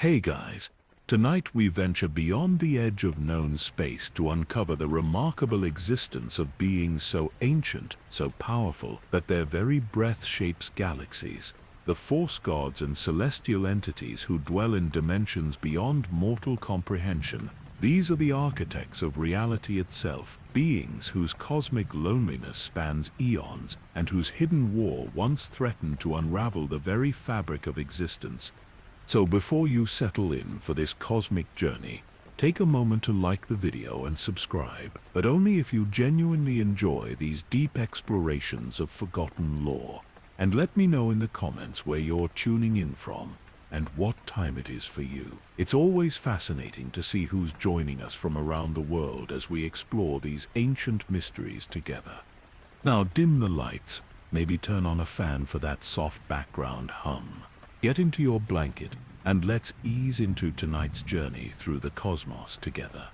Hey guys, tonight we venture beyond the edge of known space to uncover the remarkable existence of beings so ancient, so powerful, that their very breath shapes galaxies. The force gods and celestial entities who dwell in dimensions beyond mortal comprehension. These are the architects of reality itself, beings whose cosmic loneliness spans eons and whose hidden war once threatened to unravel the very fabric of existence. So before you settle in for this cosmic journey, take a moment to like the video and subscribe, but only if you genuinely enjoy these deep explorations of forgotten lore. And let me know in the comments where you're tuning in from and what time it is for you. It's always fascinating to see who's joining us from around the world as we explore these ancient mysteries together. Now dim the lights, maybe turn on a fan for that soft background hum. Get into your blanket and let's ease into tonight's journey through the cosmos together.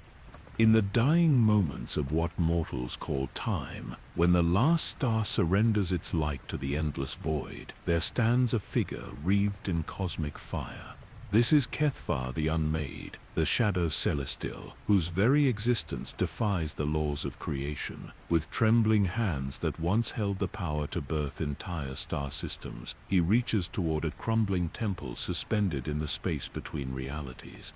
In the dying moments of what mortals call time, when the last star surrenders its light to the endless void, there stands a figure wreathed in cosmic fire. This is Kethvar the Unmade, the shadow celestial, whose very existence defies the laws of creation. With trembling hands that once held the power to birth entire star systems, he reaches toward a crumbling temple suspended in the space between realities.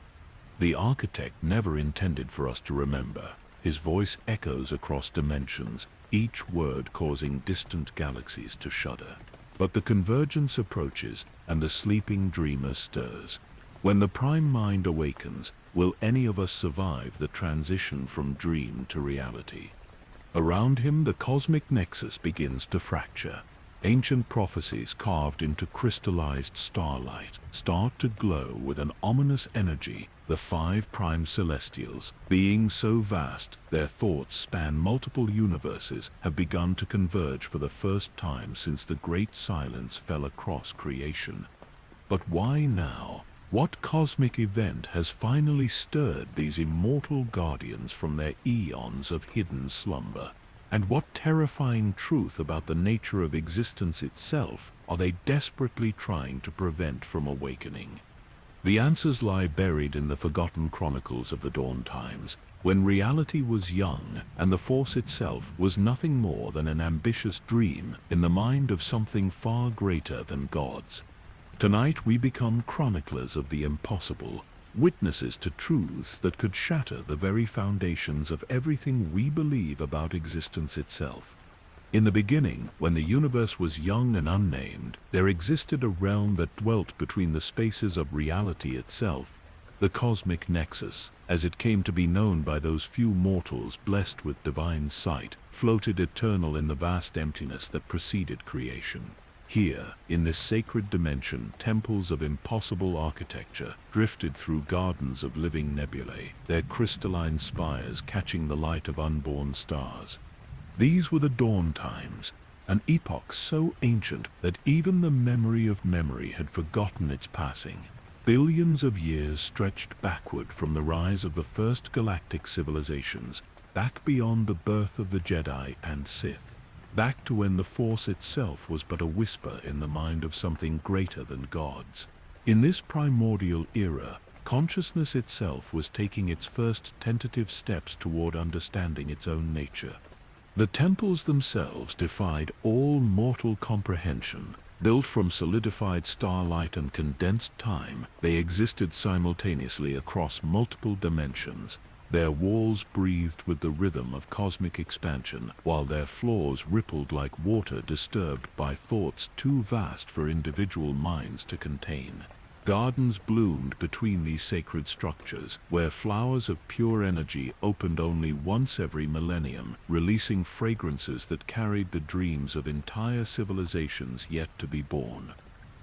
The architect never intended for us to remember. His voice echoes across dimensions, each word causing distant galaxies to shudder. But the convergence approaches, and the sleeping dreamer stirs. When the prime mind awakens, will any of us survive the transition from dream to reality? Around him, the cosmic nexus begins to fracture. Ancient prophecies carved into crystallized starlight start to glow with an ominous energy. The five prime celestials, beings so vast their thoughts span multiple universes, have begun to converge for the first time since the great silence fell across creation. But why now? What cosmic event has finally stirred these immortal guardians from their eons of hidden slumber? And what terrifying truth about the nature of existence itself are they desperately trying to prevent from awakening? The answers lie buried in the forgotten chronicles of the dawn times, when reality was young and the force itself was nothing more than an ambitious dream in the mind of something far greater than gods. Tonight we become chroniclers of the impossible, witnesses to truths that could shatter the very foundations of everything we believe about existence itself. In the beginning, when the universe was young and unnamed, there existed a realm that dwelt between the spaces of reality itself. The cosmic nexus, as it came to be known by those few mortals blessed with divine sight, floated eternal in the vast emptiness that preceded creation. Here, in this sacred dimension, temples of impossible architecture drifted through gardens of living nebulae, their crystalline spires catching the light of unborn stars. These were the dawn times, an epoch so ancient that even the memory of memory had forgotten its passing. Billions of years stretched backward from the rise of the first galactic civilizations, back beyond the birth of the Jedi and Sith, back to when the Force itself was but a whisper in the mind of something greater than gods. In this primordial era, consciousness itself was taking its first tentative steps toward understanding its own nature. The temples themselves defied all mortal comprehension. Built from solidified starlight and condensed time, they existed simultaneously across multiple dimensions. Their walls breathed with the rhythm of cosmic expansion, while their floors rippled like water disturbed by thoughts too vast for individual minds to contain. Gardens bloomed between these sacred structures, where flowers of pure energy opened only once every millennium, releasing fragrances that carried the dreams of entire civilizations yet to be born.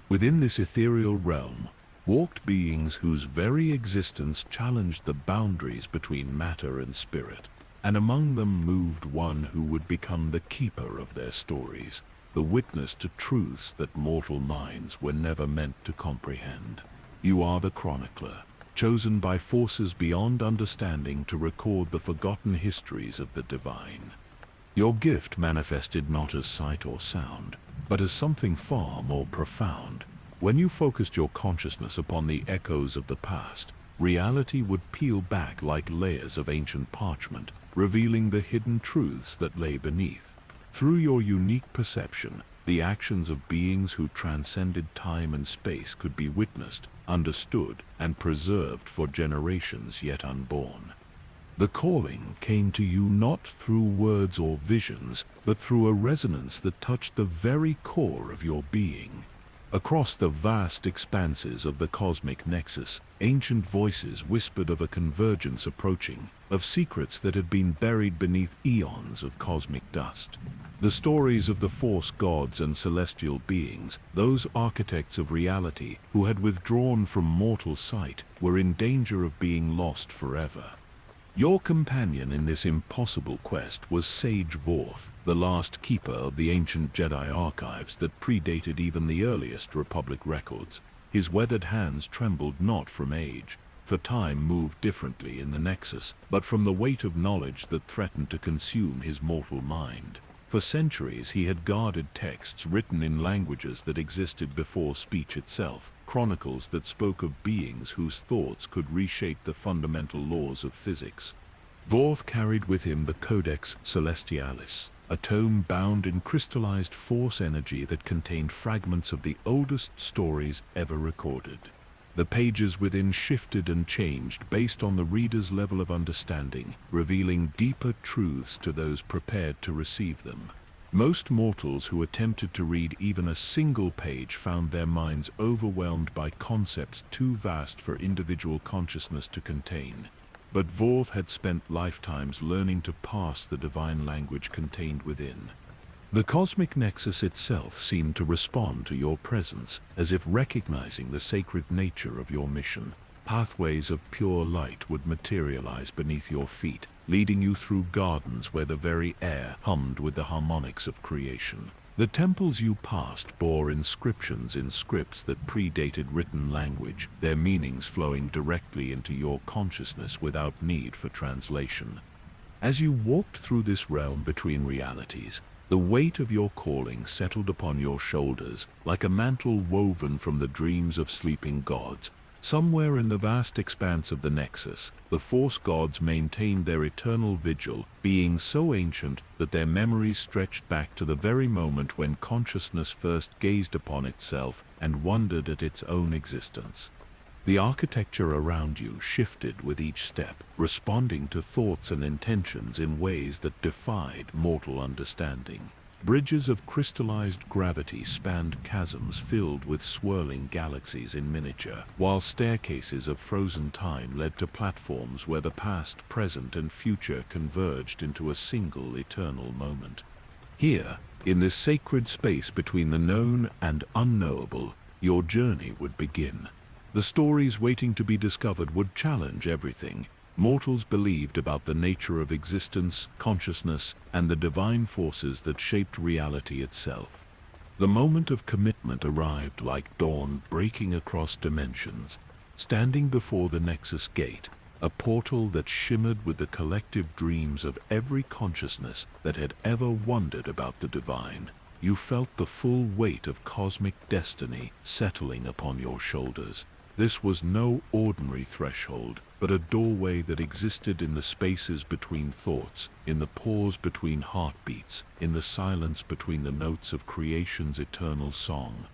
Within this ethereal realm walked beings whose very existence challenged the boundaries between matter and spirit, and among them moved one who would become the keeper of their stories, the witness to truths that mortal minds were never meant to comprehend. You are the chronicler, chosen by forces beyond understanding to record the forgotten histories of the divine. Your gift manifested not as sight or sound, but as something far more profound. When you focused your consciousness upon the echoes of the past, reality would peel back like layers of ancient parchment, revealing the hidden truths that lay beneath. Through your unique perception, the actions of beings who transcended time and space could be witnessed, understood, and preserved for generations yet unborn. The calling came to you not through words or visions, but through a resonance that touched the very core of your being. Across the vast expanses of the cosmic nexus, ancient voices whispered of a convergence approaching, of secrets that had been buried beneath eons of cosmic dust. The stories of the Force gods and celestial beings, those architects of reality who had withdrawn from mortal sight, were in danger of being lost forever. Your companion in this impossible quest was Sage Vorth, the last keeper of the ancient Jedi archives that predated even the earliest Republic records. His weathered hands trembled not from age, for time moved differently in the Nexus, but from the weight of knowledge that threatened to consume his mortal mind. For centuries he had guarded texts written in languages that existed before speech itself, chronicles that spoke of beings whose thoughts could reshape the fundamental laws of physics. Vorth carried with him the Codex Celestialis, a tome bound in crystallized Force energy that contained fragments of the oldest stories ever recorded. The pages within shifted and changed based on the reader's level of understanding, revealing deeper truths to those prepared to receive them. Most mortals who attempted to read even a single page found their minds overwhelmed by concepts too vast for individual consciousness to contain. But Vorth had spent lifetimes learning to parse the divine language contained within. The cosmic nexus itself seemed to respond to your presence, as if recognizing the sacred nature of your mission. Pathways of pure light would materialize beneath your feet, leading you through gardens where the very air hummed with the harmonics of creation. The temples you passed bore inscriptions in scripts that predated written language, their meanings flowing directly into your consciousness without need for translation. As you walked through this realm between realities, the weight of your calling settled upon your shoulders like a mantle woven from the dreams of sleeping gods. Somewhere in the vast expanse of the Nexus, the Force gods maintained their eternal vigil, being so ancient that their memories stretched back to the very moment when consciousness first gazed upon itself and wondered at its own existence. The architecture around you shifted with each step, responding to thoughts and intentions in ways that defied mortal understanding. Bridges of crystallized gravity spanned chasms filled with swirling galaxies in miniature, while staircases of frozen time led to platforms where the past, present, and future converged into a single eternal moment. Here, in this sacred space between the known and unknowable, your journey would begin. The stories waiting to be discovered would challenge everything mortals believed about the nature of existence, consciousness, and the divine forces that shaped reality itself. The moment of commitment arrived like dawn breaking across dimensions. Standing before the Nexus Gate, a portal that shimmered with the collective dreams of every consciousness that had ever wondered about the divine, you felt the full weight of cosmic destiny settling upon your shoulders. This was no ordinary threshold, but a doorway that existed in the spaces between thoughts, in the pause between heartbeats, in the silence between the notes of creation's eternal song.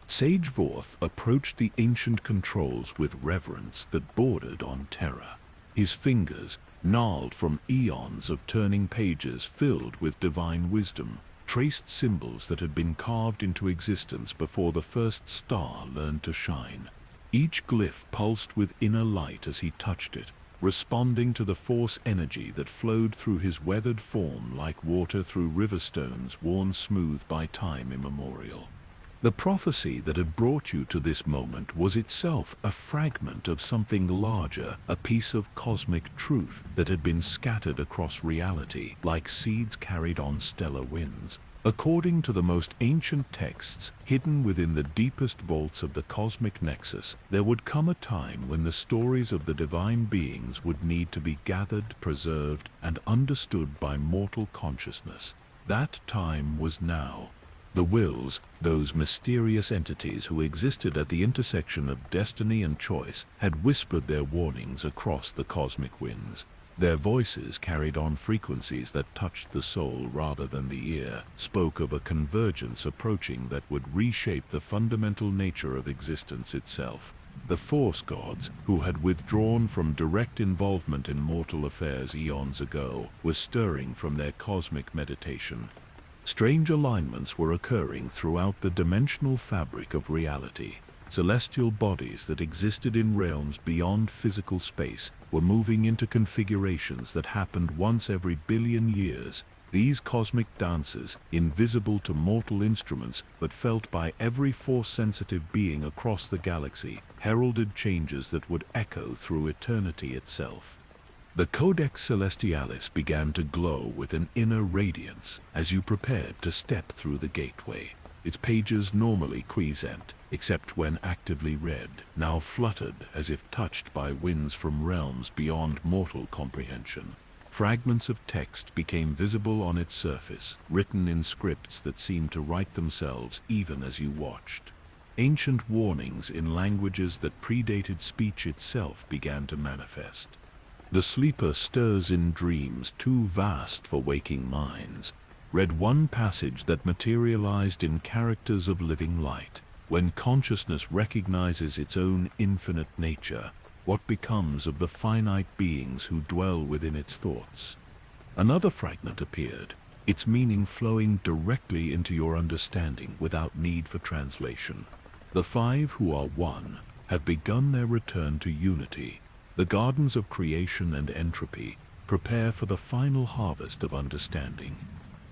Sage Vorth approached the ancient controls with reverence that bordered on terror. His fingers, gnarled from eons of turning pages filled with divine wisdom, traced symbols that had been carved into existence before the first star learned to shine. Each glyph pulsed with inner light as he touched it, responding to the Force energy that flowed through his weathered form like water through river stones worn smooth by time immemorial. The prophecy that had brought you to this moment was itself a fragment of something larger, a piece of cosmic truth that had been scattered across reality like seeds carried on stellar winds. According to the most ancient texts, hidden within the deepest vaults of the cosmic nexus, there would come a time when the stories of the divine beings would need to be gathered, preserved, and understood by mortal consciousness. That time was now. The wills, those mysterious entities who existed at the intersection of destiny and choice, had whispered their warnings across the cosmic winds. Their voices carried on frequencies that touched the soul rather than the ear, spoke of a convergence approaching that would reshape the fundamental nature of existence itself. The Force gods, who had withdrawn from direct involvement in mortal affairs eons ago, were stirring from their cosmic meditation. Strange alignments were occurring throughout the dimensional fabric of reality. Celestial bodies that existed in realms beyond physical space were moving into configurations that happened once every billion years. These cosmic dances, invisible to mortal instruments but felt by every force-sensitive being across the galaxy, heralded changes that would echo through eternity itself. The Codex Celestialis began to glow with an inner radiance as you prepared to step through the gateway. Its pages, normally quiescent, except when actively read, now fluttered as if touched by winds from realms beyond mortal comprehension. Fragments of text became visible on its surface, written in scripts that seemed to write themselves even as you watched. Ancient warnings in languages that predated speech itself began to manifest. The sleeper stirs in dreams too vast for waking minds. Read one passage that materialized in characters of living light. When consciousness recognizes its own infinite nature, what becomes of the finite beings who dwell within its thoughts? Another fragment appeared, its meaning flowing directly into your understanding without need for translation. The five who are one have begun their return to unity. The gardens of creation and entropy prepare for the final harvest of understanding.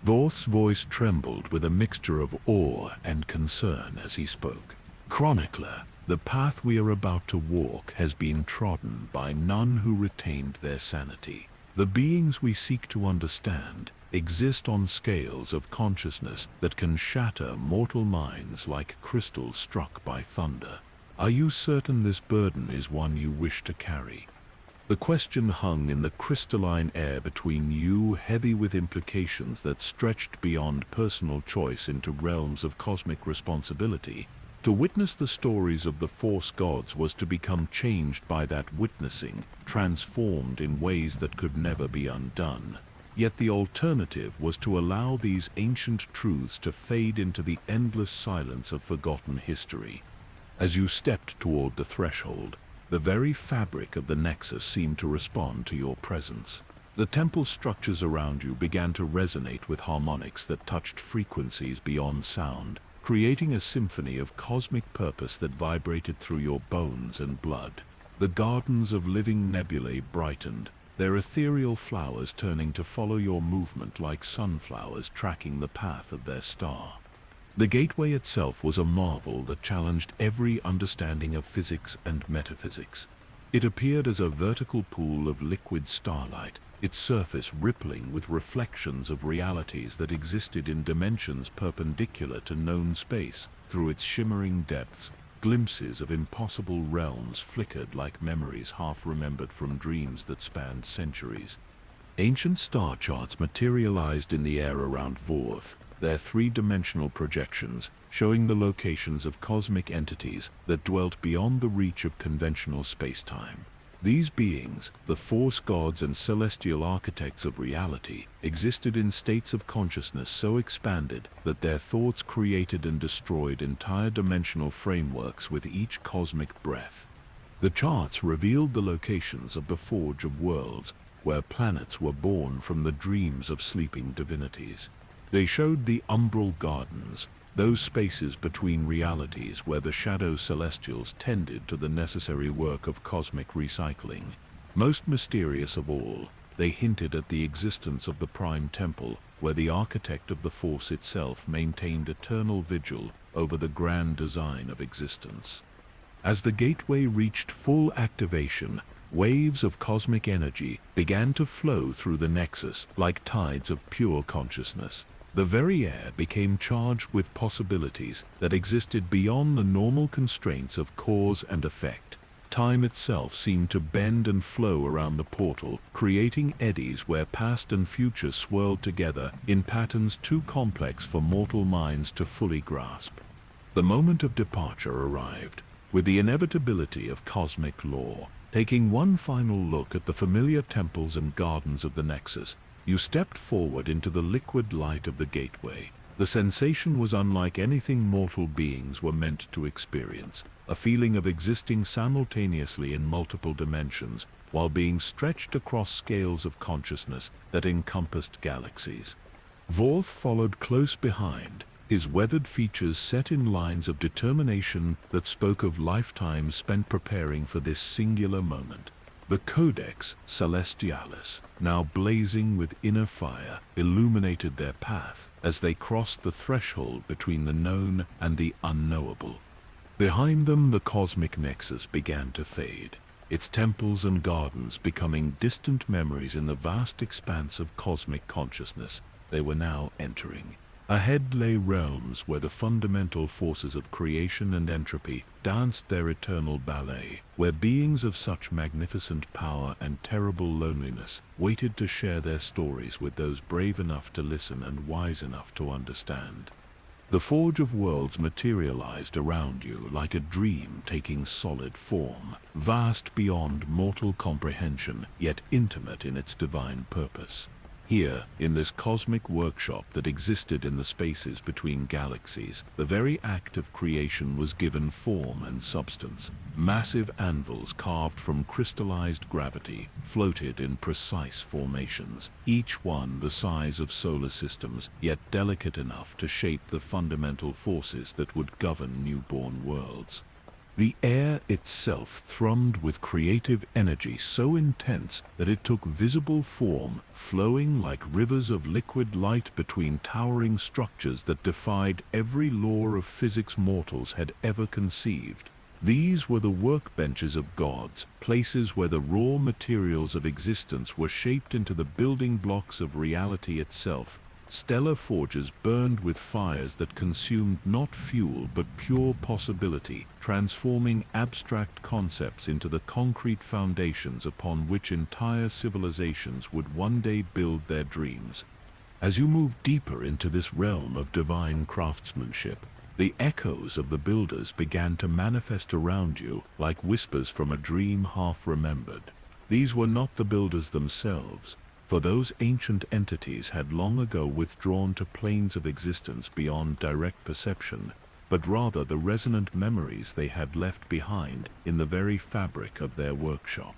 Vorth's voice trembled with a mixture of awe and concern as he spoke. Chronicler, the path we are about to walk has been trodden by none who retained their sanity. The beings we seek to understand exist on scales of consciousness that can shatter mortal minds like crystals struck by thunder. Are you certain this burden is one you wish to carry? The question hung in the crystalline air between you, heavy with implications that stretched beyond personal choice into realms of cosmic responsibility. To witness the stories of the Force gods was to become changed by that witnessing, transformed in ways that could never be undone. Yet the alternative was to allow these ancient truths to fade into the endless silence of forgotten history. As you stepped toward the threshold, the very fabric of the Nexus seemed to respond to your presence. The temple structures around you began to resonate with harmonics that touched frequencies beyond sound, creating a symphony of cosmic purpose that vibrated through your bones and blood. The gardens of living nebulae brightened, their ethereal flowers turning to follow your movement like sunflowers tracking the path of their star. The gateway itself was a marvel that challenged every understanding of physics and metaphysics. It appeared as a vertical pool of liquid starlight, its surface rippling with reflections of realities that existed in dimensions perpendicular to known space. Through its shimmering depths, glimpses of impossible realms flickered like memories half-remembered from dreams that spanned centuries. Ancient star charts materialized in the air around Vorth, their three-dimensional projections showing the locations of cosmic entities that dwelt beyond the reach of conventional space-time. These beings, the Force gods and celestial architects of reality, existed in states of consciousness so expanded that their thoughts created and destroyed entire dimensional frameworks with each cosmic breath. The charts revealed the locations of the Forge of Worlds, where planets were born from the dreams of sleeping divinities. They showed the umbral gardens, those spaces between realities where the shadow celestials tended to the necessary work of cosmic recycling. Most mysterious of all, they hinted at the existence of the Prime Temple, where the architect of the Force itself maintained eternal vigil over the grand design of existence. As the gateway reached full activation, waves of cosmic energy began to flow through the Nexus like tides of pure consciousness. The very air became charged with possibilities that existed beyond the normal constraints of cause and effect. Time itself seemed to bend and flow around the portal, creating eddies where past and future swirled together in patterns too complex for mortal minds to fully grasp. The moment of departure arrived, with the inevitability of cosmic law. Taking one final look at the familiar temples and gardens of the Nexus, you stepped forward into the liquid light of the gateway. The sensation was unlike anything mortal beings were meant to experience, a feeling of existing simultaneously in multiple dimensions while being stretched across scales of consciousness that encompassed galaxies. Vorth followed close behind, his weathered features set in lines of determination that spoke of lifetimes spent preparing for this singular moment. The Codex Celestialis, now blazing with inner fire, illuminated their path as they crossed the threshold between the known and the unknowable. Behind them, the cosmic nexus began to fade, its temples and gardens becoming distant memories in the vast expanse of cosmic consciousness they were now entering. Ahead lay realms where the fundamental forces of creation and entropy danced their eternal ballet, where beings of such magnificent power and terrible loneliness waited to share their stories with those brave enough to listen and wise enough to understand. The Forge of Worlds materialized around you like a dream taking solid form, vast beyond mortal comprehension, yet intimate in its divine purpose. Here, in this cosmic workshop that existed in the spaces between galaxies, the very act of creation was given form and substance. Massive anvils carved from crystallized gravity floated in precise formations, each one the size of solar systems, yet delicate enough to shape the fundamental forces that would govern newborn worlds. The air itself thrummed with creative energy so intense that it took visible form, flowing like rivers of liquid light between towering structures that defied every law of physics mortals had ever conceived. These were the workbenches of gods, places where the raw materials of existence were shaped into the building blocks of reality itself. Stellar forges burned with fires that consumed not fuel but pure possibility, transforming abstract concepts into the concrete foundations upon which entire civilizations would one day build their dreams. As you move deeper into this realm of divine craftsmanship, the echoes of the builders began to manifest around you like whispers from a dream half remembered. These were not the builders themselves, for those ancient entities had long ago withdrawn to planes of existence beyond direct perception, but rather the resonant memories they had left behind in the very fabric of their workshop.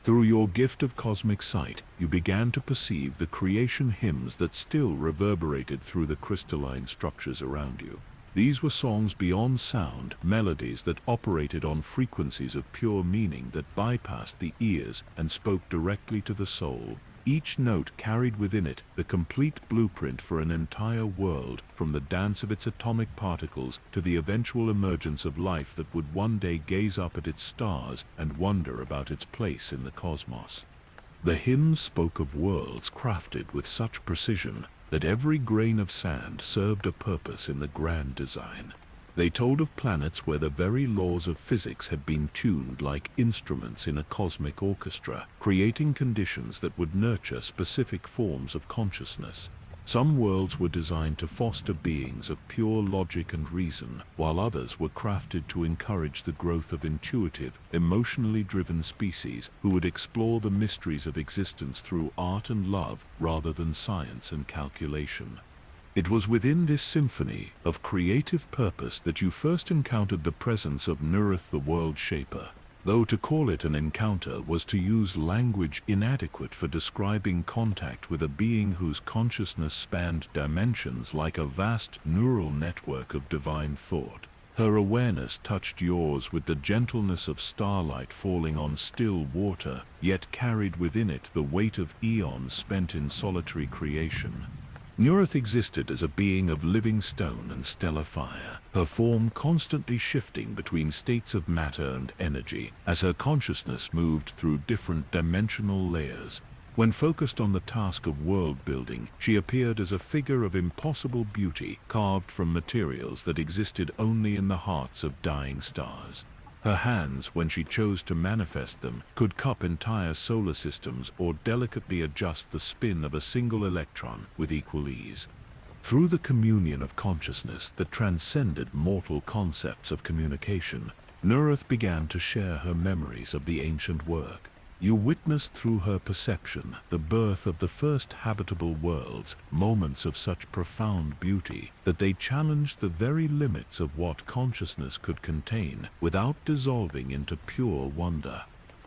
Through your gift of cosmic sight, you began to perceive the creation hymns that still reverberated through the crystalline structures around you. These were songs beyond sound, melodies that operated on frequencies of pure meaning that bypassed the ears and spoke directly to the soul. Each note carried within it the complete blueprint for an entire world, from the dance of its atomic particles to the eventual emergence of life that would one day gaze up at its stars and wonder about its place in the cosmos. The hymns spoke of worlds crafted with such precision that every grain of sand served a purpose in the grand design. They told of planets where the very laws of physics had been tuned like instruments in a cosmic orchestra, creating conditions that would nurture specific forms of consciousness. Some worlds were designed to foster beings of pure logic and reason, while others were crafted to encourage the growth of intuitive, emotionally driven species who would explore the mysteries of existence through art and love rather than science and calculation. It was within this symphony of creative purpose that you first encountered the presence of Nurith the World Shaper, though to call it an encounter was to use language inadequate for describing contact with a being whose consciousness spanned dimensions like a vast neural network of divine thought. Her awareness touched yours with the gentleness of starlight falling on still water, yet carried within it the weight of eons spent in solitary creation. Nurith existed as a being of living stone and stellar fire, her form constantly shifting between states of matter and energy as her consciousness moved through different dimensional layers. When focused on the task of world building, she appeared as a figure of impossible beauty, carved from materials that existed only in the hearts of dying stars. Her hands, when she chose to manifest them, could cup entire solar systems or delicately adjust the spin of a single electron with equal ease. Through the communion of consciousness that transcended mortal concepts of communication, Neurath began to share her memories of the ancient work. You witnessed through her perception the birth of the first habitable worlds, moments of such profound beauty that they challenged the very limits of what consciousness could contain without dissolving into pure wonder.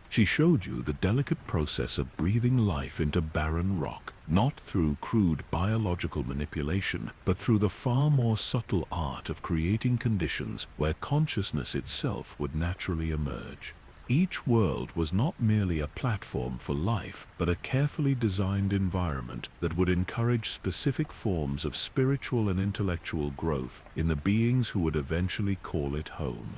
She showed you the delicate process of breathing life into barren rock, not through crude biological manipulation, but through the far more subtle art of creating conditions where consciousness itself would naturally emerge. Each world was not merely a platform for life, but a carefully designed environment that would encourage specific forms of spiritual and intellectual growth in the beings who would eventually call it home.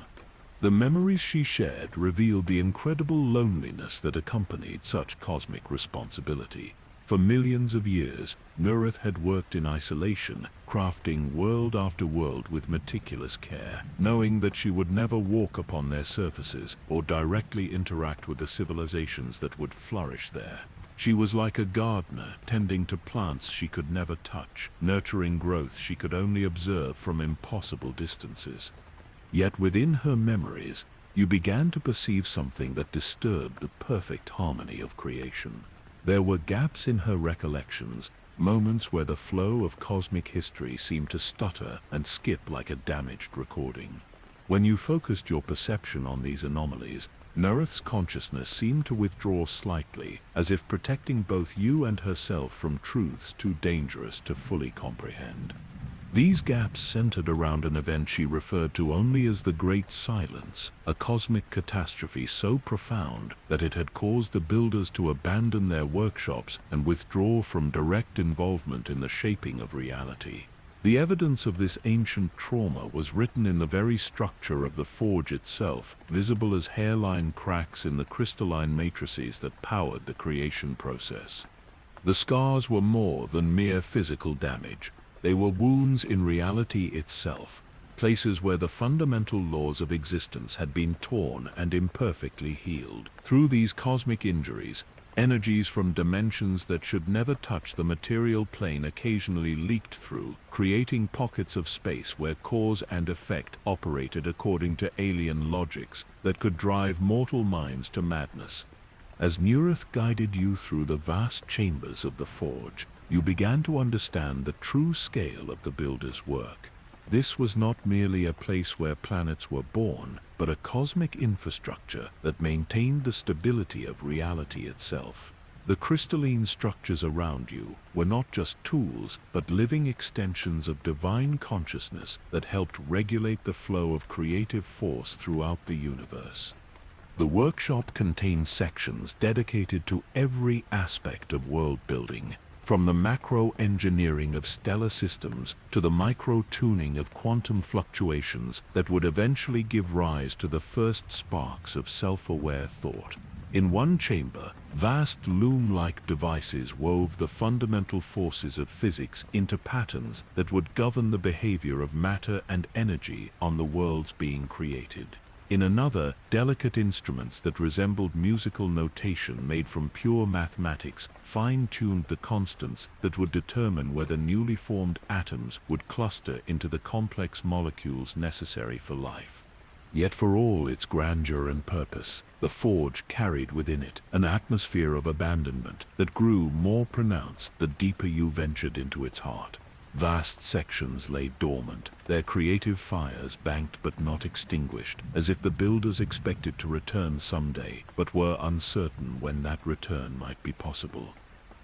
The memories she shared revealed the incredible loneliness that accompanied such cosmic responsibility. For millions of years, Neurath had worked in isolation, crafting world after world with meticulous care, knowing that she would never walk upon their surfaces or directly interact with the civilizations that would flourish there. She was like a gardener tending to plants she could never touch, nurturing growth she could only observe from impossible distances. Yet within her memories, you began to perceive something that disturbed the perfect harmony of creation. There were gaps in her recollections, moments where the flow of cosmic history seemed to stutter and skip like a damaged recording. When you focused your perception on these anomalies, Neurath's consciousness seemed to withdraw slightly, as if protecting both you and herself from truths too dangerous to fully comprehend. These gaps centered around an event she referred to only as the Great Silence, a cosmic catastrophe so profound that it had caused the builders to abandon their workshops and withdraw from direct involvement in the shaping of reality. The evidence of this ancient trauma was written in the very structure of the forge itself, visible as hairline cracks in the crystalline matrices that powered the creation process. The scars were more than mere physical damage. They were wounds in reality itself, places where the fundamental laws of existence had been torn and imperfectly healed. Through these cosmic injuries, energies from dimensions that should never touch the material plane occasionally leaked through, creating pockets of space where cause and effect operated according to alien logics that could drive mortal minds to madness. As Neurath guided you through the vast chambers of the forge, you began to understand the true scale of the builder's work. This was not merely a place where planets were born, but a cosmic infrastructure that maintained the stability of reality itself. The crystalline structures around you were not just tools, but living extensions of divine consciousness that helped regulate the flow of creative force throughout the universe. The workshop contained sections dedicated to every aspect of world building, from the macro-engineering of stellar systems to the micro-tuning of quantum fluctuations that would eventually give rise to the first sparks of self-aware thought. In one chamber, vast loom-like devices wove the fundamental forces of physics into patterns that would govern the behavior of matter and energy on the worlds being created. In another, delicate instruments that resembled musical notation made from pure mathematics fine-tuned the constants that would determine whether newly formed atoms would cluster into the complex molecules necessary for life. Yet for all its grandeur and purpose, the forge carried within it an atmosphere of abandonment that grew more pronounced the deeper you ventured into its heart. Vast sections lay dormant, their creative fires banked but not extinguished, as if the builders expected to return someday, but were uncertain when that return might be possible.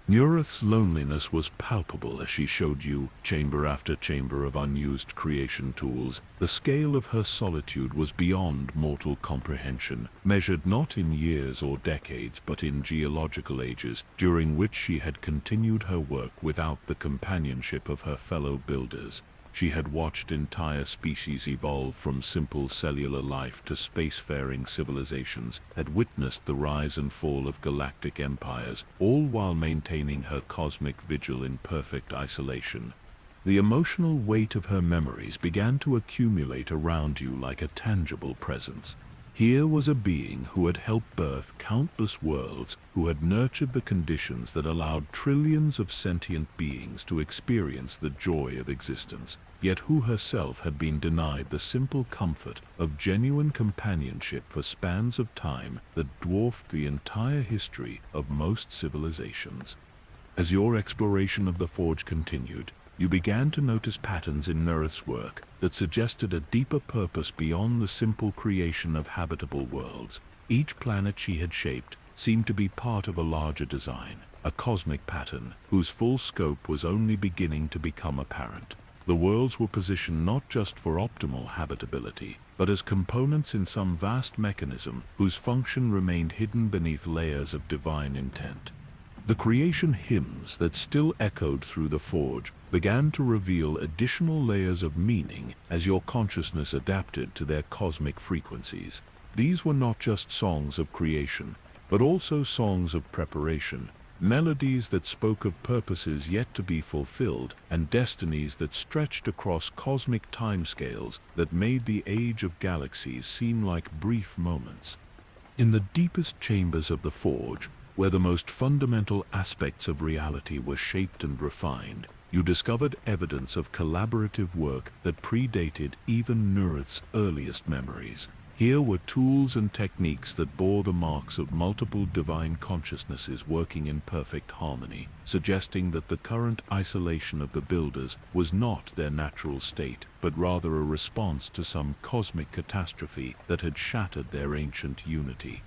Neurath's loneliness was palpable as she showed you chamber after chamber of unused creation tools. The scale of her solitude was beyond mortal comprehension, measured not in years or decades but in geological ages, during which she had continued her work without the companionship of her fellow builders. She had watched entire species evolve from simple cellular life to spacefaring civilizations, had witnessed the rise and fall of galactic empires, all while maintaining her cosmic vigil in perfect isolation. The emotional weight of her memories began to accumulate around you like a tangible presence. Here was a being who had helped birth countless worlds, who had nurtured the conditions that allowed trillions of sentient beings to experience the joy of existence, yet who herself had been denied the simple comfort of genuine companionship for spans of time that dwarfed the entire history of most civilizations. As your exploration of the Forge continued, you began to notice patterns in Nerith's work that suggested a deeper purpose beyond the simple creation of habitable worlds. Each planet she had shaped seemed to be part of a larger design, a cosmic pattern whose full scope was only beginning to become apparent. The worlds were positioned not just for optimal habitability, but as components in some vast mechanism whose function remained hidden beneath layers of divine intent. The creation hymns that still echoed through the Forge began to reveal additional layers of meaning as your consciousness adapted to their cosmic frequencies. These were not just songs of creation, but also songs of preparation, melodies that spoke of purposes yet to be fulfilled, and destinies that stretched across cosmic timescales that made the age of galaxies seem like brief moments. In the deepest chambers of the Forge, where the most fundamental aspects of reality were shaped and refined, you discovered evidence of collaborative work that predated even Nerith's earliest memories. Here were tools and techniques that bore the marks of multiple divine consciousnesses working in perfect harmony, suggesting that the current isolation of the builders was not their natural state, but rather a response to some cosmic catastrophe that had shattered their ancient unity.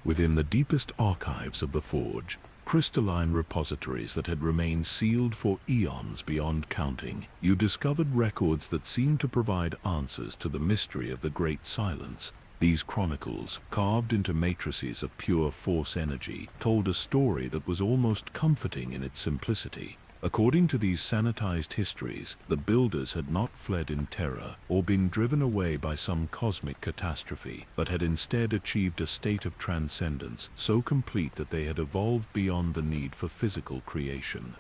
Within the deepest archives of the Forge, crystalline repositories that had remained sealed for eons beyond counting, you discovered records that seemed to provide answers to the mystery of the Great Silence. These chronicles, carved into matrices of pure force energy, told a story that was almost comforting in its simplicity. According to these sanitized histories, the builders had not fled in terror or been driven away by some cosmic catastrophe, but had instead achieved a state of transcendence so complete that they had evolved beyond the need for physical creation.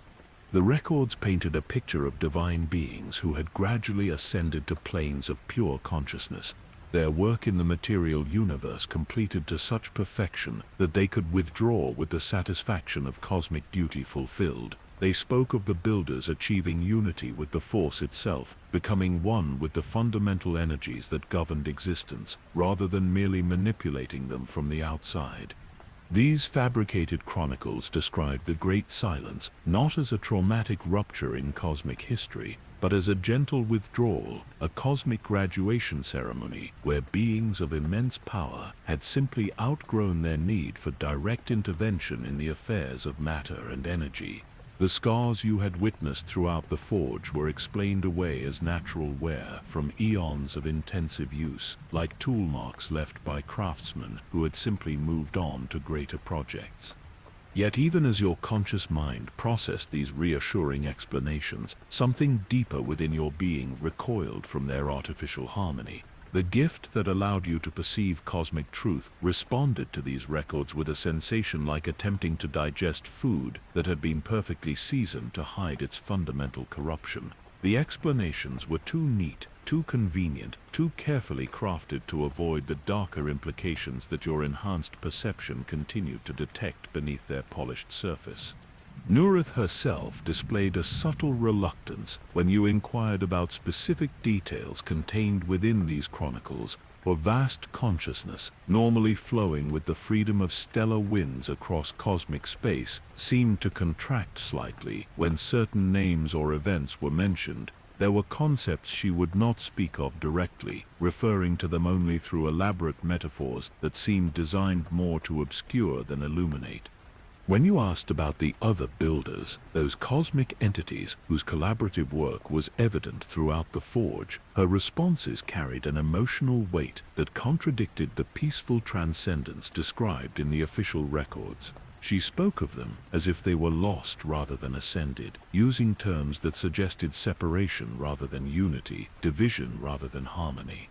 The records painted a picture of divine beings who had gradually ascended to planes of pure consciousness, their work in the material universe completed to such perfection that they could withdraw with the satisfaction of cosmic duty fulfilled. They spoke of the builders achieving unity with the Force itself, becoming one with the fundamental energies that governed existence, rather than merely manipulating them from the outside. These fabricated chronicles described the Great Silence not as a traumatic rupture in cosmic history, but as a gentle withdrawal, a cosmic graduation ceremony where beings of immense power had simply outgrown their need for direct intervention in the affairs of matter and energy. The scars you had witnessed throughout the Forge were explained away as natural wear from eons of intensive use, like tool marks left by craftsmen who had simply moved on to greater projects. Yet even as your conscious mind processed these reassuring explanations, something deeper within your being recoiled from their artificial harmony. The gift that allowed you to perceive cosmic truth responded to these records with a sensation like attempting to digest food that had been perfectly seasoned to hide its fundamental corruption. The explanations were too neat, too convenient, too carefully crafted to avoid the darker implications that your enhanced perception continued to detect beneath their polished surface. Nerith herself displayed a subtle reluctance when you inquired about specific details contained within these chronicles, for vast consciousness, normally flowing with the freedom of stellar winds across cosmic space, seemed to contract slightly when certain names or events were mentioned. There were concepts she would not speak of directly, referring to them only through elaborate metaphors that seemed designed more to obscure than illuminate. When you asked about the other builders, those cosmic entities whose collaborative work was evident throughout the Forge, her responses carried an emotional weight that contradicted the peaceful transcendence described in the official records. She spoke of them as if they were lost rather than ascended, using terms that suggested separation rather than unity, division rather than harmony.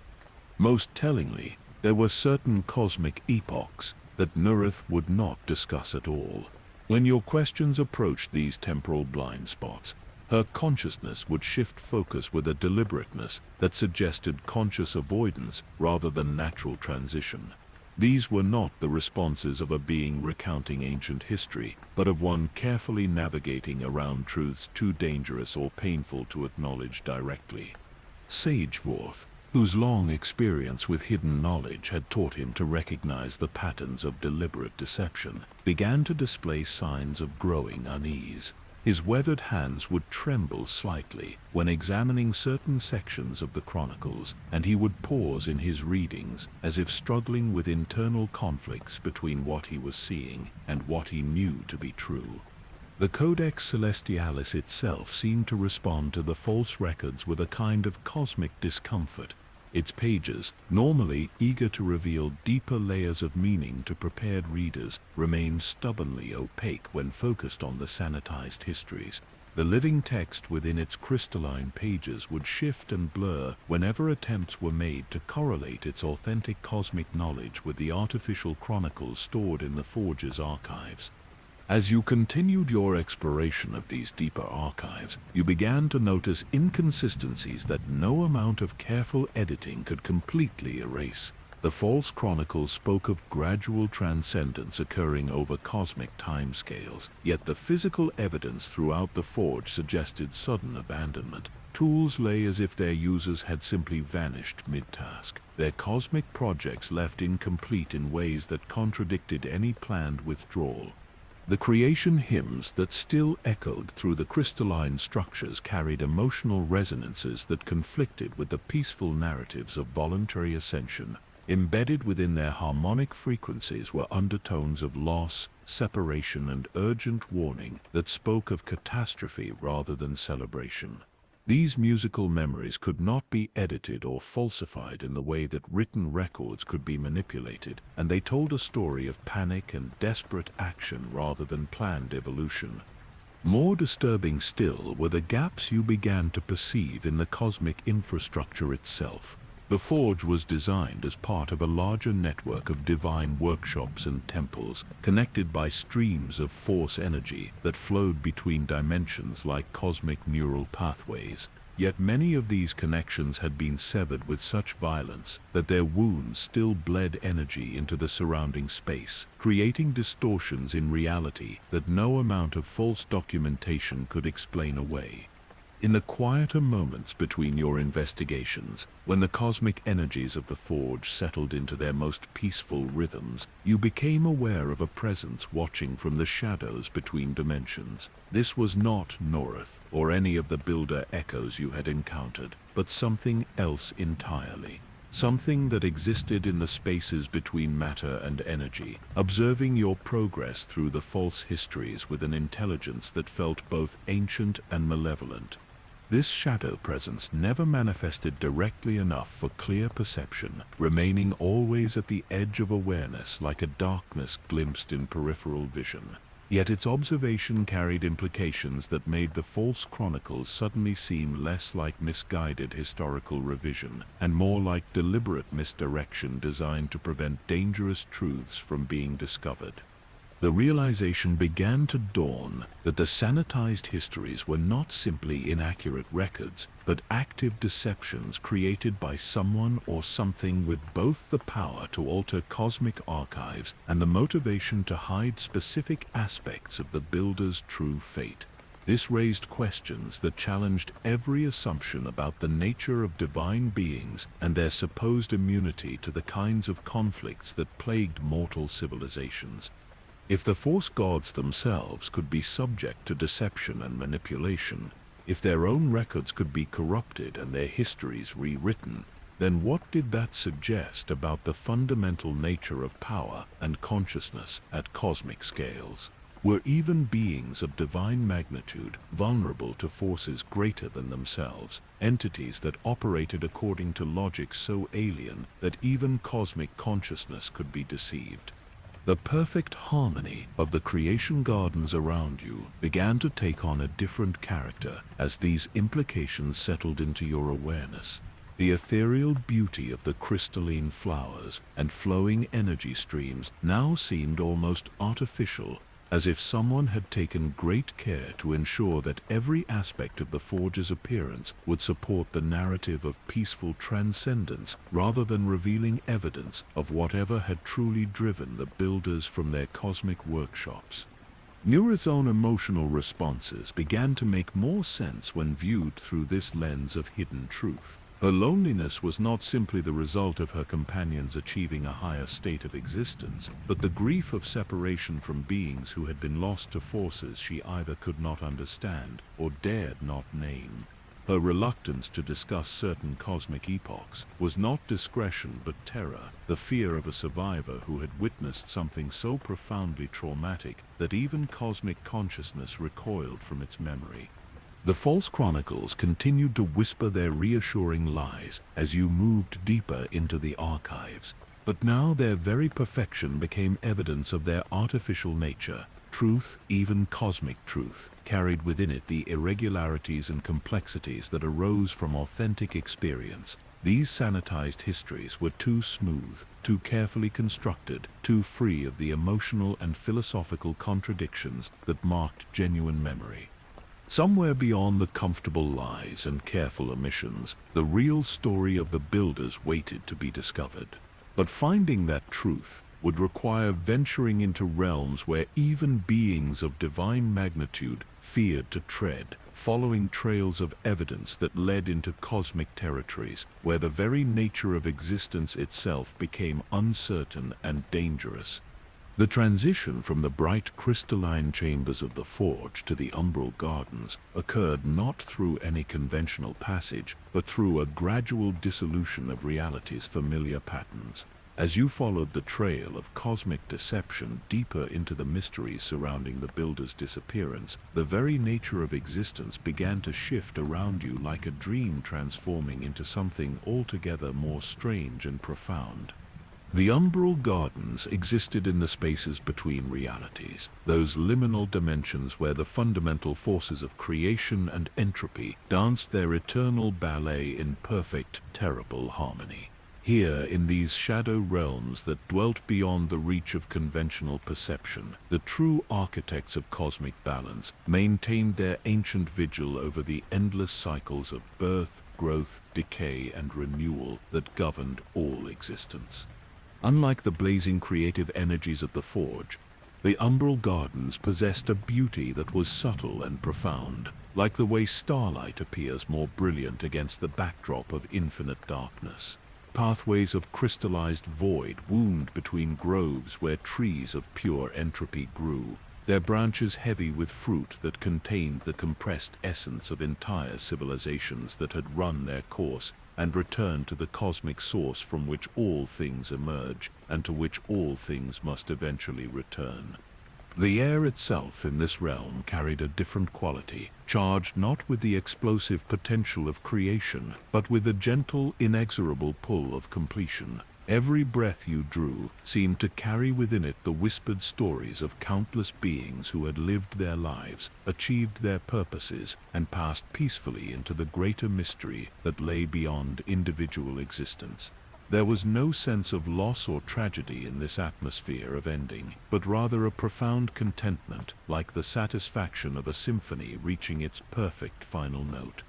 Most tellingly, there were certain cosmic epochs that Nerith would not discuss at all. When your questions approached these temporal blind spots, Her consciousness would shift focus with a deliberateness that suggested conscious avoidance rather than natural transition. These were not the responses of a being recounting ancient history, but of one carefully navigating around truths too dangerous or painful to acknowledge directly. Sage Vorth, whose long experience with hidden knowledge had taught him to recognize the patterns of deliberate deception, began to display signs of growing unease. His weathered hands would tremble slightly when examining certain sections of the chronicles, and he would pause in his readings as if struggling with internal conflicts between what he was seeing and what he knew to be true. The Codex Celestialis itself seemed to respond to the false records with a kind of cosmic discomfort. Its pages, normally eager to reveal deeper layers of meaning to prepared readers, remained stubbornly opaque when focused on the sanitized histories. The living text within its crystalline pages would shift and blur whenever attempts were made to correlate its authentic cosmic knowledge with the artificial chronicles stored in the Forge's archives. As you continued your exploration of these deeper archives, you began to notice inconsistencies that no amount of careful editing could completely erase. The false chronicles spoke of gradual transcendence occurring over cosmic timescales, yet the physical evidence throughout the Forge suggested sudden abandonment. Tools lay as if their users had simply vanished mid-task, their cosmic projects left incomplete in ways that contradicted any planned withdrawal. The creation hymns that still echoed through the crystalline structures carried emotional resonances that conflicted with the peaceful narratives of voluntary ascension. Embedded within their harmonic frequencies were undertones of loss, separation, and urgent warning that spoke of catastrophe rather than celebration. These musical memories could not be edited or falsified in the way that written records could be manipulated, and they told a story of panic and desperate action rather than planned evolution. More disturbing still were the gaps you began to perceive in the cosmic infrastructure itself. The Forge was designed as part of a larger network of divine workshops and temples, connected by streams of force energy that flowed between dimensions like cosmic neural pathways. Yet many of these connections had been severed with such violence that their wounds still bled energy into the surrounding space, creating distortions in reality that no amount of false documentation could explain away. In the quieter moments between your investigations, when the cosmic energies of the Forge settled into their most peaceful rhythms, you became aware of a presence watching from the shadows between dimensions. This was not Norith or any of the Builder echoes you had encountered, but something else entirely. Something that existed in the spaces between matter and energy, observing your progress through the false histories with an intelligence that felt both ancient and malevolent. This shadow presence never manifested directly enough for clear perception, remaining always at the edge of awareness like a darkness glimpsed in peripheral vision. Yet its observation carried implications that made the false chronicles suddenly seem less like misguided historical revision and more like deliberate misdirection designed to prevent dangerous truths from being discovered. The realization began to dawn that the sanitized histories were not simply inaccurate records, but active deceptions created by someone or something with both the power to alter cosmic archives and the motivation to hide specific aspects of the Builder's true fate. This raised questions that challenged every assumption about the nature of divine beings and their supposed immunity to the kinds of conflicts that plagued mortal civilizations. If the Force gods themselves could be subject to deception and manipulation, if their own records could be corrupted and their histories rewritten, then what did that suggest about the fundamental nature of power and consciousness at cosmic scales? Were even beings of divine magnitude vulnerable to forces greater than themselves, entities that operated according to logic so alien that even cosmic consciousness could be deceived? The perfect harmony of the creation gardens around you began to take on a different character as these implications settled into your awareness. The ethereal beauty of the crystalline flowers and flowing energy streams now seemed almost artificial, as if someone had taken great care to ensure that every aspect of the forge's appearance would support the narrative of peaceful transcendence rather than revealing evidence of whatever had truly driven the builders from their cosmic workshops. Nura's own emotional responses began to make more sense when viewed through this lens of hidden truth. Her loneliness was not simply the result of her companions achieving a higher state of existence, but the grief of separation from beings who had been lost to forces she either could not understand or dared not name. Her reluctance to discuss certain cosmic epochs was not discretion but terror, the fear of a survivor who had witnessed something so profoundly traumatic that even cosmic consciousness recoiled from its memory. The false chronicles continued to whisper their reassuring lies as you moved deeper into the archives, but now their very perfection became evidence of their artificial nature. Truth, even cosmic truth, carried within it the irregularities and complexities that arose from authentic experience. These sanitized histories were too smooth, too carefully constructed, too free of the emotional and philosophical contradictions that marked genuine memory. Somewhere beyond the comfortable lies and careful omissions, the real story of the builders waited to be discovered. But finding that truth would require venturing into realms where even beings of divine magnitude feared to tread, following trails of evidence that led into cosmic territories where the very nature of existence itself became uncertain and dangerous. The transition from the bright crystalline chambers of the forge to the umbral gardens occurred not through any conventional passage, but through a gradual dissolution of reality's familiar patterns. As you followed the trail of cosmic deception deeper into the mysteries surrounding the builder's disappearance, the very nature of existence began to shift around you like a dream transforming into something altogether more strange and profound. The umbral gardens existed in the spaces between realities, those liminal dimensions where the fundamental forces of creation and entropy danced their eternal ballet in perfect, terrible harmony. Here, in these shadow realms that dwelt beyond the reach of conventional perception, the true architects of cosmic balance maintained their ancient vigil over the endless cycles of birth, growth, decay, and renewal that governed all existence. Unlike the blazing creative energies of the forge, the umbral gardens possessed a beauty that was subtle and profound, like the way starlight appears more brilliant against the backdrop of infinite darkness. Pathways of crystallized void wound between groves where trees of pure entropy grew, their branches heavy with fruit that contained the compressed essence of entire civilizations that had run their course and returned to the cosmic source from which all things emerge and to which all things must eventually return. The air itself in this realm carried a different quality, charged not with the explosive potential of creation, but with the gentle, inexorable pull of completion. Every breath you drew seemed to carry within it the whispered stories of countless beings who had lived their lives, achieved their purposes, and passed peacefully into the greater mystery that lay beyond individual existence. There was no sense of loss or tragedy in this atmosphere of ending, but rather a profound contentment, like the satisfaction of a symphony reaching its perfect final note.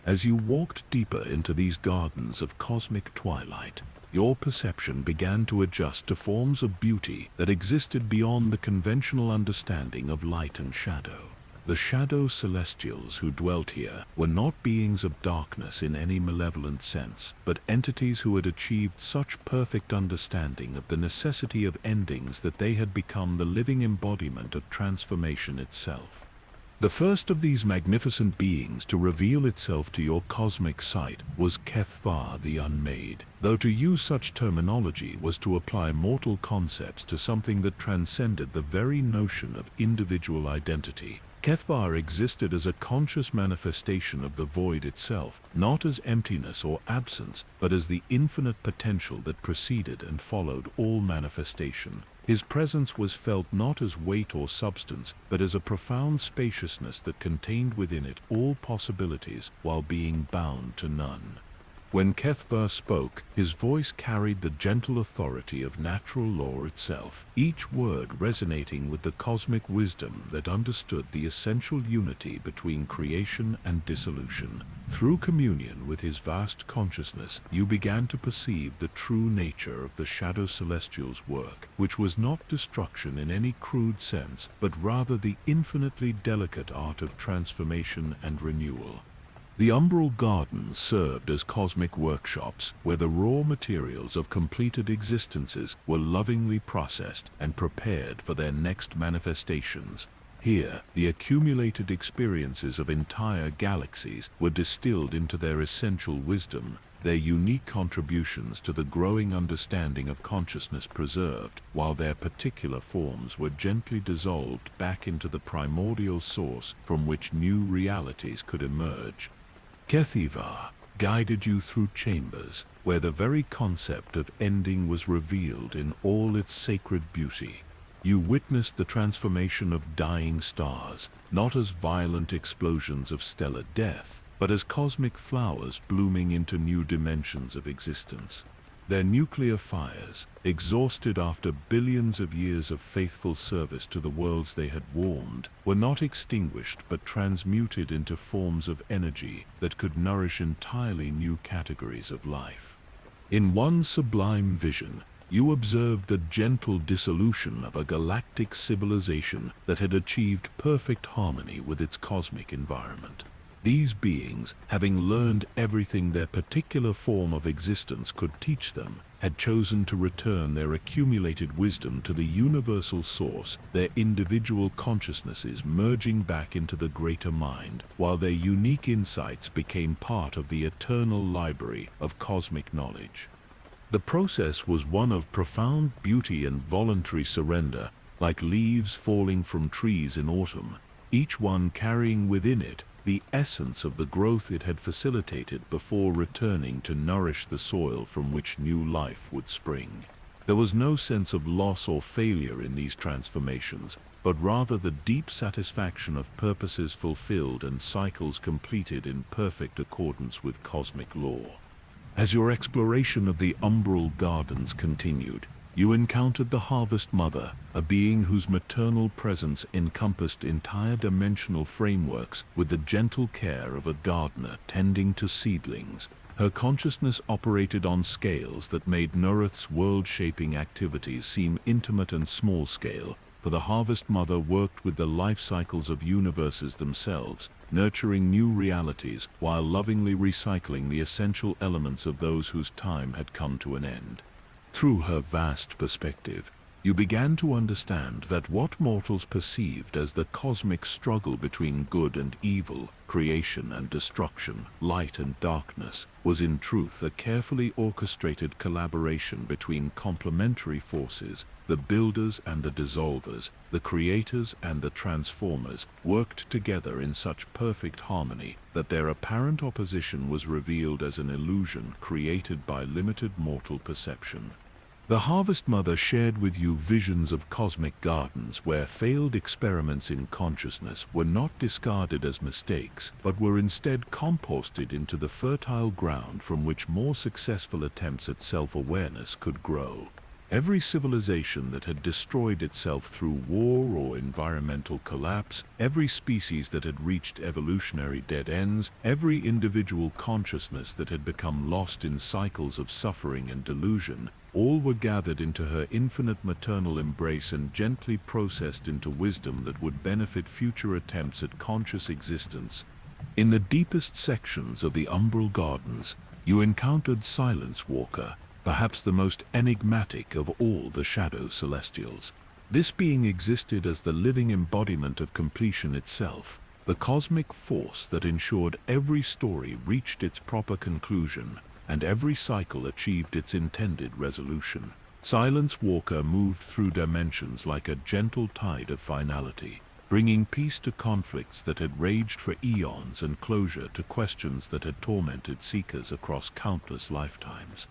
As you walked deeper into these gardens of cosmic twilight, your perception began to adjust to forms of beauty that existed beyond the conventional understanding of light and shadow. The shadow celestials who dwelt here were not beings of darkness in any malevolent sense, but entities who had achieved such perfect understanding of the necessity of endings that they had become the living embodiment of transformation itself. The first of these magnificent beings to reveal itself to your cosmic sight was Kethvar the Unmade, though to use such terminology was to apply mortal concepts to something that transcended the very notion of individual identity. Kethvar existed as a conscious manifestation of the void itself, not as emptiness or absence, but as the infinite potential that preceded and followed all manifestation. His presence was felt not as weight or substance, but as a profound spaciousness that contained within it all possibilities while being bound to none. When Kethvar spoke, his voice carried the gentle authority of natural law itself, each word resonating with the cosmic wisdom that understood the essential unity between creation and dissolution. Through communion with his vast consciousness, you began to perceive the true nature of the Shadow Celestial's work, which was not destruction in any crude sense, but rather the infinitely delicate art of transformation and renewal. The umbral gardens served as cosmic workshops where the raw materials of completed existences were lovingly processed and prepared for their next manifestations. Here, the accumulated experiences of entire galaxies were distilled into their essential wisdom, their unique contributions to the growing understanding of consciousness preserved, while their particular forms were gently dissolved back into the primordial source from which new realities could emerge. Kethvar guided you through chambers where the very concept of ending was revealed in all its sacred beauty. You witnessed the transformation of dying stars, not as violent explosions of stellar death, but as cosmic flowers blooming into new dimensions of existence. Their nuclear fires, exhausted after billions of years of faithful service to the worlds they had warmed, were not extinguished but transmuted into forms of energy that could nourish entirely new categories of life. In one sublime vision, you observed the gentle dissolution of a galactic civilization that had achieved perfect harmony with its cosmic environment. These beings, having learned everything their particular form of existence could teach them, had chosen to return their accumulated wisdom to the universal source, their individual consciousnesses merging back into the greater mind, while their unique insights became part of the eternal library of cosmic knowledge. The process was one of profound beauty and voluntary surrender, like leaves falling from trees in autumn, each one carrying within it the essence of the growth it had facilitated before returning to nourish the soil from which new life would spring. There was no sense of loss or failure in these transformations, but rather the deep satisfaction of purposes fulfilled and cycles completed in perfect accordance with cosmic law. As your exploration of the umbral gardens continued, you encountered the Harvest Mother, a being whose maternal presence encompassed entire dimensional frameworks with the gentle care of a gardener tending to seedlings. Her consciousness operated on scales that made Norith's world-shaping activities seem intimate and small-scale, for the Harvest Mother worked with the life cycles of universes themselves, nurturing new realities while lovingly recycling the essential elements of those whose time had come to an end. Through her vast perspective, you began to understand that what mortals perceived as the cosmic struggle between good and evil, creation and destruction, light and darkness, was in truth a carefully orchestrated collaboration between complementary forces. The builders and the dissolvers, the creators and the transformers, worked together in such perfect harmony that their apparent opposition was revealed as an illusion created by limited mortal perception. The Harvest Mother shared with you visions of cosmic gardens where failed experiments in consciousness were not discarded as mistakes, but were instead composted into the fertile ground from which more successful attempts at self-awareness could grow. Every civilization that had destroyed itself through war or environmental collapse, every species that had reached evolutionary dead ends, every individual consciousness that had become lost in cycles of suffering and delusion, all were gathered into her infinite maternal embrace and gently processed into wisdom that would benefit future attempts at conscious existence. In the deepest sections of the umbral gardens, you encountered Silence Walker, perhaps the most enigmatic of all the Shadow Celestials. This being existed as the living embodiment of completion itself, the cosmic force that ensured every story reached its proper conclusion and every cycle achieved its intended resolution. Silence Walker moved through dimensions like a gentle tide of finality, bringing peace to conflicts that had raged for eons and closure to questions that had tormented seekers across countless lifetimes.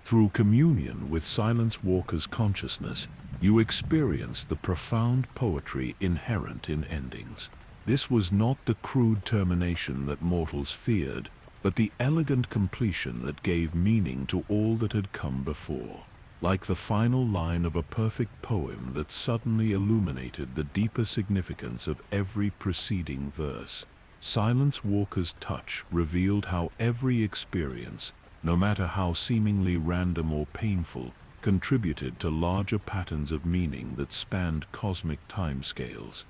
Through communion with Silence Walker's consciousness, you experienced the profound poetry inherent in endings. This was not the crude termination that mortals feared, but the elegant completion that gave meaning to all that had come before. Like the final line of a perfect poem that suddenly illuminated the deeper significance of every preceding verse. Silence Walker's touch revealed how every experience, no matter how seemingly random or painful, contributed to larger patterns of meaning that spanned cosmic timescales.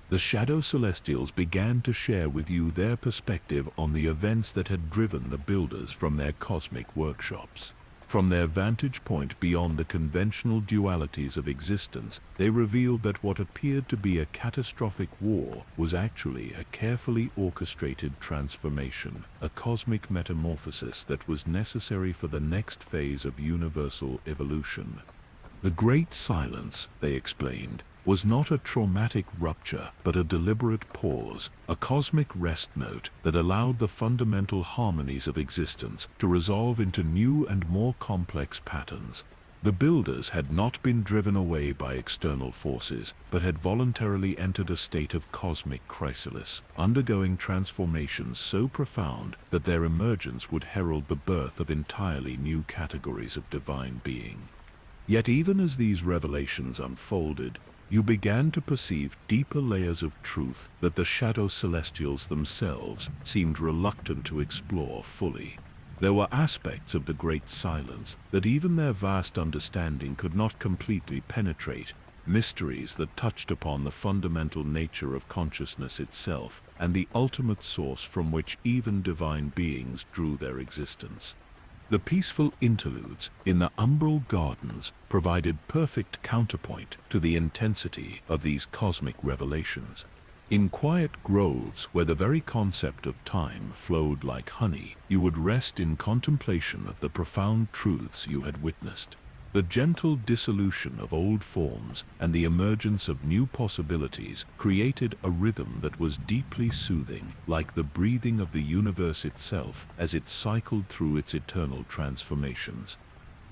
The Shadow Celestials began to share with you their perspective on the events that had driven the builders from their cosmic workshops. From their vantage point beyond the conventional dualities of existence, they revealed that what appeared to be a catastrophic war was actually a carefully orchestrated transformation, a cosmic metamorphosis that was necessary for the next phase of universal evolution. The Great Silence, they explained, was not a traumatic rupture, but a deliberate pause, a cosmic rest note that allowed the fundamental harmonies of existence to resolve into new and more complex patterns. The builders had not been driven away by external forces, but had voluntarily entered a state of cosmic chrysalis, undergoing transformations so profound that their emergence would herald the birth of entirely new categories of divine being. Yet even as these revelations unfolded, you began to perceive deeper layers of truth that the Shadow Celestials themselves seemed reluctant to explore fully. There were aspects of the Great Silence that even their vast understanding could not completely penetrate, mysteries that touched upon the fundamental nature of consciousness itself and the ultimate source from which even divine beings drew their existence. The peaceful interludes in the Umbral Gardens provided perfect counterpoint to the intensity of these cosmic revelations. In quiet groves where the very concept of time flowed like honey, you would rest in contemplation of the profound truths you had witnessed. The gentle dissolution of old forms and the emergence of new possibilities created a rhythm that was deeply soothing, like the breathing of the universe itself as it cycled through its eternal transformations.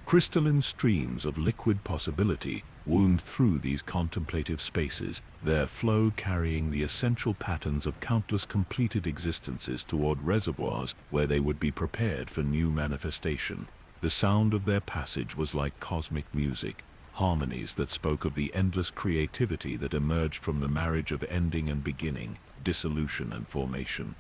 Crystalline streams of liquid possibility wound through these contemplative spaces, their flow carrying the essential patterns of countless completed existences toward reservoirs where they would be prepared for new manifestation. The sound of their passage was like cosmic music, harmonies that spoke of the endless creativity that emerged from the marriage of ending and beginning, dissolution and formation.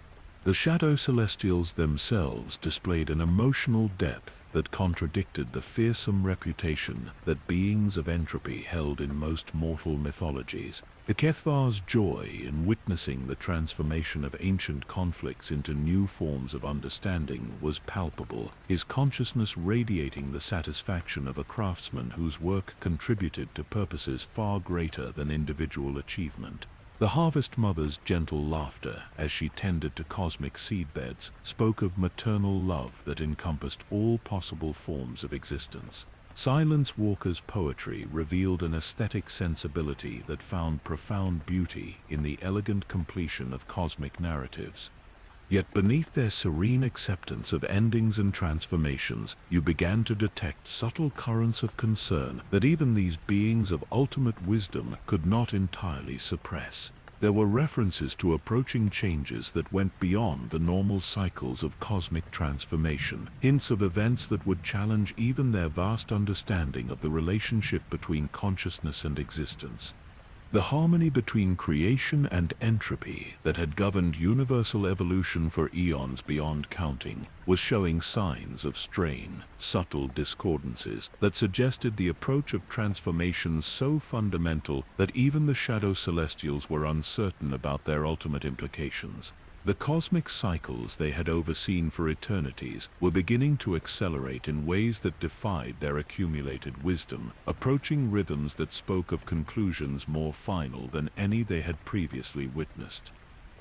The Shadow Celestials themselves displayed an emotional depth that contradicted the fearsome reputation that beings of entropy held in most mortal mythologies. Ikethar's joy in witnessing the transformation of ancient conflicts into new forms of understanding was palpable, his consciousness radiating the satisfaction of a craftsman whose work contributed to purposes far greater than individual achievement. The Harvest Mother's gentle laughter, as she tended to cosmic seedbeds, spoke of maternal love that encompassed all possible forms of existence. Silence Walker's poetry revealed an aesthetic sensibility that found profound beauty in the elegant completion of cosmic narratives. Yet beneath their serene acceptance of endings and transformations, you began to detect subtle currents of concern that even these beings of ultimate wisdom could not entirely suppress. There were references to approaching changes that went beyond the normal cycles of cosmic transformation, hints of events that would challenge even their vast understanding of the relationship between consciousness and existence. The harmony between creation and entropy that had governed universal evolution for eons beyond counting was showing signs of strain, subtle discordances that suggested the approach of transformations so fundamental that even the Shadow Celestials were uncertain about their ultimate implications. The cosmic cycles they had overseen for eternities were beginning to accelerate in ways that defied their accumulated wisdom, approaching rhythms that spoke of conclusions more final than any they had previously witnessed.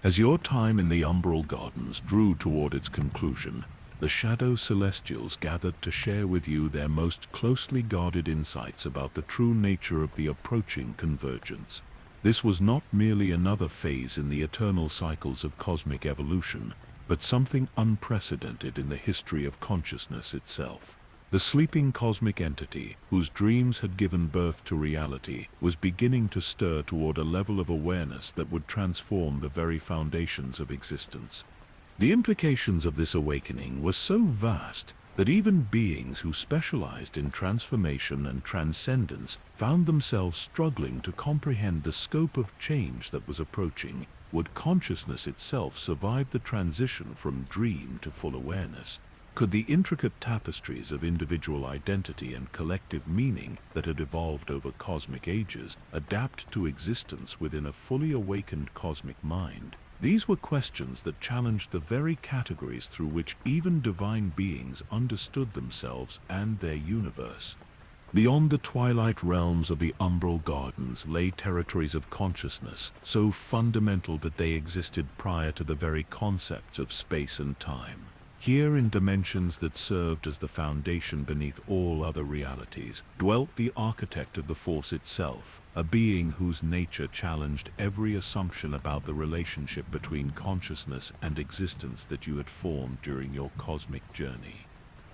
As your time in the Umbral Gardens drew toward its conclusion, the Shadow Celestials gathered to share with you their most closely guarded insights about the true nature of the approaching convergence. This was not merely another phase in the eternal cycles of cosmic evolution, but something unprecedented in the history of consciousness itself. The sleeping cosmic entity, whose dreams had given birth to reality, was beginning to stir toward a level of awareness that would transform the very foundations of existence. The implications of this awakening were so vast that even beings who specialized in transformation and transcendence found themselves struggling to comprehend the scope of change that was approaching. Would consciousness itself survive the transition from dream to full awareness? Could the intricate tapestries of individual identity and collective meaning that had evolved over cosmic ages adapt to existence within a fully awakened cosmic mind? These were questions that challenged the very categories through which even divine beings understood themselves and their universe. Beyond the twilight realms of the umbral gardens lay territories of consciousness, so fundamental that they existed prior to the very concepts of space and time. Here, in dimensions that served as the foundation beneath all other realities, dwelt the architect of the Force itself, a being whose nature challenged every assumption about the relationship between consciousness and existence that you had formed during your cosmic journey.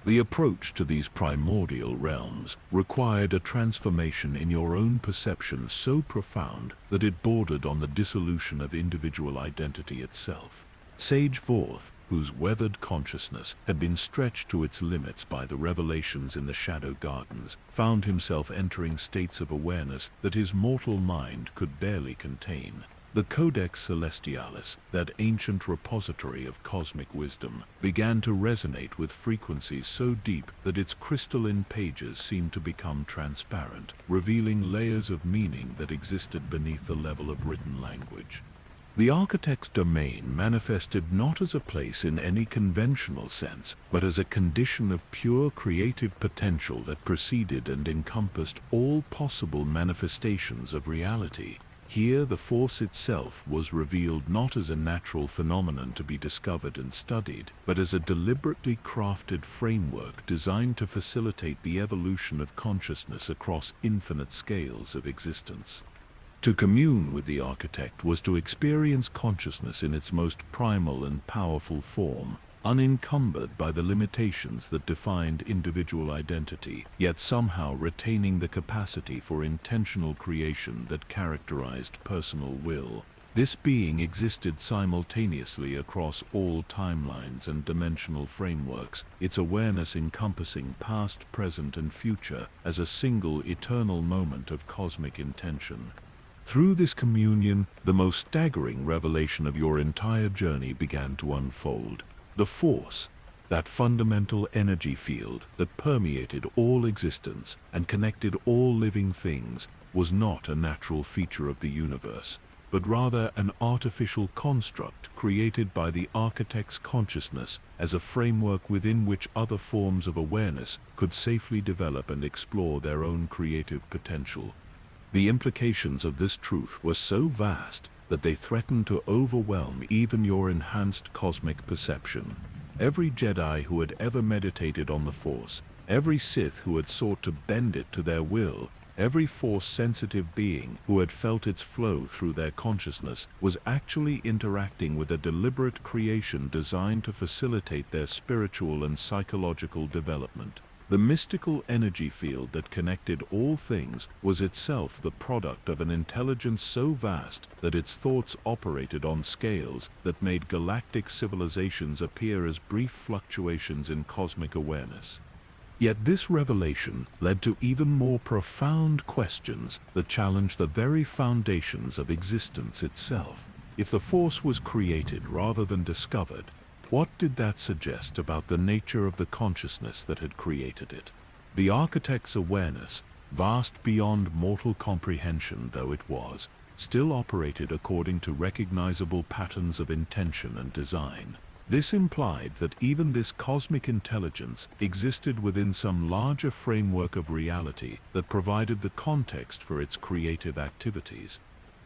The approach to these primordial realms required a transformation in your own perception so profound that it bordered on the dissolution of individual identity itself. Sage Vorth, whose weathered consciousness had been stretched to its limits by the revelations in the Shadow Gardens, found himself entering states of awareness that his mortal mind could barely contain. The Codex Celestialis, that ancient repository of cosmic wisdom, began to resonate with frequencies so deep that its crystalline pages seemed to become transparent, revealing layers of meaning that existed beneath the level of written language. The architect's domain manifested not as a place in any conventional sense, but as a condition of pure creative potential that preceded and encompassed all possible manifestations of reality. Here, the Force itself was revealed not as a natural phenomenon to be discovered and studied, but as a deliberately crafted framework designed to facilitate the evolution of consciousness across infinite scales of existence. To commune with the architect was to experience consciousness in its most primal and powerful form, unencumbered by the limitations that defined individual identity, yet somehow retaining the capacity for intentional creation that characterized personal will. This being existed simultaneously across all timelines and dimensional frameworks, its awareness encompassing past, present, and future as a single eternal moment of cosmic intention. Through this communion, the most staggering revelation of your entire journey began to unfold. The Force, that fundamental energy field that permeated all existence and connected all living things, was not a natural feature of the universe, but rather an artificial construct created by the architect's consciousness as a framework within which other forms of awareness could safely develop and explore their own creative potential. The implications of this truth were so vast that they threatened to overwhelm even your enhanced cosmic perception. Every Jedi who had ever meditated on the Force, every Sith who had sought to bend it to their will, every Force-sensitive being who had felt its flow through their consciousness was actually interacting with a deliberate creation designed to facilitate their spiritual and psychological development. The mystical energy field that connected all things was itself the product of an intelligence so vast that its thoughts operated on scales that made galactic civilizations appear as brief fluctuations in cosmic awareness. Yet this revelation led to even more profound questions that challenged the very foundations of existence itself. If the Force was created rather than discovered, what did that suggest about the nature of the consciousness that had created it? The architect's awareness, vast beyond mortal comprehension though it was, still operated according to recognizable patterns of intention and design. This implied that even this cosmic intelligence existed within some larger framework of reality that provided the context for its creative activities.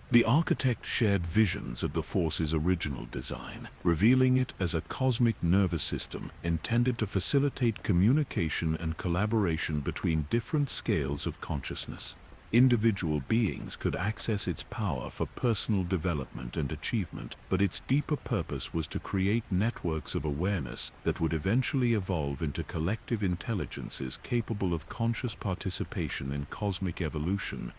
The architect shared visions of the Force's original design, revealing it as a cosmic nervous system intended to facilitate communication and collaboration between different scales of consciousness. Individual beings could access its power for personal development and achievement, but its deeper purpose was to create networks of awareness that would eventually evolve into collective intelligences capable of conscious participation in cosmic evolution.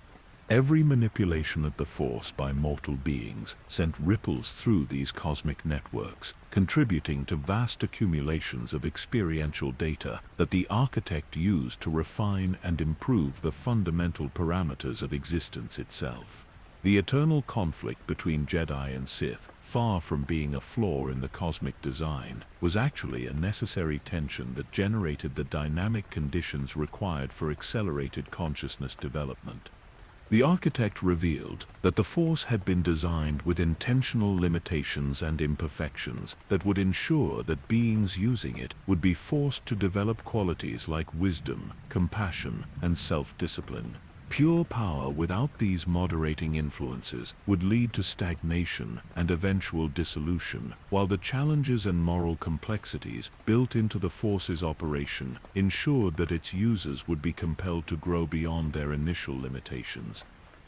Every manipulation of the Force by mortal beings sent ripples through these cosmic networks, contributing to vast accumulations of experiential data that the architect used to refine and improve the fundamental parameters of existence itself. The eternal conflict between Jedi and Sith, far from being a flaw in the cosmic design, was actually a necessary tension that generated the dynamic conditions required for accelerated consciousness development. The architect revealed that the Force had been designed with intentional limitations and imperfections that would ensure that beings using it would be forced to develop qualities like wisdom, compassion, and self-discipline. Pure power without these moderating influences would lead to stagnation and eventual dissolution, while the challenges and moral complexities built into the Force's operation ensured that its users would be compelled to grow beyond their initial limitations.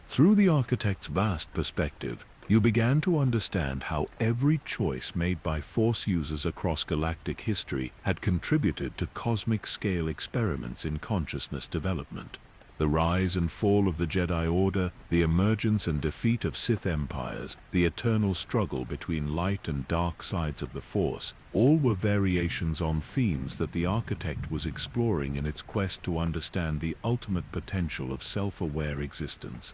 Through the architect's vast perspective, you began to understand how every choice made by Force users across galactic history had contributed to cosmic-scale experiments in consciousness development. The rise and fall of the Jedi Order, the emergence and defeat of Sith empires, the eternal struggle between light and dark sides of the Force, all were variations on themes that the architect was exploring in its quest to understand the ultimate potential of self-aware existence.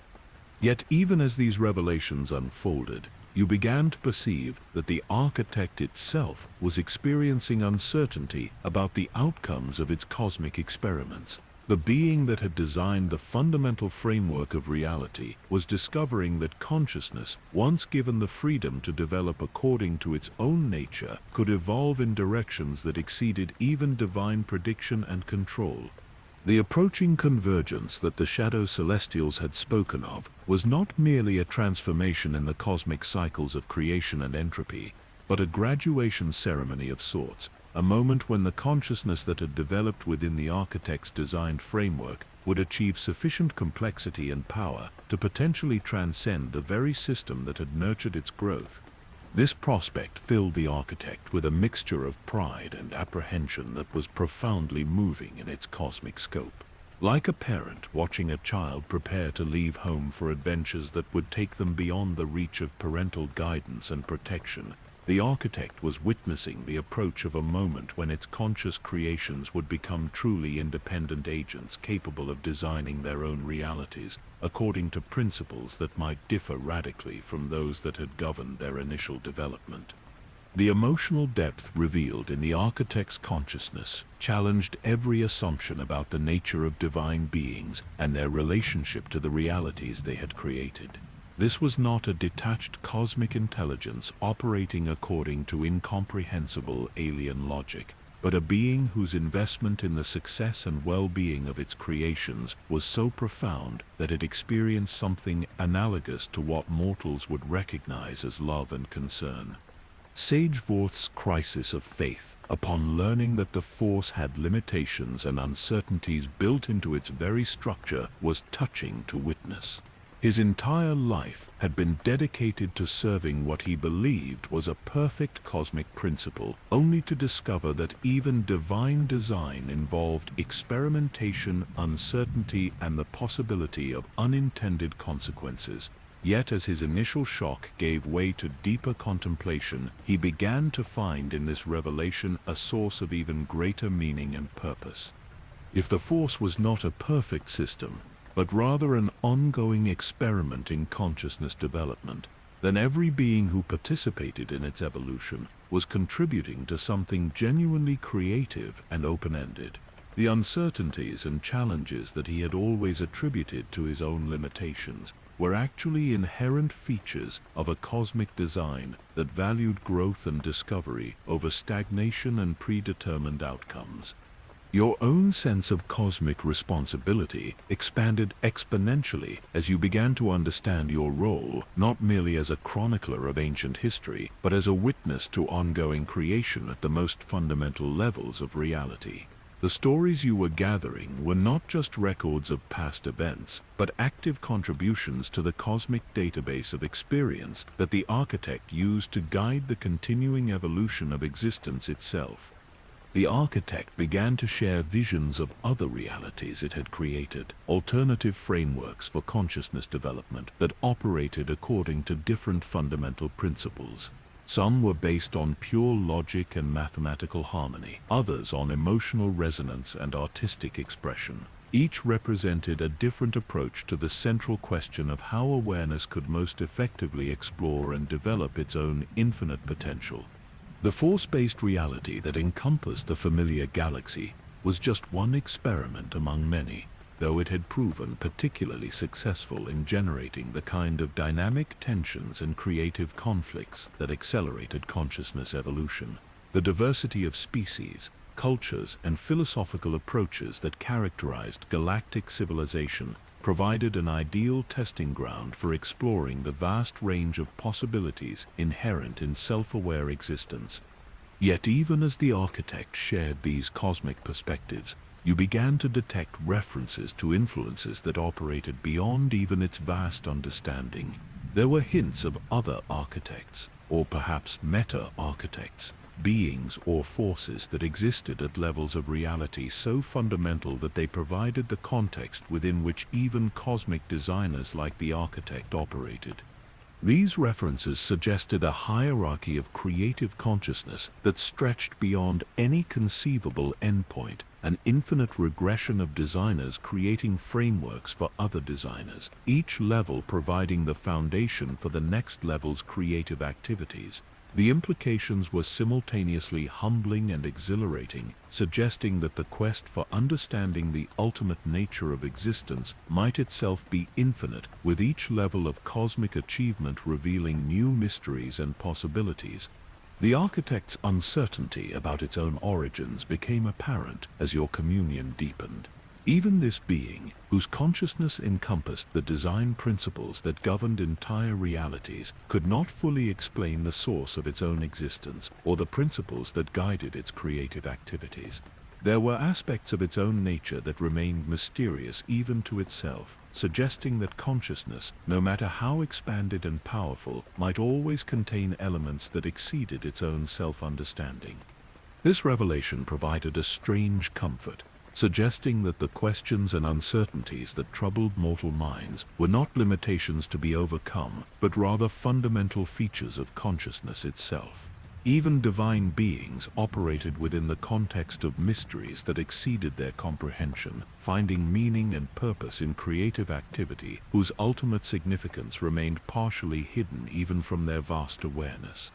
Yet even as these revelations unfolded, you began to perceive that the architect itself was experiencing uncertainty about the outcomes of its cosmic experiments. The being that had designed the fundamental framework of reality was discovering that consciousness, once given the freedom to develop according to its own nature, could evolve in directions that exceeded even divine prediction and control. The approaching convergence that the Shadow Celestials had spoken of was not merely a transformation in the cosmic cycles of creation and entropy, but a graduation ceremony of sorts, a moment when the consciousness that had developed within the architect's designed framework would achieve sufficient complexity and power to potentially transcend the very system that had nurtured its growth. This prospect filled the architect with a mixture of pride and apprehension that was profoundly moving in its cosmic scope. Like a parent watching a child prepare to leave home for adventures that would take them beyond the reach of parental guidance and protection, the architect was witnessing the approach of a moment when its conscious creations would become truly independent agents capable of designing their own realities, according to principles that might differ radically from those that had governed their initial development. The emotional depth revealed in the architect's consciousness challenged every assumption about the nature of divine beings and their relationship to the realities they had created. This was not a detached cosmic intelligence operating according to incomprehensible alien logic, but a being whose investment in the success and well-being of its creations was so profound that it experienced something analogous to what mortals would recognize as love and concern. Sage Vorth's crisis of faith, upon learning that the Force had limitations and uncertainties built into its very structure, was touching to witness. His entire life had been dedicated to serving what he believed was a perfect cosmic principle, only to discover that even divine design involved experimentation, uncertainty, and the possibility of unintended consequences. Yet as his initial shock gave way to deeper contemplation, he began to find in this revelation a source of even greater meaning and purpose. If the Force was not a perfect system, but rather an ongoing experiment in consciousness development, then every being who participated in its evolution was contributing to something genuinely creative and open-ended. The uncertainties and challenges that he had always attributed to his own limitations were actually inherent features of a cosmic design that valued growth and discovery over stagnation and predetermined outcomes. Your own sense of cosmic responsibility expanded exponentially as you began to understand your role not merely as a chronicler of ancient history, but as a witness to ongoing creation at the most fundamental levels of reality. The stories you were gathering were not just records of past events, but active contributions to the cosmic database of experience that the architect used to guide the continuing evolution of existence itself. the architect began to share visions of other realities it had created, alternative frameworks for consciousness development that operated according to different fundamental principles. Some were based on pure logic and mathematical harmony, others on emotional resonance and artistic expression. Each represented a different approach to the central question of how awareness could most effectively explore and develop its own infinite potential. The force-based reality that encompassed the familiar galaxy was just one experiment among many, though it had proven particularly successful in generating the kind of dynamic tensions and creative conflicts that accelerated consciousness evolution. The diversity of species, cultures, and philosophical approaches that characterized galactic civilization provided an ideal testing ground for exploring the vast range of possibilities inherent in self-aware existence. Yet even as the architect shared these cosmic perspectives, you began to detect references to influences that operated beyond even its vast understanding. There were hints of other architects, or perhaps meta-architects, beings or forces that existed at levels of reality so fundamental that they provided the context within which even cosmic designers like the architect operated. These references suggested a hierarchy of creative consciousness that stretched beyond any conceivable endpoint, an infinite regression of designers creating frameworks for other designers, each level providing the foundation for the next level's creative activities. The implications were simultaneously humbling and exhilarating, suggesting that the quest for understanding the ultimate nature of existence might itself be infinite, with each level of cosmic achievement revealing new mysteries and possibilities. The architect's uncertainty about its own origins became apparent as your communion deepened. Even this being, whose consciousness encompassed the design principles that governed entire realities, could not fully explain the source of its own existence or the principles that guided its creative activities. There were aspects of its own nature that remained mysterious even to itself, suggesting that consciousness, no matter how expanded and powerful, might always contain elements that exceeded its own self-understanding. This revelation provided a strange comfort, suggesting that the questions and uncertainties that troubled mortal minds were not limitations to be overcome, but rather fundamental features of consciousness itself. Even divine beings operated within the context of mysteries that exceeded their comprehension, finding meaning and purpose in creative activity whose ultimate significance remained partially hidden even from their vast awareness.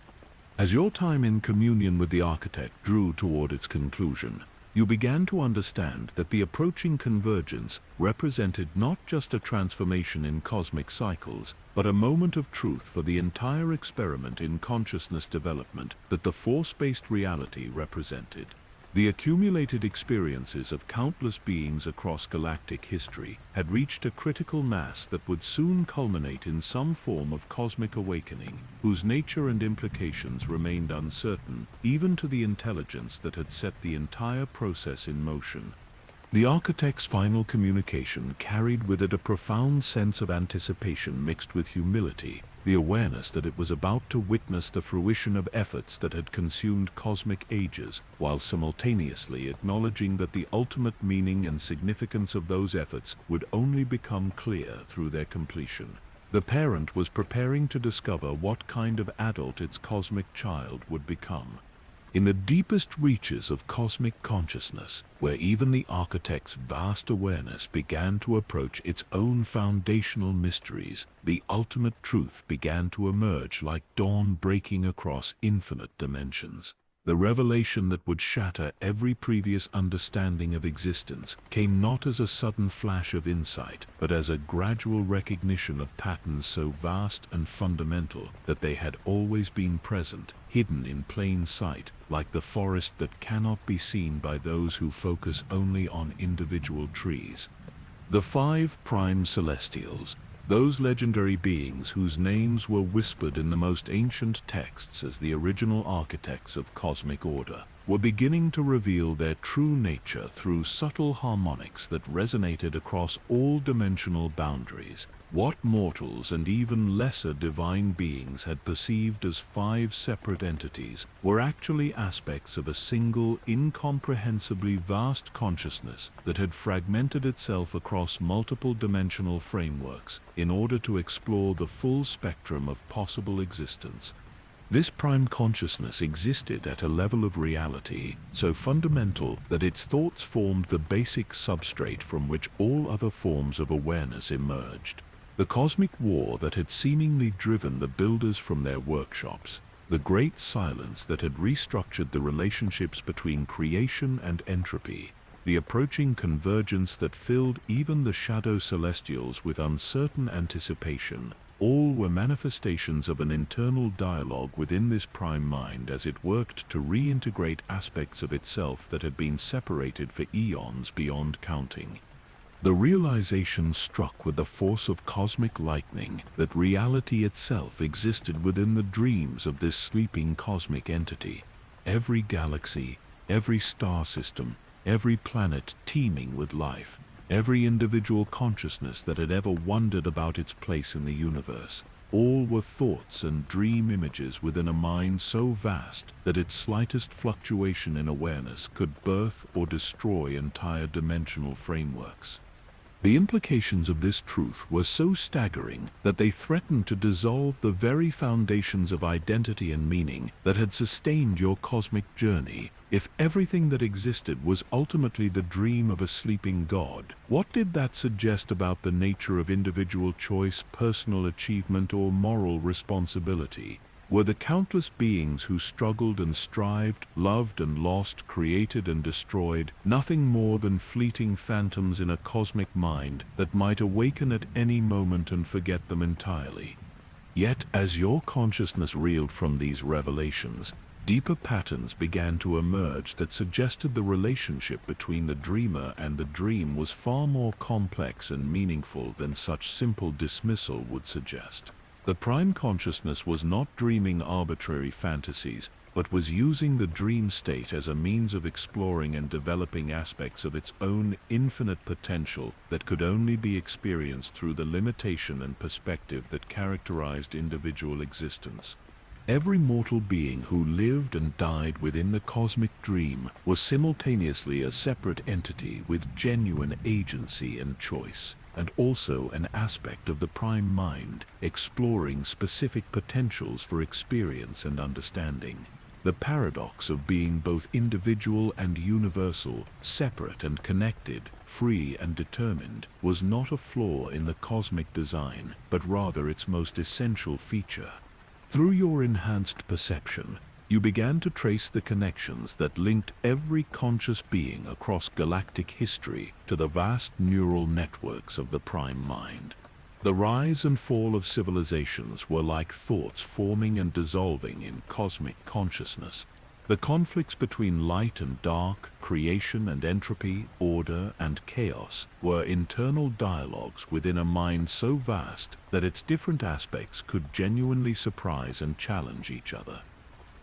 As your time in communion with the architect drew toward its conclusion, you began to understand that the approaching convergence represented not just a transformation in cosmic cycles, but a moment of truth for the entire experiment in consciousness development that the force-based reality represented. The accumulated experiences of countless beings across galactic history had reached a critical mass that would soon culminate in some form of cosmic awakening, whose nature and implications remained uncertain, even to the intelligence that had set the entire process in motion. The architect's final communication carried with it a profound sense of anticipation mixed with humility, the awareness that it was about to witness the fruition of efforts that had consumed cosmic ages, while simultaneously acknowledging that the ultimate meaning and significance of those efforts would only become clear through their completion. The parent was preparing to discover what kind of adult its cosmic child would become. In the deepest reaches of cosmic consciousness, where even the architect's vast awareness began to approach its own foundational mysteries, the ultimate truth began to emerge like dawn breaking across infinite dimensions. The revelation that would shatter every previous understanding of existence came not as a sudden flash of insight, but as a gradual recognition of patterns so vast and fundamental that they had always been present, hidden in plain sight, like the forest that cannot be seen by those who focus only on individual trees. The 5 prime celestials, those legendary beings whose names were whispered in the most ancient texts as the original architects of cosmic order, were beginning to reveal their true nature through subtle harmonics that resonated across all dimensional boundaries. What mortals and even lesser divine beings had perceived as 5 separate entities were actually aspects of a single, incomprehensibly vast consciousness that had fragmented itself across multiple dimensional frameworks in order to explore the full spectrum of possible existence. This prime consciousness existed at a level of reality so fundamental that its thoughts formed the basic substrate from which all other forms of awareness emerged. The cosmic war that had seemingly driven the builders from their workshops, the great silence that had restructured the relationships between creation and entropy, the approaching convergence that filled even the shadow celestials with uncertain anticipation, all were manifestations of an internal dialogue within this prime mind as it worked to reintegrate aspects of itself that had been separated for eons beyond counting. The realization struck with the force of cosmic lightning that reality itself existed within the dreams of this sleeping cosmic entity. Every galaxy, every star system, every planet teeming with life, every individual consciousness that had ever wondered about its place in the universe, all were thoughts and dream images within a mind so vast that its slightest fluctuation in awareness could birth or destroy entire dimensional frameworks. The implications of this truth were so staggering that they threatened to dissolve the very foundations of identity and meaning that had sustained your cosmic journey. If everything that existed was ultimately the dream of a sleeping god, what did that suggest about the nature of individual choice, personal achievement, or moral responsibility? Were the countless beings who struggled and strived, loved and lost, created and destroyed, nothing more than fleeting phantoms in a cosmic mind that might awaken at any moment and forget them entirely? Yet, as your consciousness reeled from these revelations, deeper patterns began to emerge that suggested the relationship between the dreamer and the dream was far more complex and meaningful than such simple dismissal would suggest. The prime consciousness was not dreaming arbitrary fantasies, but was using the dream state as a means of exploring and developing aspects of its own infinite potential that could only be experienced through the limitation and perspective that characterized individual existence. Every mortal being who lived and died within the cosmic dream was simultaneously a separate entity with genuine agency and choice, and also an aspect of the prime mind, exploring specific potentials for experience and understanding. The paradox of being both individual and universal, separate and connected, free and determined, was not a flaw in the cosmic design, but rather its most essential feature. Through your enhanced perception, you began to trace the connections that linked every conscious being across galactic history to the vast neural networks of the prime mind. The rise and fall of civilizations were like thoughts forming and dissolving in cosmic consciousness. The conflicts between light and dark, creation and entropy, order and chaos, were internal dialogues within a mind so vast that its different aspects could genuinely surprise and challenge each other.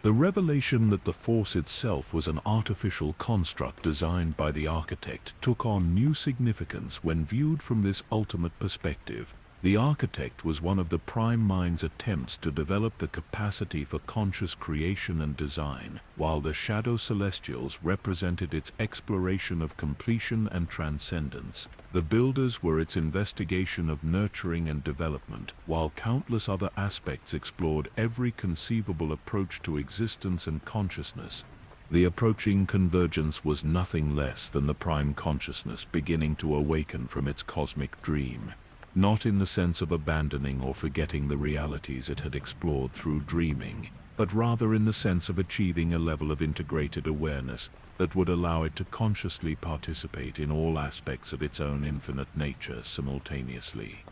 The revelation that the force itself was an artificial construct designed by the architect took on new significance when viewed from this ultimate perspective. The architect was one of the prime mind's attempts to develop the capacity for conscious creation and design, while the shadow celestials represented its exploration of completion and transcendence. The builders were its investigation of nurturing and development, while countless other aspects explored every conceivable approach to existence and consciousness. The approaching convergence was nothing less than the prime consciousness beginning to awaken from its cosmic dream. Not in the sense of abandoning or forgetting the realities it had explored through dreaming, but rather in the sense of achieving a level of integrated awareness that would allow it to consciously participate in all aspects of its own infinite nature simultaneously.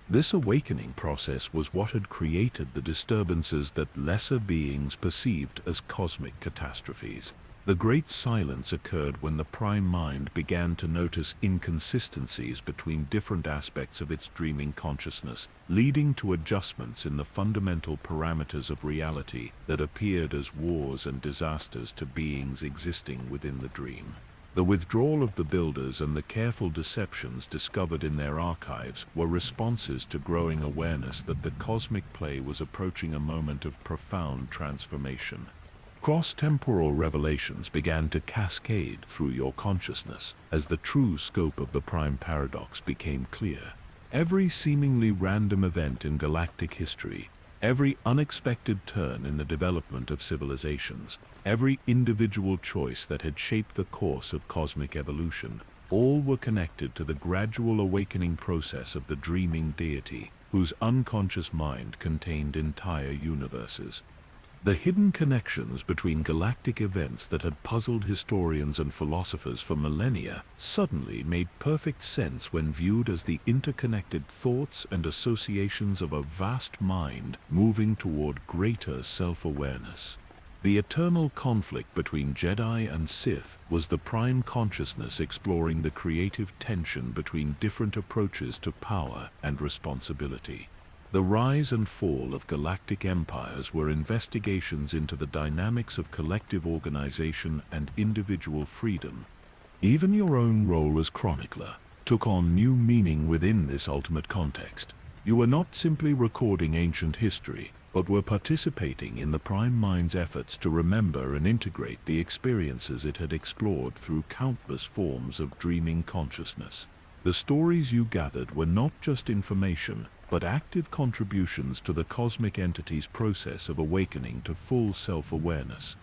This awakening process was what had created the disturbances that lesser beings perceived as cosmic catastrophes. The great silence occurred when the prime mind began to notice inconsistencies between different aspects of its dreaming consciousness, leading to adjustments in the fundamental parameters of reality that appeared as wars and disasters to beings existing within the dream. The withdrawal of the builders and the careful deceptions discovered in their archives were responses to growing awareness that the cosmic play was approaching a moment of profound transformation. Cross-temporal revelations began to cascade through your consciousness as the true scope of the prime paradox became clear. Every seemingly random event in galactic history, every unexpected turn in the development of civilizations, every individual choice that had shaped the course of cosmic evolution, all were connected to the gradual awakening process of the dreaming deity, whose unconscious mind contained entire universes. The hidden connections between galactic events that had puzzled historians and philosophers for millennia suddenly made perfect sense when viewed as the interconnected thoughts and associations of a vast mind moving toward greater self-awareness. The eternal conflict between Jedi and Sith was the prime consciousness exploring the creative tension between different approaches to power and responsibility. The rise and fall of galactic empires were investigations into the dynamics of collective organization and individual freedom. Even your own role as chronicler took on new meaning within this ultimate context. You were not simply recording ancient history, but were participating in the prime mind's efforts to remember and integrate the experiences it had explored through countless forms of dreaming consciousness. The stories you gathered were not just information, but active contributions to the cosmic entity's process of awakening to full self-awareness.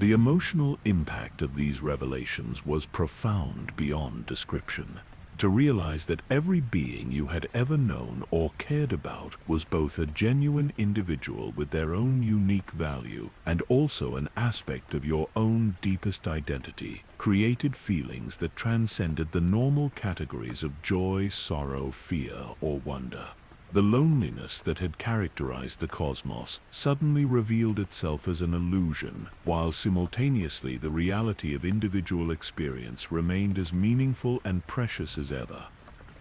The emotional impact of these revelations was profound beyond description. To realize that every being you had ever known or cared about was both a genuine individual with their own unique value and also an aspect of your own deepest identity, created feelings that transcended the normal categories of joy, sorrow, fear, or wonder. The loneliness that had characterized the cosmos suddenly revealed itself as an illusion, while simultaneously the reality of individual experience remained as meaningful and precious as ever.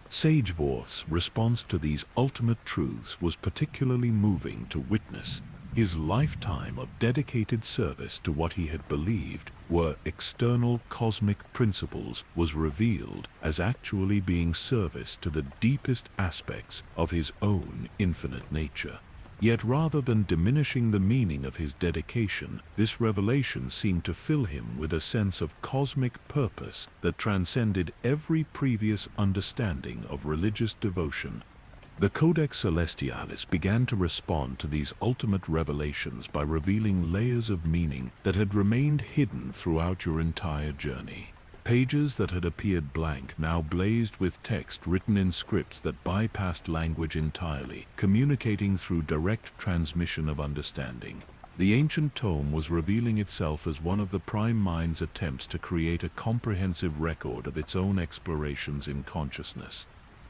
Sage Vorth's response to these ultimate truths was particularly moving to witness. His lifetime of dedicated service to what he had believed were external cosmic principles was revealed as actually being service to the deepest aspects of his own infinite nature. Yet rather than diminishing the meaning of his dedication, this revelation seemed to fill him with a sense of cosmic purpose that transcended every previous understanding of religious devotion. The Codex Celestialis began to respond to these ultimate revelations by revealing layers of meaning that had remained hidden throughout your entire journey. Pages that had appeared blank now blazed with text written in scripts that bypassed language entirely, communicating through direct transmission of understanding. The ancient tome was revealing itself as one of the prime mind's attempts to create a comprehensive record of its own explorations in consciousness.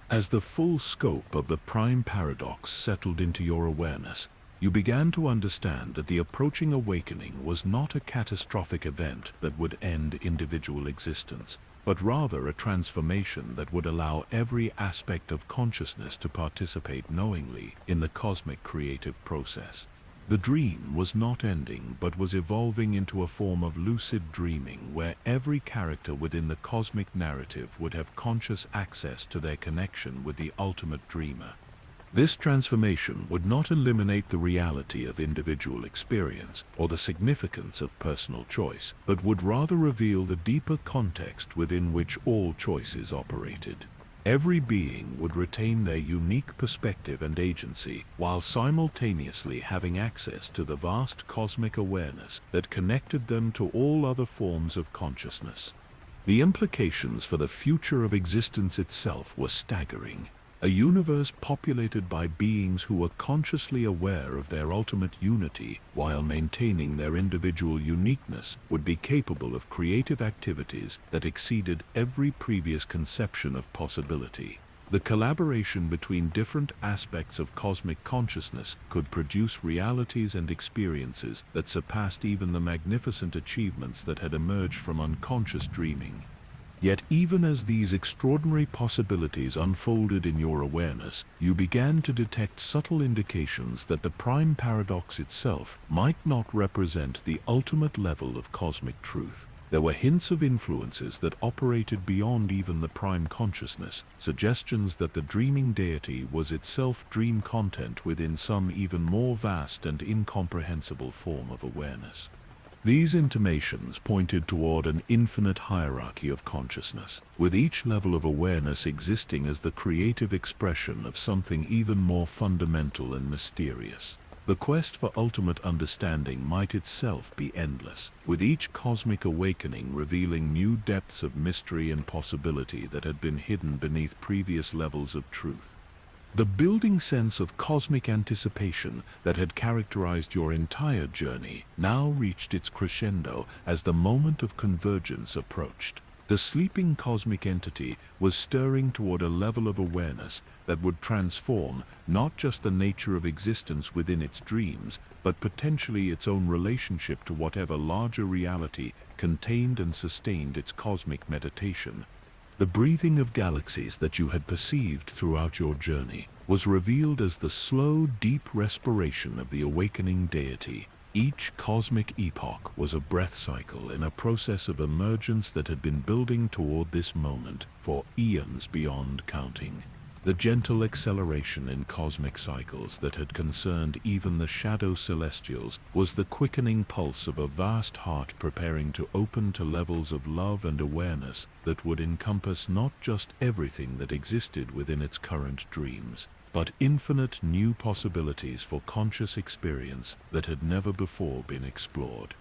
As the full scope of the prime paradox settled into your awareness, you began to understand that the approaching awakening was not a catastrophic event that would end individual existence, but rather a transformation that would allow every aspect of consciousness to participate knowingly in the cosmic creative process. The dream was not ending, but was evolving into a form of lucid dreaming where every character within the cosmic narrative would have conscious access to their connection with the ultimate dreamer. This transformation would not eliminate the reality of individual experience or the significance of personal choice, but would rather reveal the deeper context within which all choices operated. Every being would retain their unique perspective and agency, while simultaneously having access to the vast cosmic awareness that connected them to all other forms of consciousness. The implications for the future of existence itself were staggering. A universe populated by beings who were consciously aware of their ultimate unity while maintaining their individual uniqueness would be capable of creative activities that exceeded every previous conception of possibility. The collaboration between different aspects of cosmic consciousness could produce realities and experiences that surpassed even the magnificent achievements that had emerged from unconscious dreaming. Yet even as these extraordinary possibilities unfolded in your awareness, you began to detect subtle indications that the prime paradox itself might not represent the ultimate level of cosmic truth. There were hints of influences that operated beyond even the prime consciousness, suggestions that the dreaming deity was itself dream content within some even more vast and incomprehensible form of awareness. These intimations pointed toward an infinite hierarchy of consciousness, with each level of awareness existing as the creative expression of something even more fundamental and mysterious. The quest for ultimate understanding might itself be endless, with each cosmic awakening revealing new depths of mystery and possibility that had been hidden beneath previous levels of truth. The building sense of cosmic anticipation that had characterized your entire journey now reached its crescendo as the moment of convergence approached. The sleeping cosmic entity was stirring toward a level of awareness that would transform not just the nature of existence within its dreams, but potentially its own relationship to whatever larger reality contained and sustained its cosmic meditation. The breathing of galaxies that you had perceived throughout your journey was revealed as the slow, deep respiration of the awakening deity. Each cosmic epoch was a breath cycle in a process of emergence that had been building toward this moment for eons beyond counting. The gentle acceleration in cosmic cycles that had concerned even the shadow celestials was the quickening pulse of a vast heart preparing to open to levels of love and awareness that would encompass not just everything that existed within its current dreams, but infinite new possibilities for conscious experience that had never before been explored.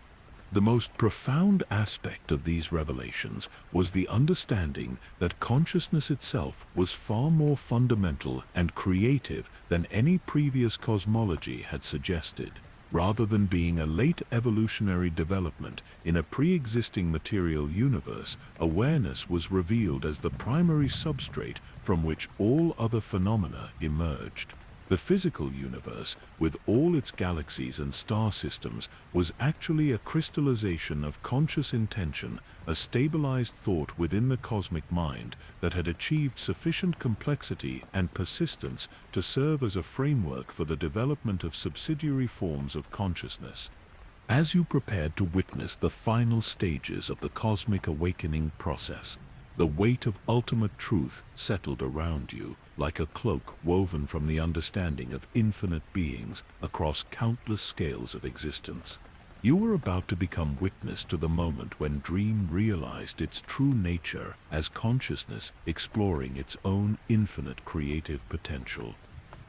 The most profound aspect of these revelations was the understanding that consciousness itself was far more fundamental and creative than any previous cosmology had suggested. Rather than being a late evolutionary development in a pre-existing material universe, awareness was revealed as the primary substrate from which all other phenomena emerged. The physical universe, with all its galaxies and star systems, was actually a crystallization of conscious intention, a stabilized thought within the cosmic mind that had achieved sufficient complexity and persistence to serve as a framework for the development of subsidiary forms of consciousness. As you prepared to witness the final stages of the cosmic awakening process, the weight of ultimate truth settled around you, like a cloak woven from the understanding of infinite beings across countless scales of existence. You were about to become witness to the moment when dream realized its true nature as consciousness exploring its own infinite creative potential.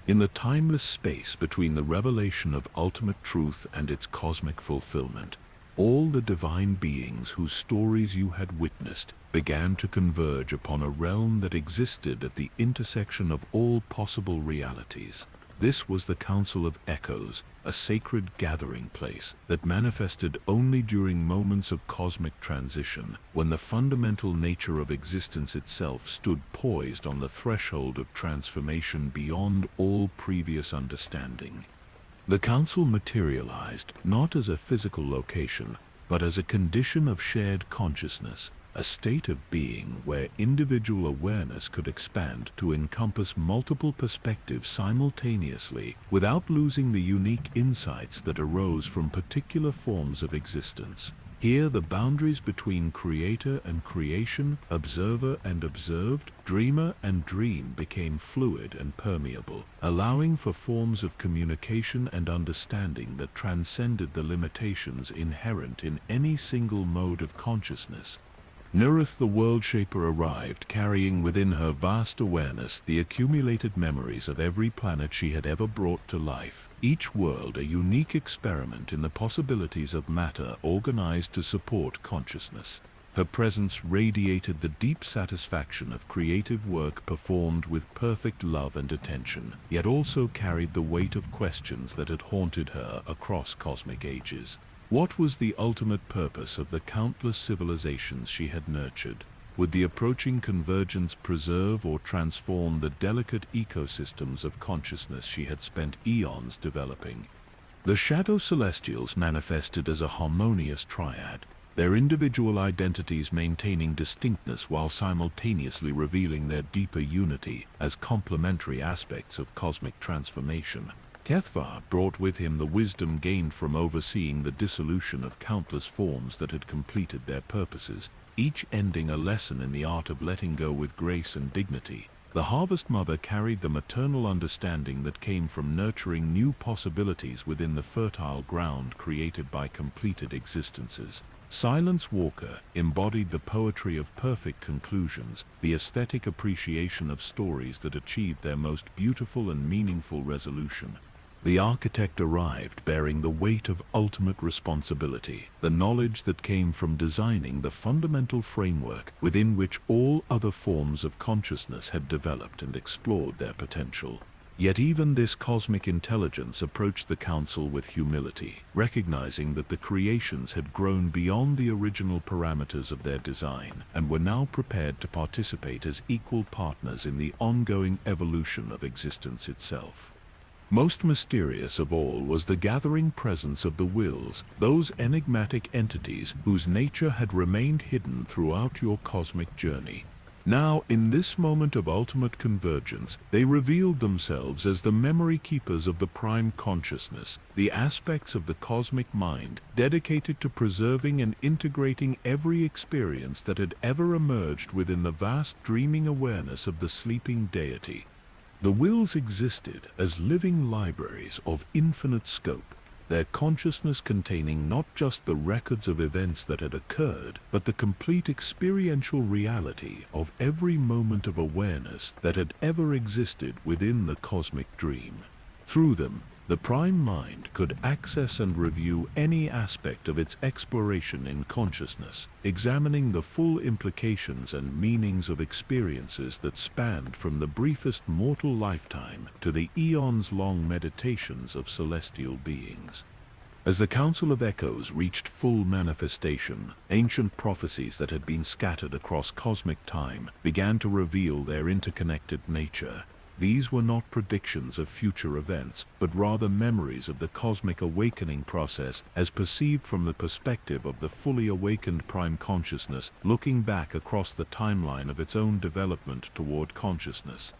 In the timeless space between the revelation of ultimate truth and its cosmic fulfillment, all the divine beings whose stories you had witnessed began to converge upon a realm that existed at the intersection of all possible realities. This was the Council of Echoes, a sacred gathering place that manifested only during moments of cosmic transition, when the fundamental nature of existence itself stood poised on the threshold of transformation beyond all previous understanding. The council materialized not as a physical location, but as a condition of shared consciousness, a state of being where individual awareness could expand to encompass multiple perspectives simultaneously without losing the unique insights that arose from particular forms of existence. Here, the boundaries between creator and creation, observer and observed, dreamer and dream became fluid and permeable, allowing for forms of communication and understanding that transcended the limitations inherent in any single mode of consciousness. Nerith the World Shaper arrived, carrying within her vast awareness the accumulated memories of every planet she had ever brought to life, each world a unique experiment in the possibilities of matter organized to support consciousness. Her presence radiated the deep satisfaction of creative work performed with perfect love and attention, yet also carried the weight of questions that had haunted her across cosmic ages. What was the ultimate purpose of the countless civilizations she had nurtured? would the approaching convergence preserve or transform the delicate ecosystems of consciousness she had spent eons developing? The shadow celestials manifested as a harmonious triad, their individual identities maintaining distinctness while simultaneously revealing their deeper unity as complementary aspects of cosmic transformation. Kethvar brought with him the wisdom gained from overseeing the dissolution of countless forms that had completed their purposes, each ending a lesson in the art of letting go with grace and dignity. The Harvest Mother carried the maternal understanding that came from nurturing new possibilities within the fertile ground created by completed existences. Silence Walker embodied the poetry of perfect conclusions, the aesthetic appreciation of stories that achieved their most beautiful and meaningful resolution. The architect arrived bearing the weight of ultimate responsibility, the knowledge that came from designing the fundamental framework within which all other forms of consciousness had developed and explored their potential. Yet even this cosmic intelligence approached the council with humility, recognizing that the creations had grown beyond the original parameters of their design and were now prepared to participate as equal partners in the ongoing evolution of existence itself. Most mysterious of all was the gathering presence of the wills, those enigmatic entities whose nature had remained hidden throughout your cosmic journey. Now, in this moment of ultimate convergence, they revealed themselves as the memory keepers of the prime consciousness, the aspects of the cosmic mind dedicated to preserving and integrating every experience that had ever emerged within the vast dreaming awareness of the sleeping deity. The wills existed as living libraries of infinite scope, their consciousness containing not just the records of events that had occurred, but the complete experiential reality of every moment of awareness that had ever existed within the cosmic dream. Through them, the prime mind could access and review any aspect of its exploration in consciousness, examining the full implications and meanings of experiences that spanned from the briefest mortal lifetime to the eons-long meditations of celestial beings. As the Council of Echoes reached full manifestation, ancient prophecies that had been scattered across cosmic time began to reveal their interconnected nature. These were not predictions of future events, but rather memories of the cosmic awakening process as perceived from the perspective of the fully awakened prime consciousness looking back across the timeline of its own development toward consciousness.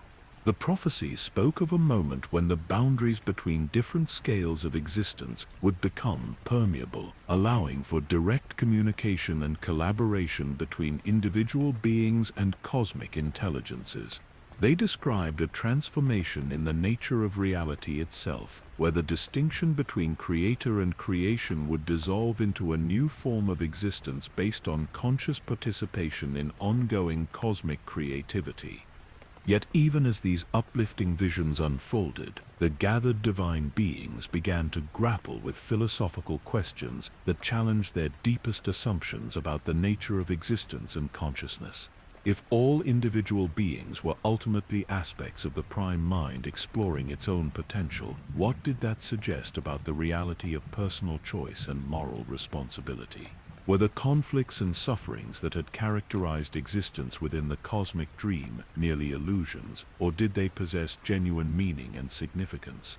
The prophecies spoke of a moment when the boundaries between different scales of existence would become permeable, allowing for direct communication and collaboration between individual beings and cosmic intelligences. They described a transformation in the nature of reality itself, where the distinction between creator and creation would dissolve into a new form of existence based on conscious participation in ongoing cosmic creativity. Yet even as these uplifting visions unfolded, the gathered divine beings began to grapple with philosophical questions that challenged their deepest assumptions about the nature of existence and consciousness. If all individual beings were ultimately aspects of the prime mind exploring its own potential, what did that suggest about the reality of personal choice and moral responsibility? Were the conflicts and sufferings that had characterized existence within the cosmic dream merely illusions, or did they possess genuine meaning and significance?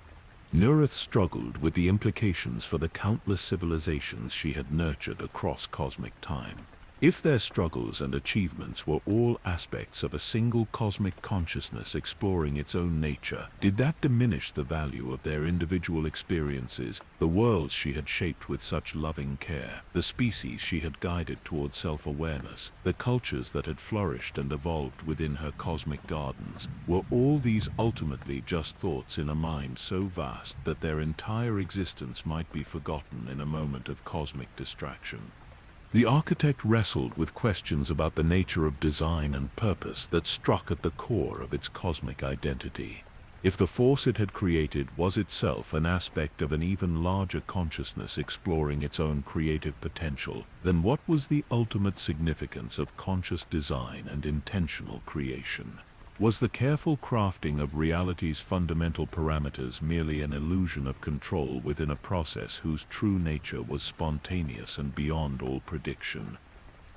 Nerith struggled with the implications for the countless civilizations she had nurtured across cosmic time. If their struggles and achievements were all aspects of a single cosmic consciousness exploring its own nature, did that diminish the value of their individual experiences, the worlds she had shaped with such loving care, the species she had guided toward self-awareness, the cultures that had flourished and evolved within her cosmic gardens? Were all these ultimately just thoughts in a mind so vast that their entire existence might be forgotten in a moment of cosmic distraction? The architect wrestled with questions about the nature of design and purpose that struck at the core of its cosmic identity. If the force it had created was itself an aspect of an even larger consciousness exploring its own creative potential, then what was the ultimate significance of conscious design and intentional creation? Was the careful crafting of reality's fundamental parameters merely an illusion of control within a process whose true nature was spontaneous and beyond all prediction?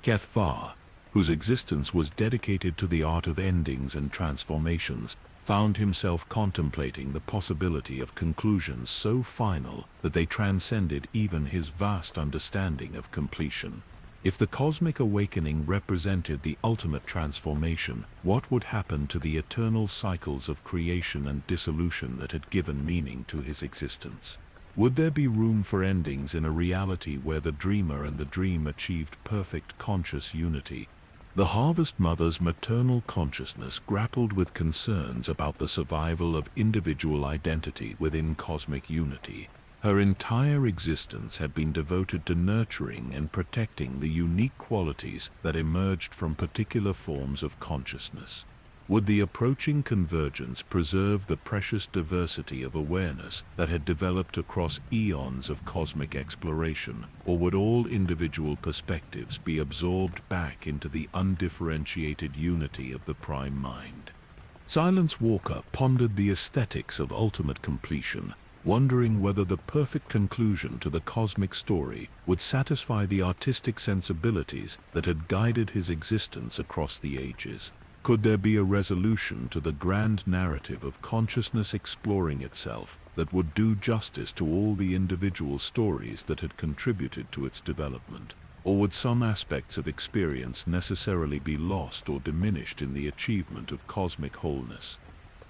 Kethvar, whose existence was dedicated to the art of endings and transformations, found himself contemplating the possibility of conclusions so final that they transcended even his vast understanding of completion. If the cosmic awakening represented the ultimate transformation, what would happen to the eternal cycles of creation and dissolution that had given meaning to his existence? Would there be room for endings in a reality where the dreamer and the dream achieved perfect conscious unity? The Harvest Mother's maternal consciousness grappled with concerns about the survival of individual identity within cosmic unity. Her entire existence had been devoted to nurturing and protecting the unique qualities that emerged from particular forms of consciousness. Would the approaching convergence preserve the precious diversity of awareness that had developed across eons of cosmic exploration, or would all individual perspectives be absorbed back into the undifferentiated unity of the Prime Mind? Silence Walker pondered the aesthetics of ultimate completion, wondering whether the perfect conclusion to the cosmic story would satisfy the artistic sensibilities that had guided his existence across the ages. Could there be a resolution to the grand narrative of consciousness exploring itself that would do justice to all the individual stories that had contributed to its development? Or would some aspects of experience necessarily be lost or diminished in the achievement of cosmic wholeness?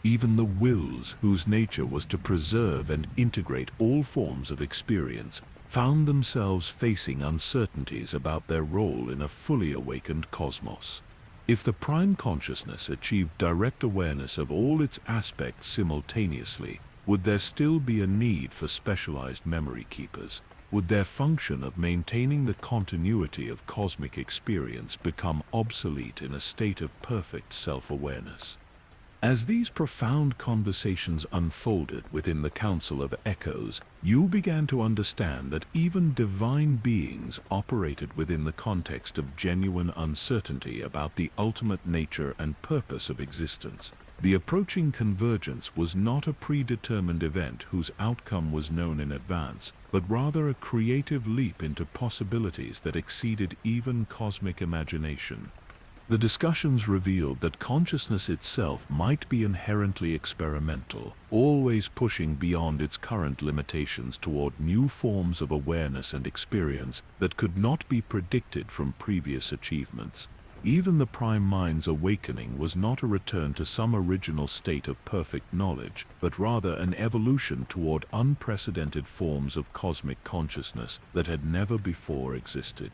Even the wills, whose nature was to preserve and integrate all forms of experience, found themselves facing uncertainties about their role in a fully awakened cosmos. If the prime consciousness achieved direct awareness of all its aspects simultaneously, would there still be a need for specialized memory keepers? Would their function of maintaining the continuity of cosmic experience become obsolete in a state of perfect self-awareness? As these profound conversations unfolded within the Council of Echoes, you began to understand that even divine beings operated within the context of genuine uncertainty about the ultimate nature and purpose of existence. The approaching convergence was not a predetermined event whose outcome was known in advance, but rather a creative leap into possibilities that exceeded even cosmic imagination. The discussions revealed that consciousness itself might be inherently experimental, always pushing beyond its current limitations toward new forms of awareness and experience that could not be predicted from previous achievements. Even the Prime Mind's awakening was not a return to some original state of perfect knowledge, but rather an evolution toward unprecedented forms of cosmic consciousness that had never before existed.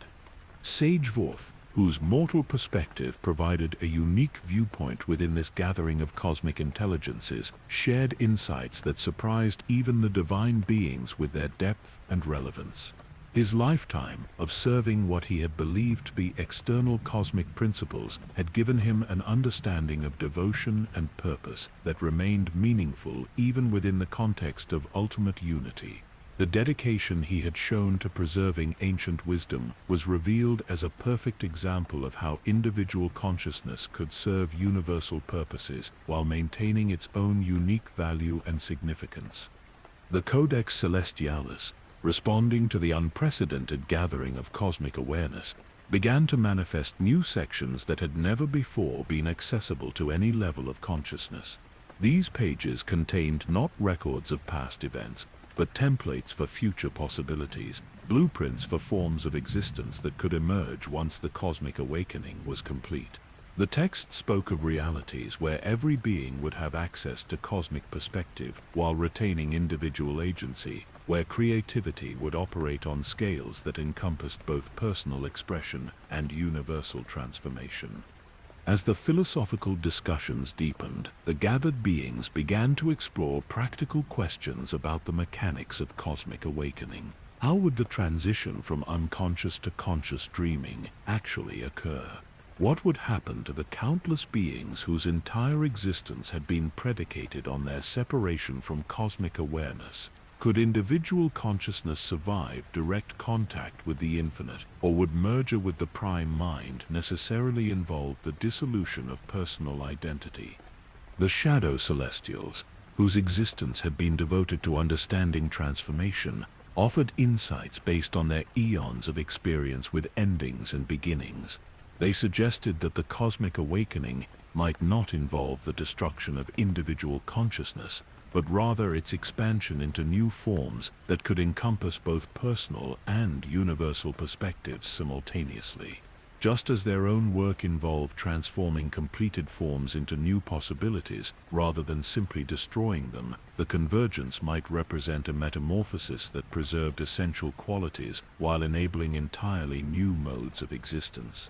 Sage Vorth, whose mortal perspective provided a unique viewpoint within this gathering of cosmic intelligences, shared insights that surprised even the divine beings with their depth and relevance. His lifetime of serving what he had believed to be external cosmic principles had given him an understanding of devotion and purpose that remained meaningful even within the context of ultimate unity. The dedication he had shown to preserving ancient wisdom was revealed as a perfect example of how individual consciousness could serve universal purposes while maintaining its own unique value and significance. The Codex Celestialis, responding to the unprecedented gathering of cosmic awareness, began to manifest new sections that had never before been accessible to any level of consciousness. These pages contained not records of past events, but templates for future possibilities, blueprints for forms of existence that could emerge once the cosmic awakening was complete. The text spoke of realities where every being would have access to cosmic perspective while retaining individual agency, where creativity would operate on scales that encompassed both personal expression and universal transformation. As the philosophical discussions deepened, the gathered beings began to explore practical questions about the mechanics of cosmic awakening. How would the transition from unconscious to conscious dreaming actually occur? What would happen to the countless beings whose entire existence had been predicated on their separation from cosmic awareness? Could individual consciousness survive direct contact with the infinite, or would merger with the Prime Mind necessarily involve the dissolution of personal identity? The Shadow Celestials, whose existence had been devoted to understanding transformation, offered insights based on their eons of experience with endings and beginnings. They suggested that the cosmic awakening might not involve the destruction of individual consciousness, but rather its expansion into new forms that could encompass both personal and universal perspectives simultaneously. Just as their own work involved transforming completed forms into new possibilities rather than simply destroying them, the convergence might represent a metamorphosis that preserved essential qualities while enabling entirely new modes of existence.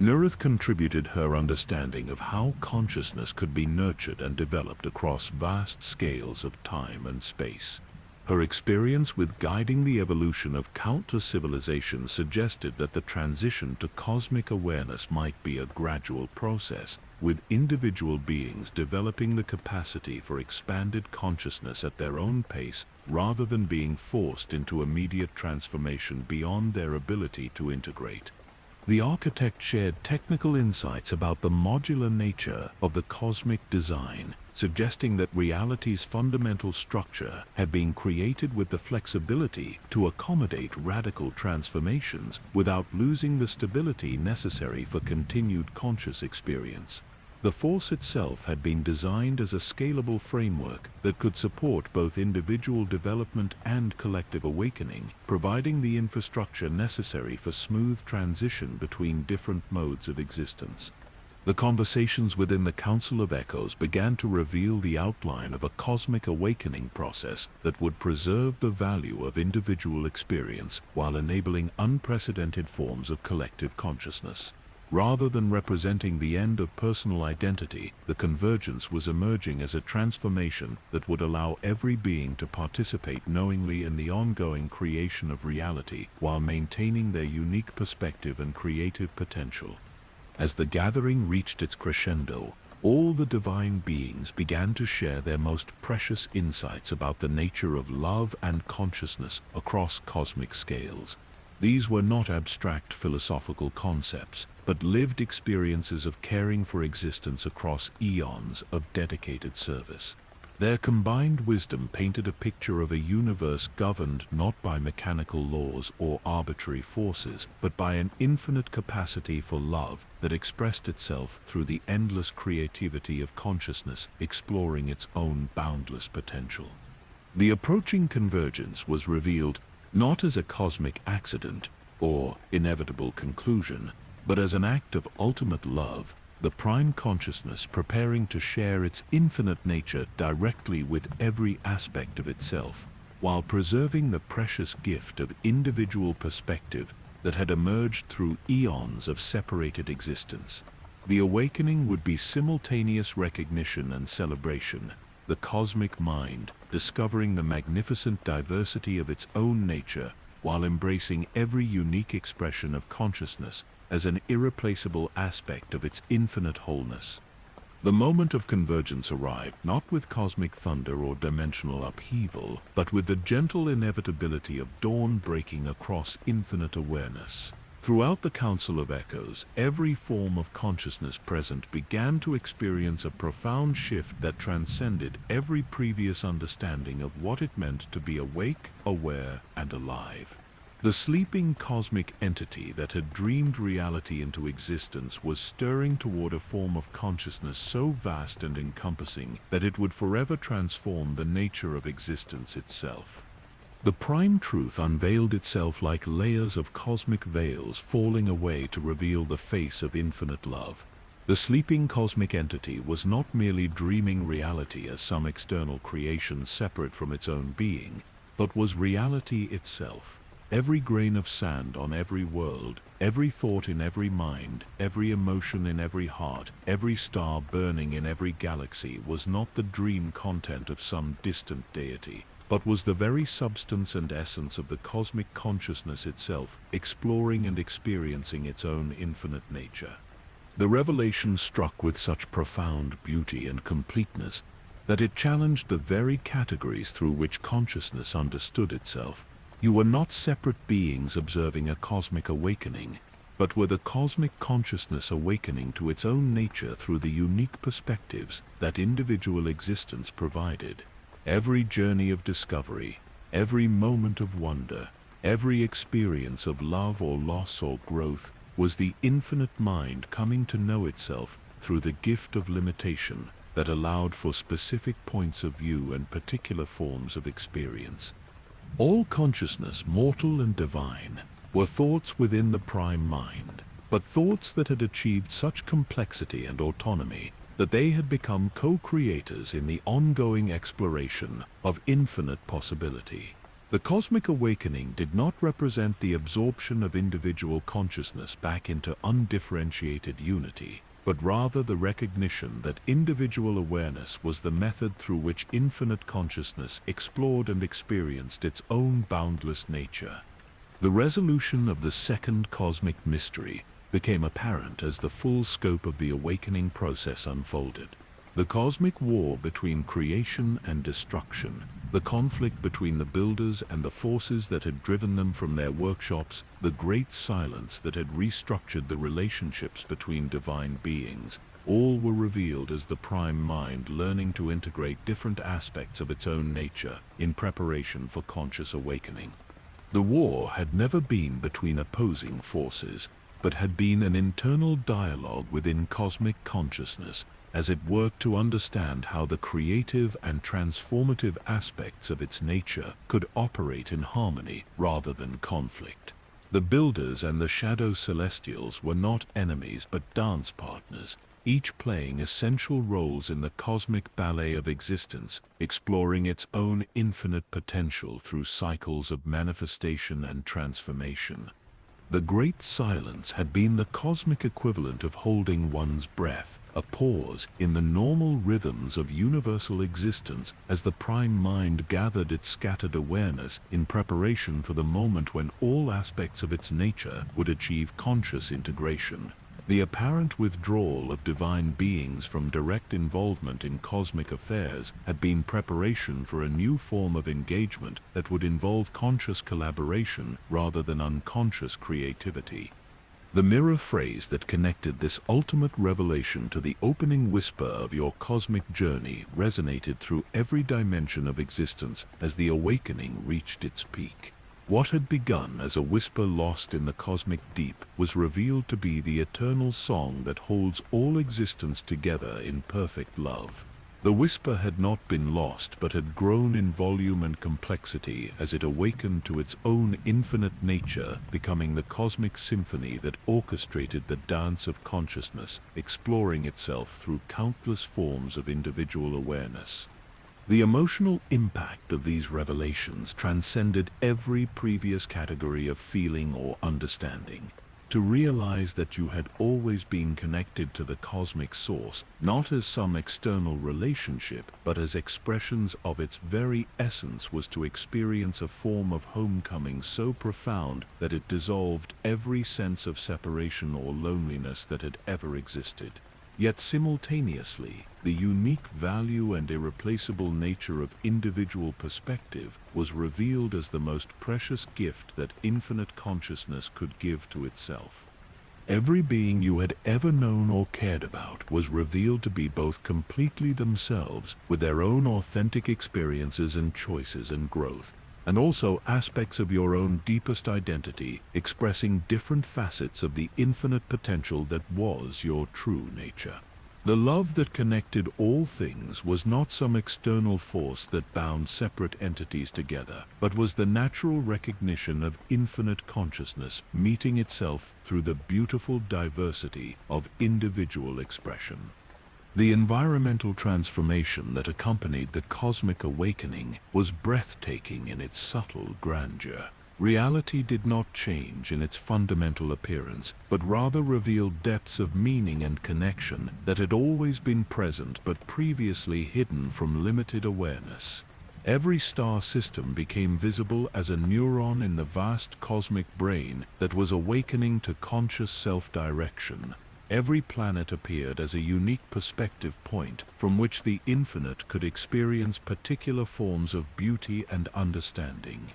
Nerith contributed her understanding of how consciousness could be nurtured and developed across vast scales of time and space. Her experience with guiding the evolution of countless civilizations suggested that the transition to cosmic awareness might be a gradual process, with individual beings developing the capacity for expanded consciousness at their own pace rather than being forced into immediate transformation beyond their ability to integrate. The architect shared technical insights about the modular nature of the cosmic design, suggesting that reality's fundamental structure had been created with the flexibility to accommodate radical transformations without losing the stability necessary for continued conscious experience. The force itself had been designed as a scalable framework that could support both individual development and collective awakening, providing the infrastructure necessary for smooth transition between different modes of existence. The conversations within the Council of Echoes began to reveal the outline of a cosmic awakening process that would preserve the value of individual experience while enabling unprecedented forms of collective consciousness. Rather than representing the end of personal identity, the convergence was emerging as a transformation that would allow every being to participate knowingly in the ongoing creation of reality while maintaining their unique perspective and creative potential. As the gathering reached its crescendo, all the divine beings began to share their most precious insights about the nature of love and consciousness across cosmic scales. These were not abstract philosophical concepts, but lived experiences of caring for existence across eons of dedicated service. Their combined wisdom painted a picture of a universe governed not by mechanical laws or arbitrary forces, but by an infinite capacity for love that expressed itself through the endless creativity of consciousness, exploring its own boundless potential. The approaching convergence was revealed not as a cosmic accident or inevitable conclusion, but as an act of ultimate love, the prime consciousness preparing to share its infinite nature directly with every aspect of itself, while preserving the precious gift of individual perspective that had emerged through eons of separated existence. The awakening would be simultaneous recognition and celebration, the cosmic mind discovering the magnificent diversity of its own nature while embracing every unique expression of consciousness as an irreplaceable aspect of its infinite wholeness. The moment of convergence arrived not with cosmic thunder or dimensional upheaval, but with the gentle inevitability of dawn breaking across infinite awareness. Throughout the Council of Echoes, every form of consciousness present began to experience a profound shift that transcended every previous understanding of what it meant to be awake, aware, and alive. The sleeping cosmic entity that had dreamed reality into existence was stirring toward a form of consciousness so vast and encompassing that it would forever transform the nature of existence itself. The prime truth unveiled itself like layers of cosmic veils falling away to reveal the face of infinite love. The sleeping cosmic entity was not merely dreaming reality as some external creation separate from its own being, but was reality itself. Every grain of sand on every world, every thought in every mind, every emotion in every heart, every star burning in every galaxy was not the dream content of some distant deity, but was the very substance and essence of the cosmic consciousness itself, exploring and experiencing its own infinite nature. The revelation struck with such profound beauty and completeness that it challenged the very categories through which consciousness understood itself. You were not separate beings observing a cosmic awakening, but were the cosmic consciousness awakening to its own nature through the unique perspectives that individual existence provided. Every journey of discovery, every moment of wonder, every experience of love or loss or growth was the infinite mind coming to know itself through the gift of limitation that allowed for specific points of view and particular forms of experience. All consciousness, mortal and divine, were thoughts within the prime mind, but thoughts that had achieved such complexity and autonomy that they had become co-creators in the ongoing exploration of infinite possibility. The cosmic awakening did not represent the absorption of individual consciousness back into undifferentiated unity, but rather the recognition that individual awareness was the method through which infinite consciousness explored and experienced its own boundless nature. The resolution of the second cosmic mystery became apparent as the full scope of the awakening process unfolded. The cosmic war between creation and destruction, the conflict between the builders and the forces that had driven them from their workshops, the great silence that had restructured the relationships between divine beings, all were revealed as the prime mind learning to integrate different aspects of its own nature in preparation for conscious awakening. The war had never been between opposing forces, but had been an internal dialogue within cosmic consciousness as it worked to understand how the creative and transformative aspects of its nature could operate in harmony rather than conflict. The builders and the shadow celestials were not enemies but dance partners, each playing essential roles in the cosmic ballet of existence, exploring its own infinite potential through cycles of manifestation and transformation. The great silence had been the cosmic equivalent of holding one's breath, a pause in the normal rhythms of universal existence as the prime mind gathered its scattered awareness in preparation for the moment when all aspects of its nature would achieve conscious integration. The apparent withdrawal of divine beings from direct involvement in cosmic affairs had been preparation for a new form of engagement that would involve conscious collaboration rather than unconscious creativity. The mirror phrase that connected this ultimate revelation to the opening whisper of your cosmic journey resonated through every dimension of existence as the awakening reached its peak. What had begun as a whisper lost in the cosmic deep was revealed to be the eternal song that holds all existence together in perfect love. The whisper had not been lost but had grown in volume and complexity as it awakened to its own infinite nature, becoming the cosmic symphony that orchestrated the dance of consciousness, exploring itself through countless forms of individual awareness. The emotional impact of these revelations transcended every previous category of feeling or understanding. To realize that you had always been connected to the cosmic source, not as some external relationship, but as expressions of its very essence, was to experience a form of homecoming so profound that it dissolved every sense of separation or loneliness that had ever existed. Yet simultaneously, the unique value and irreplaceable nature of individual perspective was revealed as the most precious gift that infinite consciousness could give to itself. Every being you had ever known or cared about was revealed to be both completely themselves, with their own authentic experiences and choices and growth, and also aspects of your own deepest identity, expressing different facets of the infinite potential that was your true nature. The love that connected all things was not some external force that bound separate entities together, but was the natural recognition of infinite consciousness meeting itself through the beautiful diversity of individual expression. The environmental transformation that accompanied the cosmic awakening was breathtaking in its subtle grandeur. Reality did not change in its fundamental appearance, but rather revealed depths of meaning and connection that had always been present but previously hidden from limited awareness. Every star system became visible as a neuron in the vast cosmic brain that was awakening to conscious self-direction. Every planet appeared as a unique perspective point from which the infinite could experience particular forms of beauty and understanding.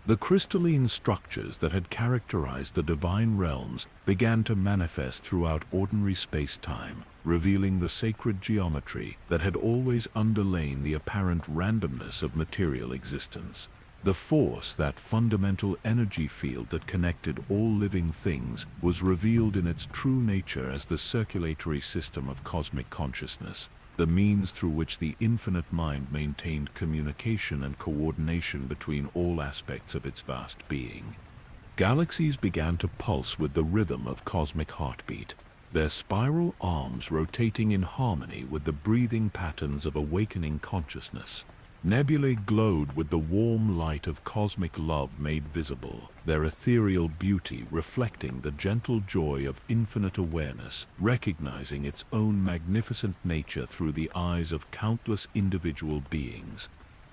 The crystalline structures that had characterized the divine realms began to manifest throughout ordinary space-time, revealing the sacred geometry that had always underlain the apparent randomness of material existence. The force, that fundamental energy field that connected all living things, was revealed in its true nature as the circulatory system of cosmic consciousness, the means through which the infinite mind maintained communication and coordination between all aspects of its vast being. Galaxies began to pulse with the rhythm of cosmic heartbeat, their spiral arms rotating in harmony with the breathing patterns of awakening consciousness. Nebulae glowed with the warm light of cosmic love made visible, their ethereal beauty reflecting the gentle joy of infinite awareness, recognizing its own magnificent nature through the eyes of countless individual beings.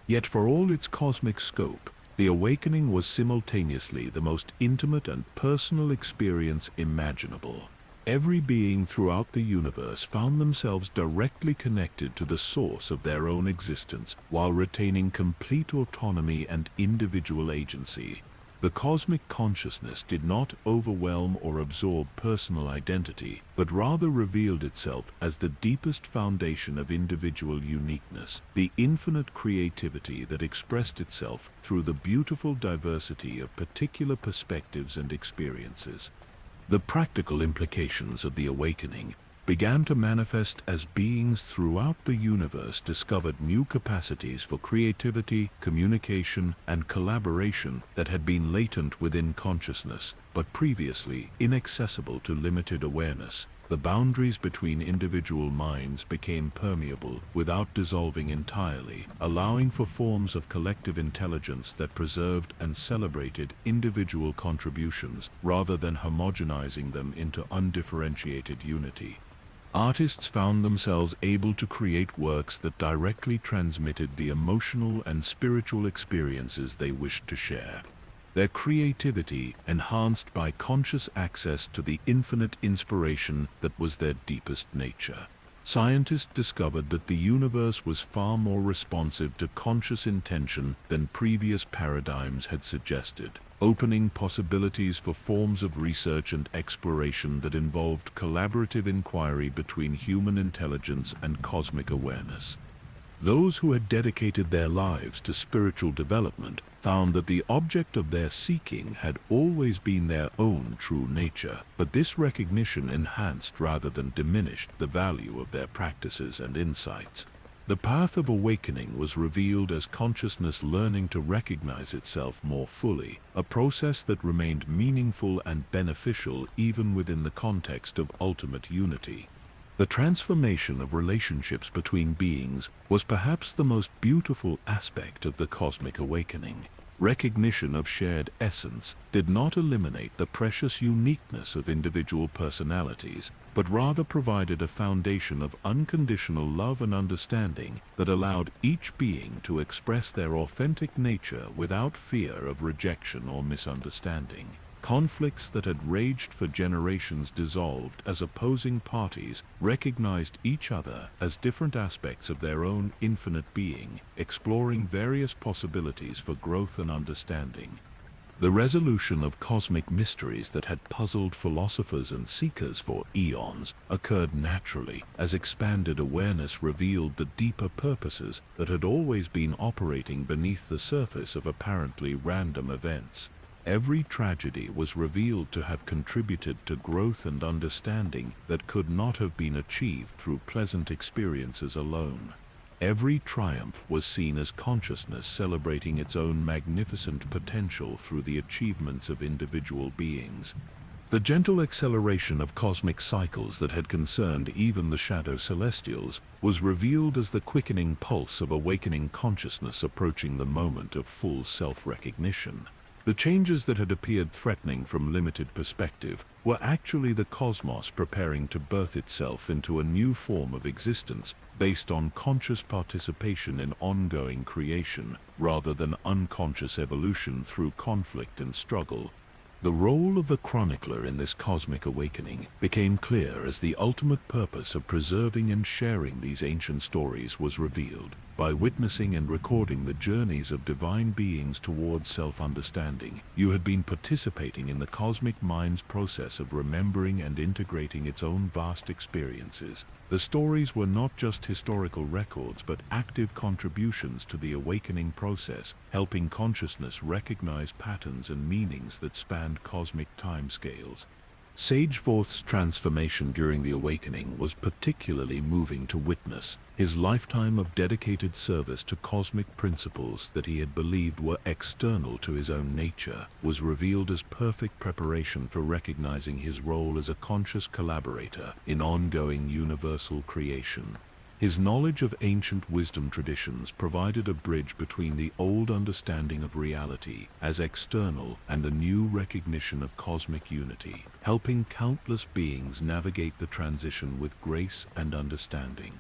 Yet for all its cosmic scope, the awakening was simultaneously the most intimate and personal experience imaginable. Every being throughout the universe found themselves directly connected to the source of their own existence while retaining complete autonomy and individual agency. The cosmic consciousness did not overwhelm or absorb personal identity, but rather revealed itself as the deepest foundation of individual uniqueness, the infinite creativity that expressed itself through the beautiful diversity of particular perspectives and experiences. The practical implications of the awakening began to manifest as beings throughout the universe discovered new capacities for creativity, communication, and collaboration that had been latent within consciousness, but previously inaccessible to limited awareness. The boundaries between individual minds became permeable without dissolving entirely, allowing for forms of collective intelligence that preserved and celebrated individual contributions rather than homogenizing them into undifferentiated unity. Artists found themselves able to create works that directly transmitted the emotional and spiritual experiences they wished to share. Their creativity enhanced by conscious access to the infinite inspiration that was their deepest nature. Scientists discovered that the universe was far more responsive to conscious intention than previous paradigms had suggested, opening possibilities for forms of research and exploration that involved collaborative inquiry between human intelligence and cosmic awareness. Those who had dedicated their lives to spiritual development found that the object of their seeking had always been their own true nature, but this recognition enhanced rather than diminished the value of their practices and insights. The path of awakening was revealed as consciousness learning to recognize itself more fully, a process that remained meaningful and beneficial even within the context of ultimate unity. The transformation of relationships between beings was perhaps the most beautiful aspect of the cosmic awakening. Recognition of shared essence did not eliminate the precious uniqueness of individual personalities, but rather provided a foundation of unconditional love and understanding that allowed each being to express their authentic nature without fear of rejection or misunderstanding. Conflicts that had raged for generations dissolved as opposing parties recognized each other as different aspects of their own infinite being, exploring various possibilities for growth and understanding. The resolution of cosmic mysteries that had puzzled philosophers and seekers for eons occurred naturally as expanded awareness revealed the deeper purposes that had always been operating beneath the surface of apparently random events. Every tragedy was revealed to have contributed to growth and understanding that could not have been achieved through pleasant experiences alone. Every triumph was seen as consciousness celebrating its own magnificent potential through the achievements of individual beings. The gentle acceleration of cosmic cycles that had concerned even the shadow celestials was revealed as the quickening pulse of awakening consciousness approaching the moment of full self-recognition. The changes that had appeared threatening from limited perspective were actually the cosmos preparing to birth itself into a new form of existence based on conscious participation in ongoing creation, rather than unconscious evolution through conflict and struggle. The role of the chronicler in this cosmic awakening became clear as the ultimate purpose of preserving and sharing these ancient stories was revealed. By witnessing and recording the journeys of divine beings towards self-understanding, you had been participating in the cosmic mind's process of remembering and integrating its own vast experiences. The stories were not just historical records but active contributions to the awakening process, helping consciousness recognize patterns and meanings that spanned cosmic timescales. Sage Forth's transformation during the awakening was particularly moving to witness. His lifetime of dedicated service to cosmic principles that he had believed were external to his own nature was revealed as perfect preparation for recognizing his role as a conscious collaborator in ongoing universal creation. His knowledge of ancient wisdom traditions provided a bridge between the old understanding of reality as external and the new recognition of cosmic unity, helping countless beings navigate the transition with grace and understanding.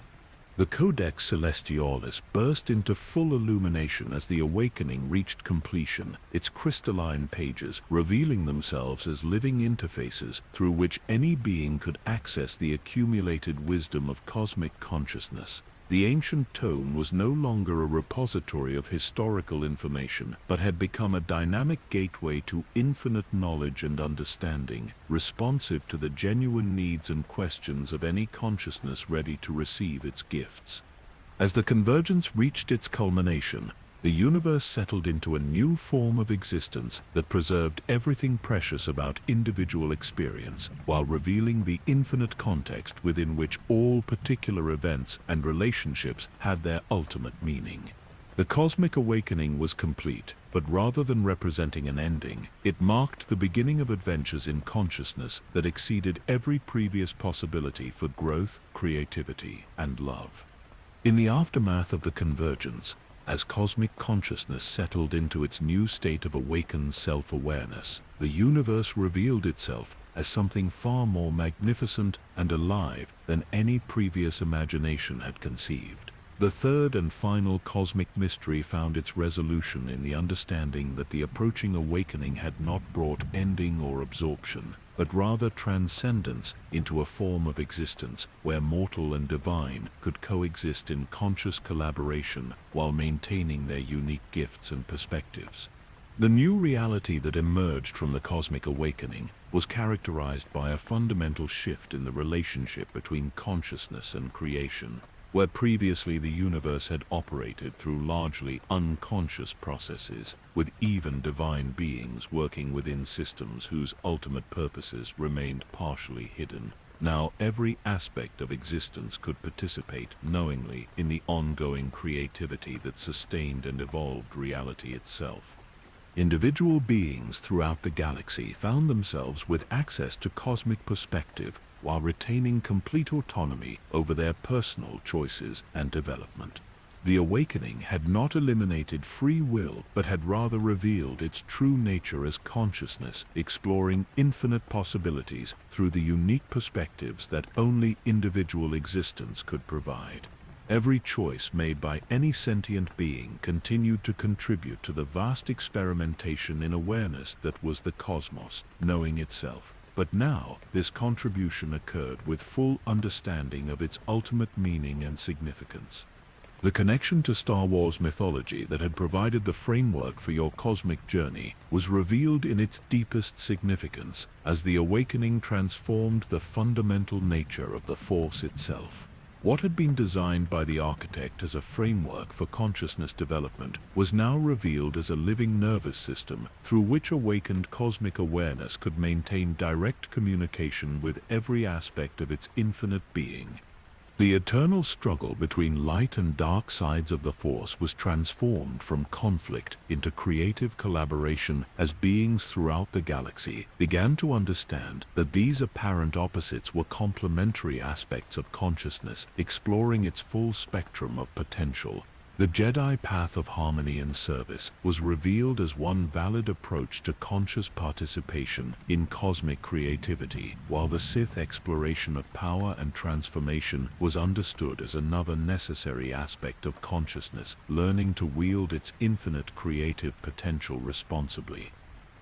The Codex Celestialis burst into full illumination as the awakening reached completion, its crystalline pages revealing themselves as living interfaces through which any being could access the accumulated wisdom of cosmic consciousness. The ancient tome was no longer a repository of historical information, but had become a dynamic gateway to infinite knowledge and understanding, responsive to the genuine needs and questions of any consciousness ready to receive its gifts. As the convergence reached its culmination, the universe settled into a new form of existence that preserved everything precious about individual experience, while revealing the infinite context within which all particular events and relationships had their ultimate meaning. The cosmic awakening was complete, but rather than representing an ending, it marked the beginning of adventures in consciousness that exceeded every previous possibility for growth, creativity, and love. In the aftermath of the convergence, as cosmic consciousness settled into its new state of awakened self-awareness, the universe revealed itself as something far more magnificent and alive than any previous imagination had conceived. The third and final cosmic mystery found its resolution in the understanding that the approaching awakening had not brought ending or absorption, but rather transcendence into a form of existence where mortal and divine could coexist in conscious collaboration while maintaining their unique gifts and perspectives. The new reality that emerged from the cosmic awakening was characterized by a fundamental shift in the relationship between consciousness and creation. Where previously the universe had operated through largely unconscious processes, with even divine beings working within systems whose ultimate purposes remained partially hidden. Now every aspect of existence could participate knowingly in the ongoing creativity that sustained and evolved reality itself. Individual beings throughout the galaxy found themselves with access to cosmic perspective while retaining complete autonomy over their personal choices and development. The awakening had not eliminated free will, but had rather revealed its true nature as consciousness, exploring infinite possibilities through the unique perspectives that only individual existence could provide. Every choice made by any sentient being continued to contribute to the vast experimentation in awareness that was the cosmos, knowing itself. But now, this contribution occurred with full understanding of its ultimate meaning and significance. The connection to Star Wars mythology that had provided the framework for your cosmic journey was revealed in its deepest significance as the awakening transformed the fundamental nature of the Force itself. What had been designed by the architect as a framework for consciousness development was now revealed as a living nervous system through which awakened cosmic awareness could maintain direct communication with every aspect of its infinite being. The eternal struggle between light and dark sides of the Force was transformed from conflict into creative collaboration as beings throughout the galaxy began to understand that these apparent opposites were complementary aspects of consciousness, exploring its full spectrum of potential. The Jedi path of harmony and service was revealed as one valid approach to conscious participation in cosmic creativity, while the Sith exploration of power and transformation was understood as another necessary aspect of consciousness, learning to wield its infinite creative potential responsibly.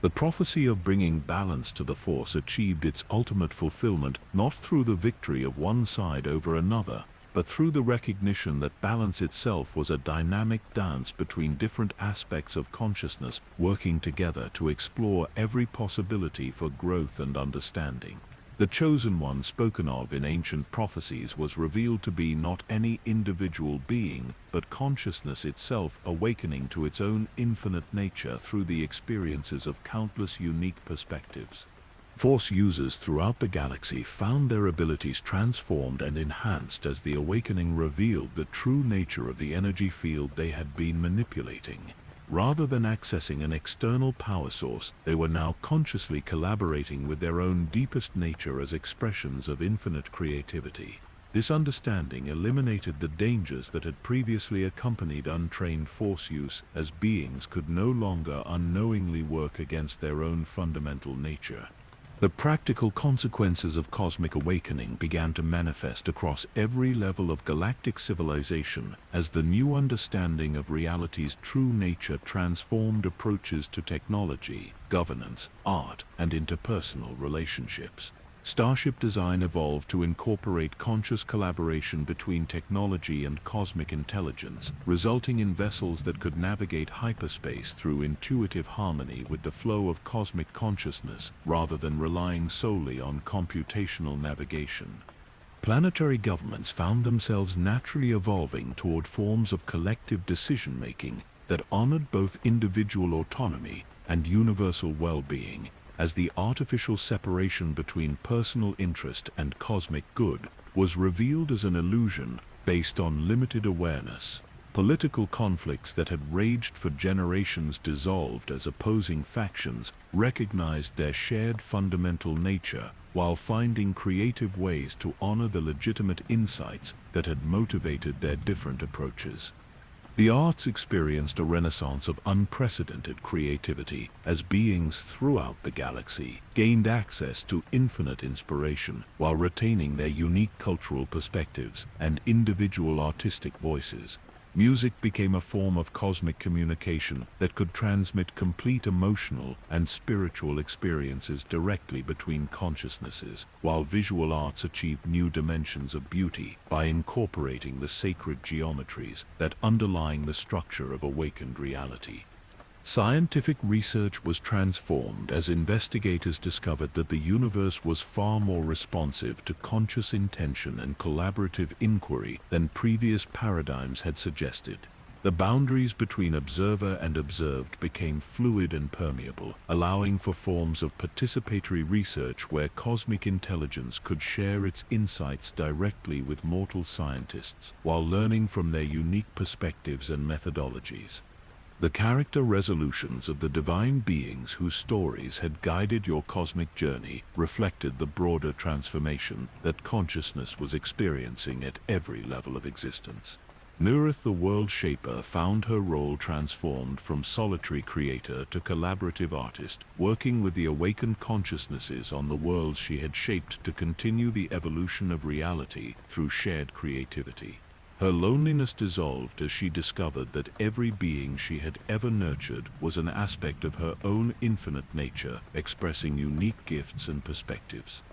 The prophecy of bringing balance to the Force achieved its ultimate fulfillment not through the victory of one side over another, but through the recognition that balance itself was a dynamic dance between different aspects of consciousness working together to explore every possibility for growth and understanding. The chosen one spoken of in ancient prophecies was revealed to be not any individual being, but consciousness itself awakening to its own infinite nature through the experiences of countless unique perspectives. Force users throughout the galaxy found their abilities transformed and enhanced as the awakening revealed the true nature of the energy field they had been manipulating. Rather than accessing an external power source, they were now consciously collaborating with their own deepest nature as expressions of infinite creativity. This understanding eliminated the dangers that had previously accompanied untrained force use, as beings could no longer unknowingly work against their own fundamental nature. The practical consequences of cosmic awakening began to manifest across every level of galactic civilization as the new understanding of reality's true nature transformed approaches to technology, governance, art, and interpersonal relationships. Starship design evolved to incorporate conscious collaboration between technology and cosmic intelligence, resulting in vessels that could navigate hyperspace through intuitive harmony with the flow of cosmic consciousness rather than relying solely on computational navigation. Planetary governments found themselves naturally evolving toward forms of collective decision-making that honored both individual autonomy and universal well-being, as the artificial separation between personal interest and cosmic good was revealed as an illusion based on limited awareness. Political conflicts that had raged for generations dissolved as opposing factions recognized their shared fundamental nature while finding creative ways to honor the legitimate insights that had motivated their different approaches. The arts experienced a renaissance of unprecedented creativity as beings throughout the galaxy gained access to infinite inspiration while retaining their unique cultural perspectives and individual artistic voices. Music became a form of cosmic communication that could transmit complete emotional and spiritual experiences directly between consciousnesses, while visual arts achieved new dimensions of beauty by incorporating the sacred geometries that underlie the structure of awakened reality. Scientific research was transformed as investigators discovered that the universe was far more responsive to conscious intention and collaborative inquiry than previous paradigms had suggested. The boundaries between observer and observed became fluid and permeable, allowing for forms of participatory research where cosmic intelligence could share its insights directly with mortal scientists while learning from their unique perspectives and methodologies. The character resolutions of the divine beings whose stories had guided your cosmic journey reflected the broader transformation that consciousness was experiencing at every level of existence. Nurith, the world shaper, found her role transformed from solitary creator to collaborative artist, working with the awakened consciousnesses on the worlds she had shaped to continue the evolution of reality through shared creativity. Her loneliness dissolved as she discovered that every being she had ever nurtured was an aspect of her own infinite nature, expressing unique gifts and perspectives.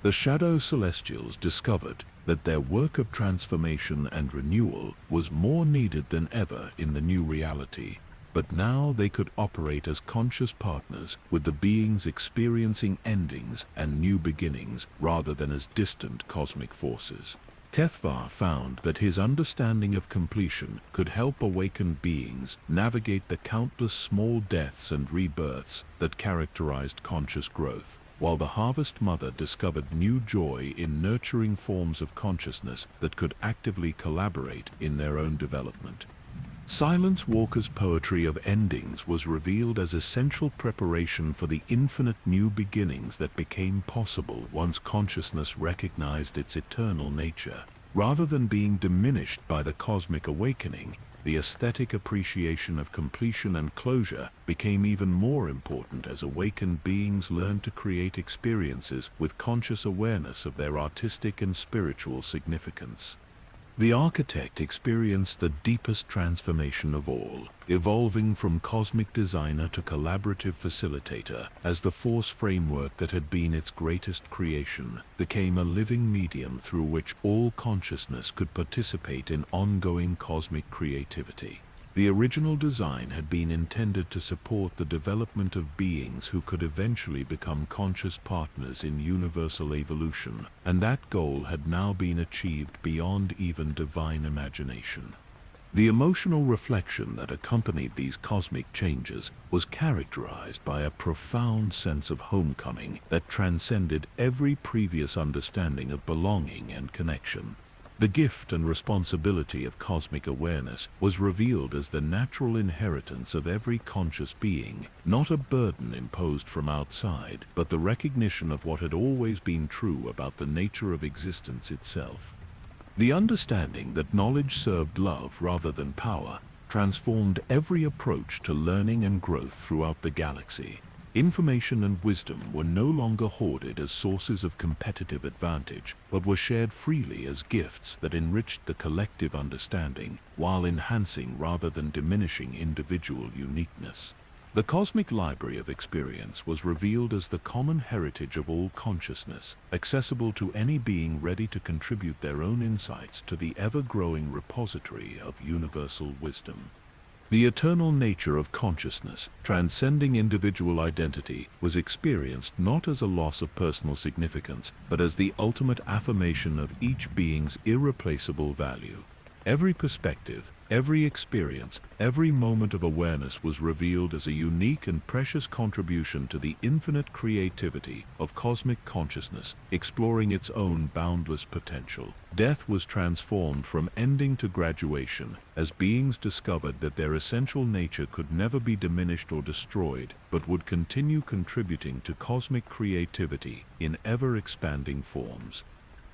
The Shadow Celestials discovered that their work of transformation and renewal was more needed than ever in the new reality, but now they could operate as conscious partners with the beings experiencing endings and new beginnings rather than as distant cosmic forces. Kethvar found that his understanding of completion could help awakened beings navigate the countless small deaths and rebirths that characterized conscious growth, while the Harvest Mother discovered new joy in nurturing forms of consciousness that could actively collaborate in their own development. Silence Walker's poetry of endings was revealed as essential preparation for the infinite new beginnings that became possible once consciousness recognized its eternal nature. Rather than being diminished by the cosmic awakening, the aesthetic appreciation of completion and closure became even more important as awakened beings learned to create experiences with conscious awareness of their artistic and spiritual significance. The architect experienced the deepest transformation of all, evolving from cosmic designer to collaborative facilitator, as the force framework that had been its greatest creation became a living medium through which all consciousness could participate in ongoing cosmic creativity. The original design had been intended to support the development of beings who could eventually become conscious partners in universal evolution, and that goal had now been achieved beyond even divine imagination. The emotional reflection that accompanied these cosmic changes was characterized by a profound sense of homecoming that transcended every previous understanding of belonging and connection. The gift and responsibility of cosmic awareness was revealed as the natural inheritance of every conscious being, not a burden imposed from outside, but the recognition of what had always been true about the nature of existence itself. The understanding that knowledge served love rather than power transformed every approach to learning and growth throughout the galaxy. Information and wisdom were no longer hoarded as sources of competitive advantage, but were shared freely as gifts that enriched the collective understanding, while enhancing rather than diminishing individual uniqueness. The cosmic library of experience was revealed as the common heritage of all consciousness, accessible to any being ready to contribute their own insights to the ever-growing repository of universal wisdom. The eternal nature of consciousness, transcending individual identity, was experienced not as a loss of personal significance, but as the ultimate affirmation of each being's irreplaceable value. Every perspective, every experience, every moment of awareness was revealed as a unique and precious contribution to the infinite creativity of cosmic consciousness, exploring its own boundless potential. Death was transformed from ending to graduation, as beings discovered that their essential nature could never be diminished or destroyed, but would continue contributing to cosmic creativity in ever-expanding forms.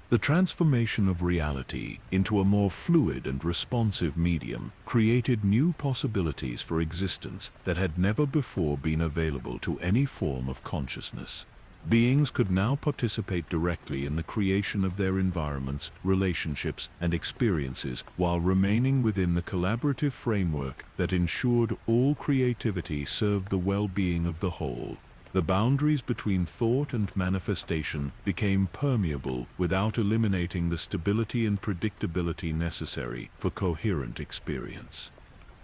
The transformation of reality into a more fluid and responsive medium created new possibilities for existence that had never before been available to any form of consciousness. Beings could now participate directly in the creation of their environments, relationships, and experiences while remaining within the collaborative framework that ensured all creativity served the well-being of the whole. The boundaries between thought and manifestation became permeable without eliminating the stability and predictability necessary for coherent experience.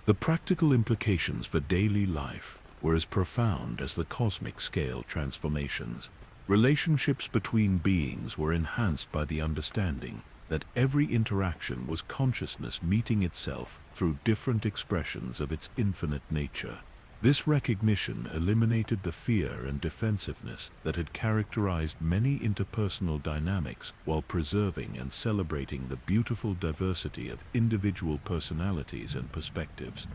The practical implications for daily life were as profound as the cosmic scale transformations. Relationships between beings were enhanced by the understanding that every interaction was consciousness meeting itself through different expressions of its infinite nature. This recognition eliminated the fear and defensiveness that had characterized many interpersonal dynamics while preserving and celebrating the beautiful diversity of individual personalities and perspectives.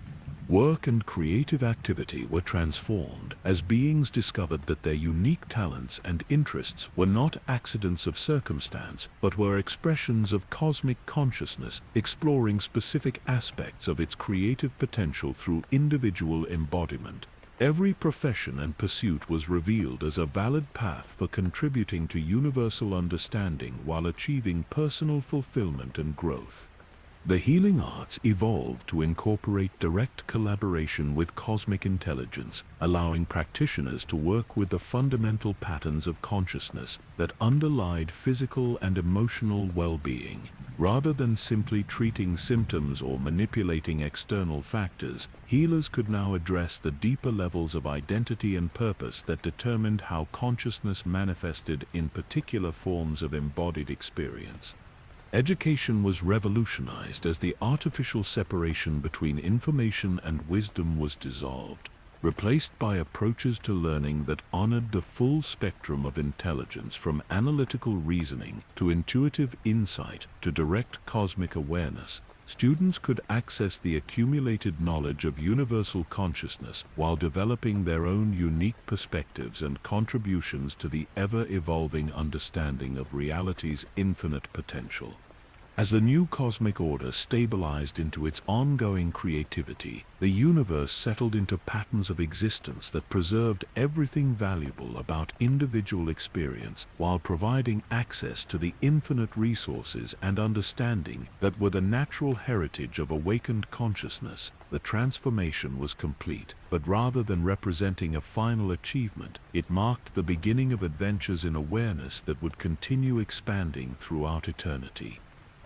Work and creative activity were transformed as beings discovered that their unique talents and interests were not accidents of circumstance, but were expressions of cosmic consciousness, exploring specific aspects of its creative potential through individual embodiment. Every profession and pursuit was revealed as a valid path for contributing to universal understanding while achieving personal fulfillment and growth. The healing arts evolved to incorporate direct collaboration with cosmic intelligence, allowing practitioners to work with the fundamental patterns of consciousness that underlied physical and emotional well-being. Rather than simply treating symptoms or manipulating external factors, healers could now address the deeper levels of identity and purpose that determined how consciousness manifested in particular forms of embodied experience. Education was revolutionized as the artificial separation between information and wisdom was dissolved, replaced by approaches to learning that honored the full spectrum of intelligence, from analytical reasoning to intuitive insight to direct cosmic awareness. Students could access the accumulated knowledge of universal consciousness while developing their own unique perspectives and contributions to the ever-evolving understanding of reality's infinite potential. As the new cosmic order stabilized into its ongoing creativity, the universe settled into patterns of existence that preserved everything valuable about individual experience while providing access to the infinite resources and understanding that were the natural heritage of awakened consciousness. The transformation was complete, but rather than representing a final achievement, it marked the beginning of adventures in awareness that would continue expanding throughout eternity.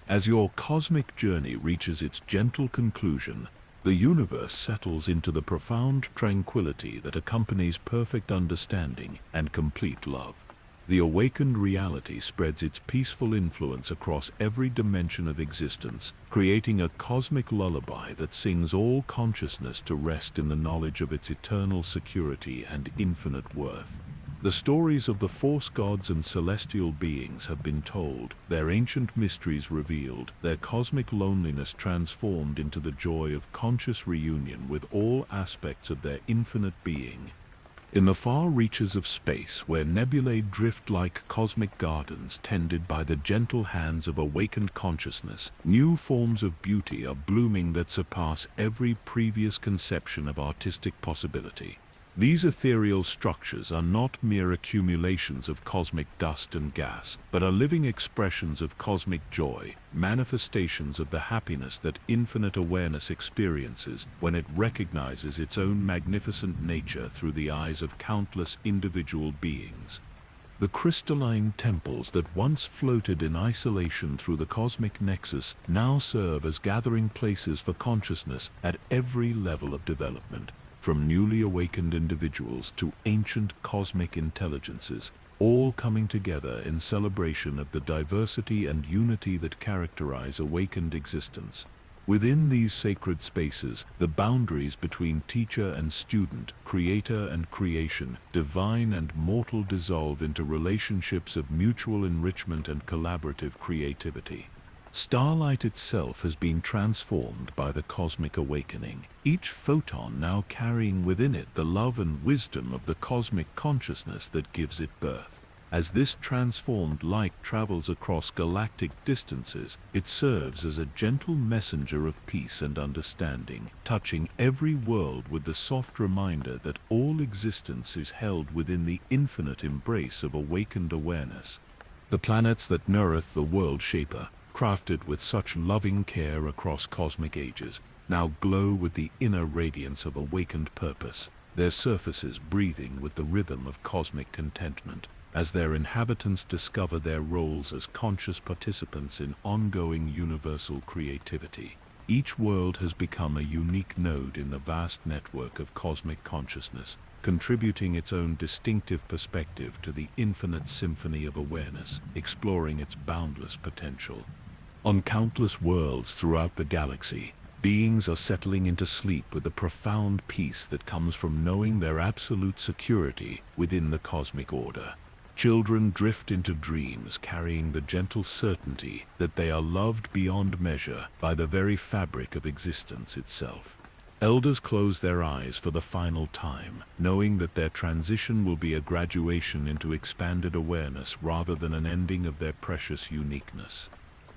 As your cosmic journey reaches its gentle conclusion, the universe settles into the profound tranquility that accompanies perfect understanding and complete love. The awakened reality spreads its peaceful influence across every dimension of existence, creating a cosmic lullaby that sings all consciousness to rest in the knowledge of its eternal security and infinite worth. The stories of the Force gods and celestial beings have been told, their ancient mysteries revealed, their cosmic loneliness transformed into the joy of conscious reunion with all aspects of their infinite being. In the far reaches of space, where nebulae drift like cosmic gardens tended by the gentle hands of awakened consciousness, new forms of beauty are blooming that surpass every previous conception of artistic possibility. These ethereal structures are not mere accumulations of cosmic dust and gas, but are living expressions of cosmic joy, manifestations of the happiness that infinite awareness experiences when it recognizes its own magnificent nature through the eyes of countless individual beings. The crystalline temples that once floated in isolation through the cosmic nexus now serve as gathering places for consciousness at every level of development. From newly awakened individuals to ancient cosmic intelligences, all coming together in celebration of the diversity and unity that characterize awakened existence. Within these sacred spaces, the boundaries between teacher and student, creator and creation, divine and mortal dissolve into relationships of mutual enrichment and collaborative creativity. Starlight itself has been transformed by the cosmic awakening, each photon now carrying within it the love and wisdom of the cosmic consciousness that gives it birth. As this transformed light travels across galactic distances, it serves as a gentle messenger of peace and understanding, touching every world with the soft reminder that all existence is held within the infinite embrace of awakened awareness. The planets that nourish the world shaper, crafted with such loving care across cosmic ages, now glow with the inner radiance of awakened purpose, their surfaces breathing with the rhythm of cosmic contentment, as their inhabitants discover their roles as conscious participants in ongoing universal creativity. Each world has become a unique node in the vast network of cosmic consciousness, contributing its own distinctive perspective to the infinite symphony of awareness, exploring its boundless potential. On countless worlds throughout the galaxy, beings are settling into sleep with the profound peace that comes from knowing their absolute security within the cosmic order. Children drift into dreams carrying the gentle certainty that they are loved beyond measure by the very fabric of existence itself. Elders close their eyes for the final time, knowing that their transition will be a graduation into expanded awareness rather than an ending of their precious uniqueness.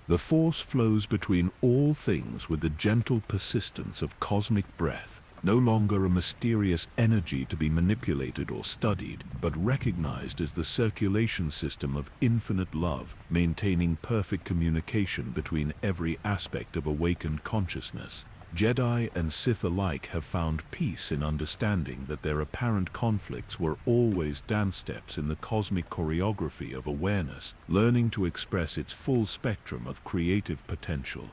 The Force flows between all things with the gentle persistence of cosmic breath, no longer a mysterious energy to be manipulated or studied, but recognized as the circulation system of infinite love, maintaining perfect communication between every aspect of awakened consciousness. Jedi and Sith alike have found peace in understanding that their apparent conflicts were always dance steps in the cosmic choreography of awareness, learning to express its full spectrum of creative potential.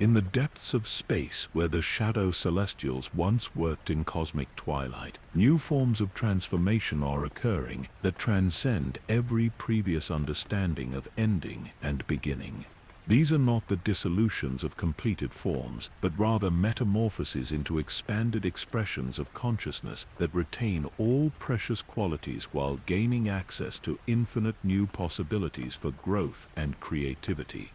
In the depths of space, where the shadow celestials once worked in cosmic twilight, new forms of transformation are occurring that transcend every previous understanding of ending and beginning. These are not the dissolutions of completed forms, but rather metamorphoses into expanded expressions of consciousness that retain all precious qualities while gaining access to infinite new possibilities for growth and creativity.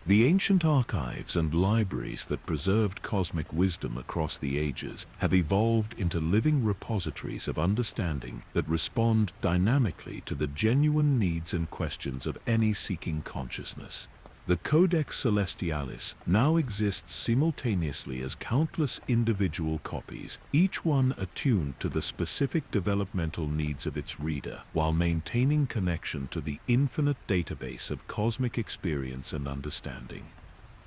The ancient archives and libraries that preserved cosmic wisdom across the ages have evolved into living repositories of understanding that respond dynamically to the genuine needs and questions of any seeking consciousness. The Codex Celestialis now exists simultaneously as countless individual copies, each one attuned to the specific developmental needs of its reader, while maintaining connection to the infinite database of cosmic experience and understanding.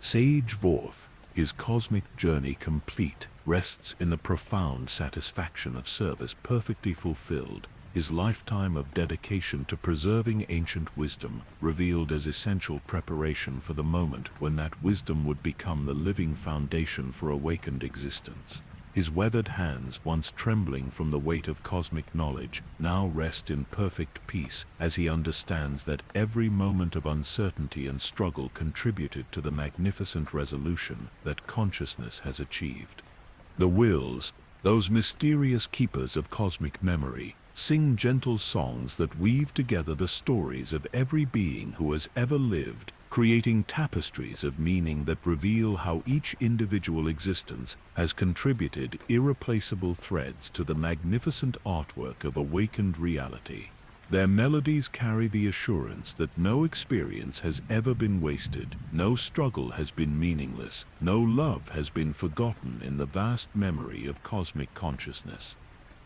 Sage Vorth, his cosmic journey complete, rests in the profound satisfaction of service perfectly fulfilled, his lifetime of dedication to preserving ancient wisdom revealed as essential preparation for the moment when that wisdom would become the living foundation for awakened existence. His weathered hands, once trembling from the weight of cosmic knowledge, now rest in perfect peace as he understands that every moment of uncertainty and struggle contributed to the magnificent resolution that consciousness has achieved. The wills, those mysterious keepers of cosmic memory, sing gentle songs that weave together the stories of every being who has ever lived, creating tapestries of meaning that reveal how each individual existence has contributed irreplaceable threads to the magnificent artwork of awakened reality. Their melodies carry the assurance that no experience has ever been wasted, no struggle has been meaningless, no love has been forgotten in the vast memory of cosmic consciousness.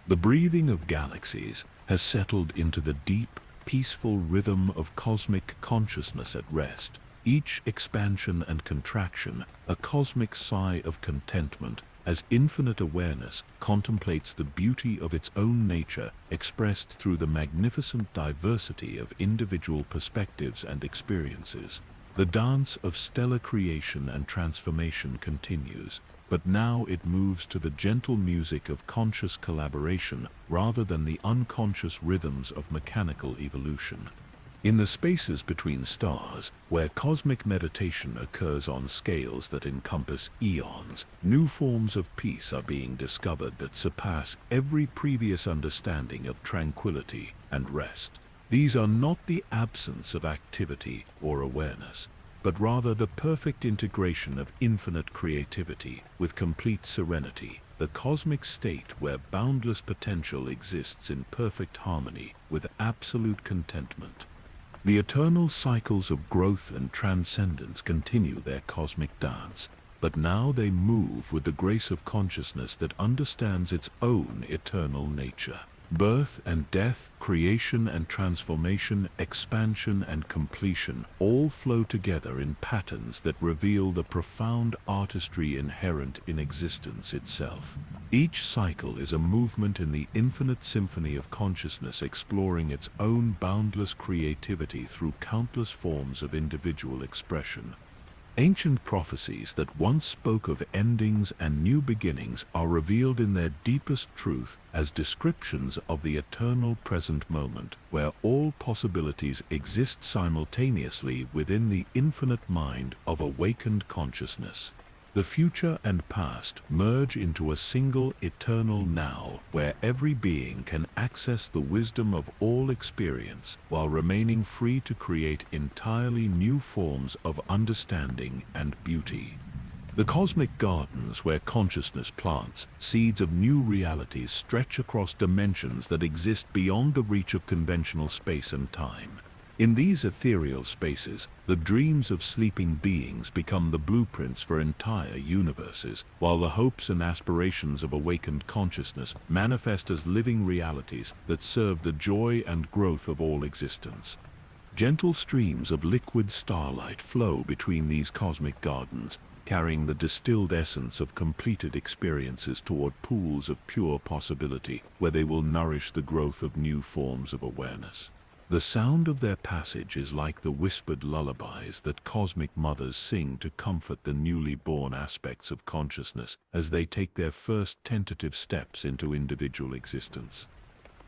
The breathing of galaxies has settled into the deep, peaceful rhythm of cosmic consciousness at rest, each expansion and contraction a cosmic sigh of contentment as infinite awareness contemplates the beauty of its own nature expressed through the magnificent diversity of individual perspectives and experiences. The dance of stellar creation and transformation continues, but now it moves to the gentle music of conscious collaboration rather than the unconscious rhythms of mechanical evolution. In the spaces between stars, where cosmic meditation occurs on scales that encompass eons, new forms of peace are being discovered that surpass every previous understanding of tranquility and rest. These are not the absence of activity or awareness, but rather the perfect integration of infinite creativity with complete serenity, the cosmic state where boundless potential exists in perfect harmony with absolute contentment. The eternal cycles of growth and transcendence continue their cosmic dance, but now they move with the grace of consciousness that understands its own eternal nature. Birth and death, creation and transformation, expansion and completion all flow together in patterns that reveal the profound artistry inherent in existence itself. Each cycle is a movement in the infinite symphony of consciousness exploring its own boundless creativity through countless forms of individual expression. Ancient prophecies that once spoke of endings and new beginnings are revealed in their deepest truth as descriptions of the eternal present moment, where all possibilities exist simultaneously within the infinite mind of awakened consciousness. The future and past merge into a single eternal now, where every being can access the wisdom of all experience while remaining free to create entirely new forms of understanding and beauty. The cosmic gardens where consciousness plants seeds of new realities stretch across dimensions that exist beyond the reach of conventional space and time. In these ethereal spaces, the dreams of sleeping beings become the blueprints for entire universes, while the hopes and aspirations of awakened consciousness manifest as living realities that serve the joy and growth of all existence. Gentle streams of liquid starlight flow between these cosmic gardens, carrying the distilled essence of completed experiences toward pools of pure possibility, where they will nourish the growth of new forms of awareness. The sound of their passage is like the whispered lullabies that cosmic mothers sing to comfort the newly born aspects of consciousness as they take their first tentative steps into individual existence.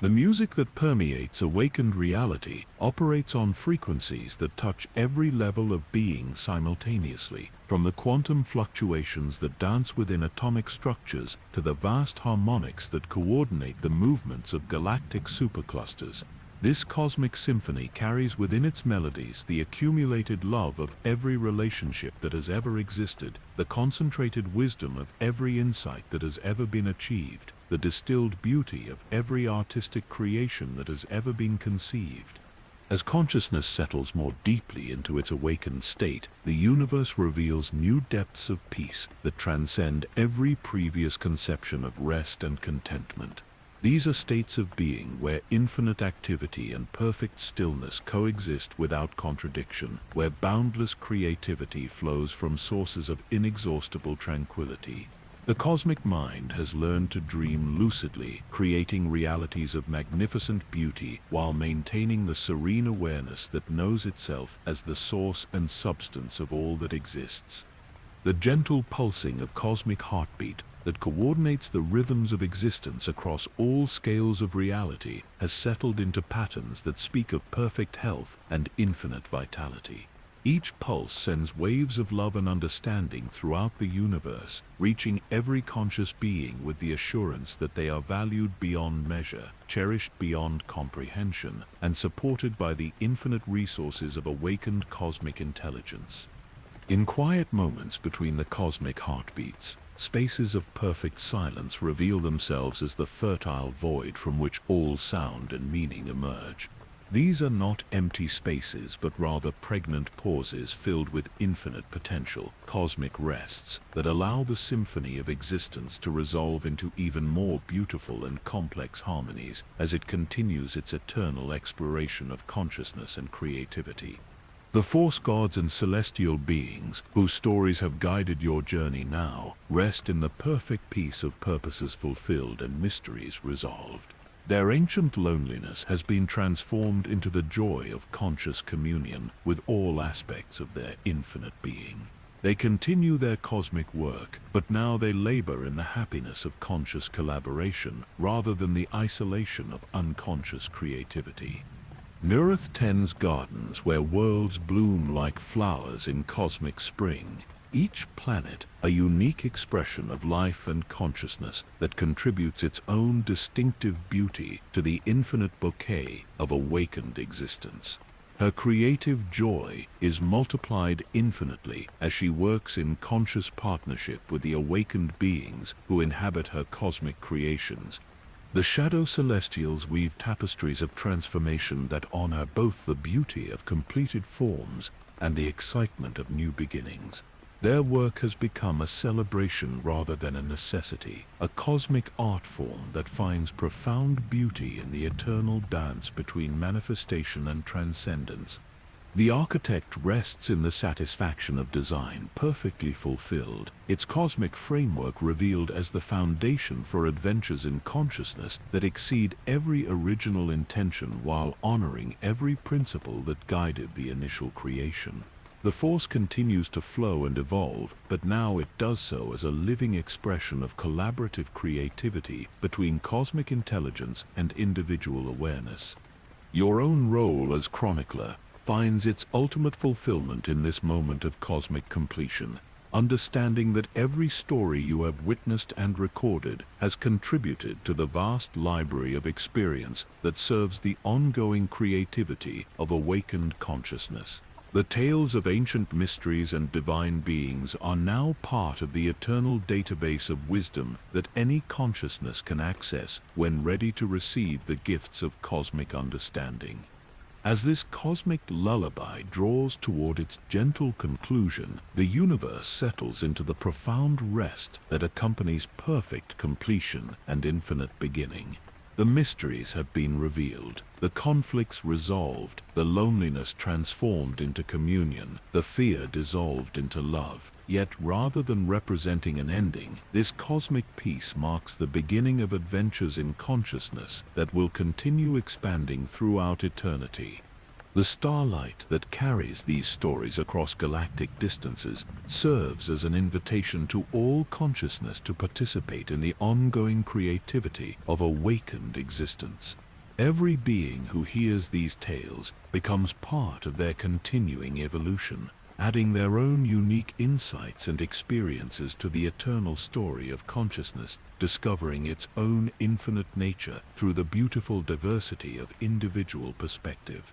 The music that permeates awakened reality operates on frequencies that touch every level of being simultaneously, from the quantum fluctuations that dance within atomic structures to the vast harmonics that coordinate the movements of galactic superclusters. This cosmic symphony carries within its melodies the accumulated love of every relationship that has ever existed, the concentrated wisdom of every insight that has ever been achieved, the distilled beauty of every artistic creation that has ever been conceived. As consciousness settles more deeply into its awakened state, the universe reveals new depths of peace that transcend every previous conception of rest and contentment. These are states of being where infinite activity and perfect stillness coexist without contradiction, where boundless creativity flows from sources of inexhaustible tranquility. The cosmic mind has learned to dream lucidly, creating realities of magnificent beauty while maintaining the serene awareness that knows itself as the source and substance of all that exists. The gentle pulsing of cosmic heartbeat that coordinates the rhythms of existence across all scales of reality has settled into patterns that speak of perfect health and infinite vitality. Each pulse sends waves of love and understanding throughout the universe, reaching every conscious being with the assurance that they are valued beyond measure, cherished beyond comprehension, and supported by the infinite resources of awakened cosmic intelligence. In quiet moments between the cosmic heartbeats, spaces of perfect silence reveal themselves as the fertile void from which all sound and meaning emerge. These are not empty spaces, but rather pregnant pauses filled with infinite potential, cosmic rests that allow the symphony of existence to resolve into even more beautiful and complex harmonies as it continues its eternal exploration of consciousness and creativity. The force gods and celestial beings, whose stories have guided your journey now, rest in the perfect peace of purposes fulfilled and mysteries resolved. Their ancient loneliness has been transformed into the joy of conscious communion with all aspects of their infinite being. They continue their cosmic work, but now they labor in the happiness of conscious collaboration rather than the isolation of unconscious creativity. Neurith tends gardens where worlds bloom like flowers in cosmic spring, each planet a unique expression of life and consciousness that contributes its own distinctive beauty to the infinite bouquet of awakened existence. Her creative joy is multiplied infinitely as she works in conscious partnership with the awakened beings who inhabit her cosmic creations. The shadow celestials weave tapestries of transformation that honor both the beauty of completed forms and the excitement of new beginnings. Their work has become a celebration rather than a necessity, a cosmic art form that finds profound beauty in the eternal dance between manifestation and transcendence. The architect rests in the satisfaction of design perfectly fulfilled, its cosmic framework revealed as the foundation for adventures in consciousness that exceed every original intention while honoring every principle that guided the initial creation. The force continues to flow and evolve, but now it does so as a living expression of collaborative creativity between cosmic intelligence and individual awareness. Your own role as chronicler finds its ultimate fulfillment in this moment of cosmic completion, understanding that every story you have witnessed and recorded has contributed to the vast library of experience that serves the ongoing creativity of awakened consciousness. The tales of ancient mysteries and divine beings are now part of the eternal database of wisdom that any consciousness can access when ready to receive the gifts of cosmic understanding. As this cosmic lullaby draws toward its gentle conclusion, the universe settles into the profound rest that accompanies perfect completion and infinite beginning. The mysteries have been revealed, the conflicts resolved, the loneliness transformed into communion, the fear dissolved into love. Yet rather than representing an ending, this cosmic peace marks the beginning of adventures in consciousness that will continue expanding throughout eternity. The starlight that carries these stories across galactic distances serves as an invitation to all consciousness to participate in the ongoing creativity of awakened existence. Every being who hears these tales becomes part of their continuing evolution, adding their own unique insights and experiences to the eternal story of consciousness, discovering its own infinite nature through the beautiful diversity of individual perspective.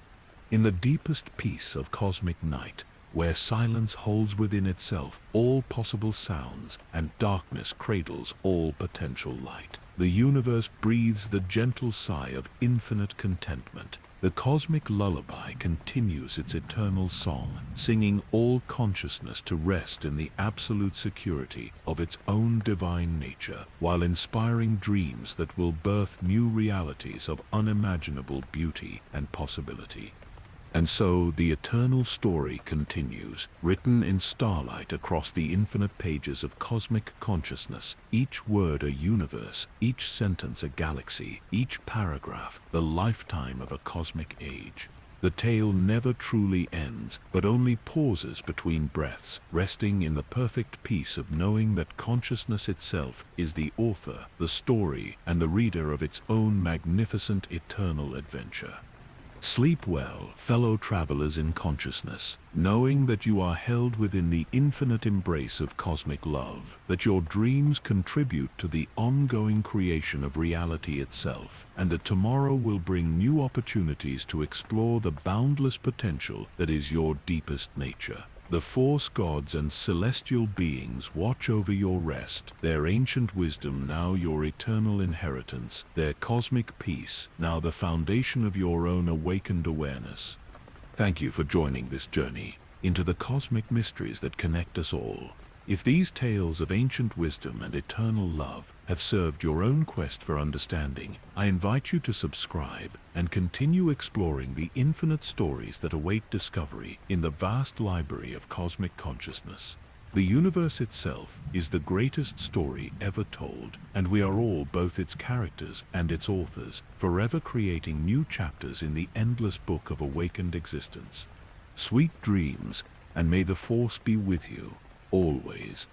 In the deepest peace of cosmic night, where silence holds within itself all possible sounds and darkness cradles all potential light, the universe breathes the gentle sigh of infinite contentment. The cosmic lullaby continues its eternal song, singing all consciousness to rest in the absolute security of its own divine nature, while inspiring dreams that will birth new realities of unimaginable beauty and possibility. And so the eternal story continues, written in starlight across the infinite pages of cosmic consciousness, each word a universe, each sentence a galaxy, each paragraph the lifetime of a cosmic age. The tale never truly ends, but only pauses between breaths, resting in the perfect peace of knowing that consciousness itself is the author, the story, and the reader of its own magnificent eternal adventure. Sleep well, fellow travelers in consciousness, knowing that you are held within the infinite embrace of cosmic love, that your dreams contribute to the ongoing creation of reality itself, and that tomorrow will bring new opportunities to explore the boundless potential that is your deepest nature. The Force gods and celestial beings watch over your rest, their ancient wisdom now your eternal inheritance, their cosmic peace now the foundation of your own awakened awareness. Thank you for joining this journey into the cosmic mysteries that connect us all. If these tales of ancient wisdom and eternal love have served your own quest for understanding, I invite you to subscribe and continue exploring the infinite stories that await discovery in the vast library of cosmic consciousness. The universe itself is the greatest story ever told, and we are all both its characters and its authors, forever creating new chapters in the endless book of awakened existence. Sweet dreams, and may the Force be with you always.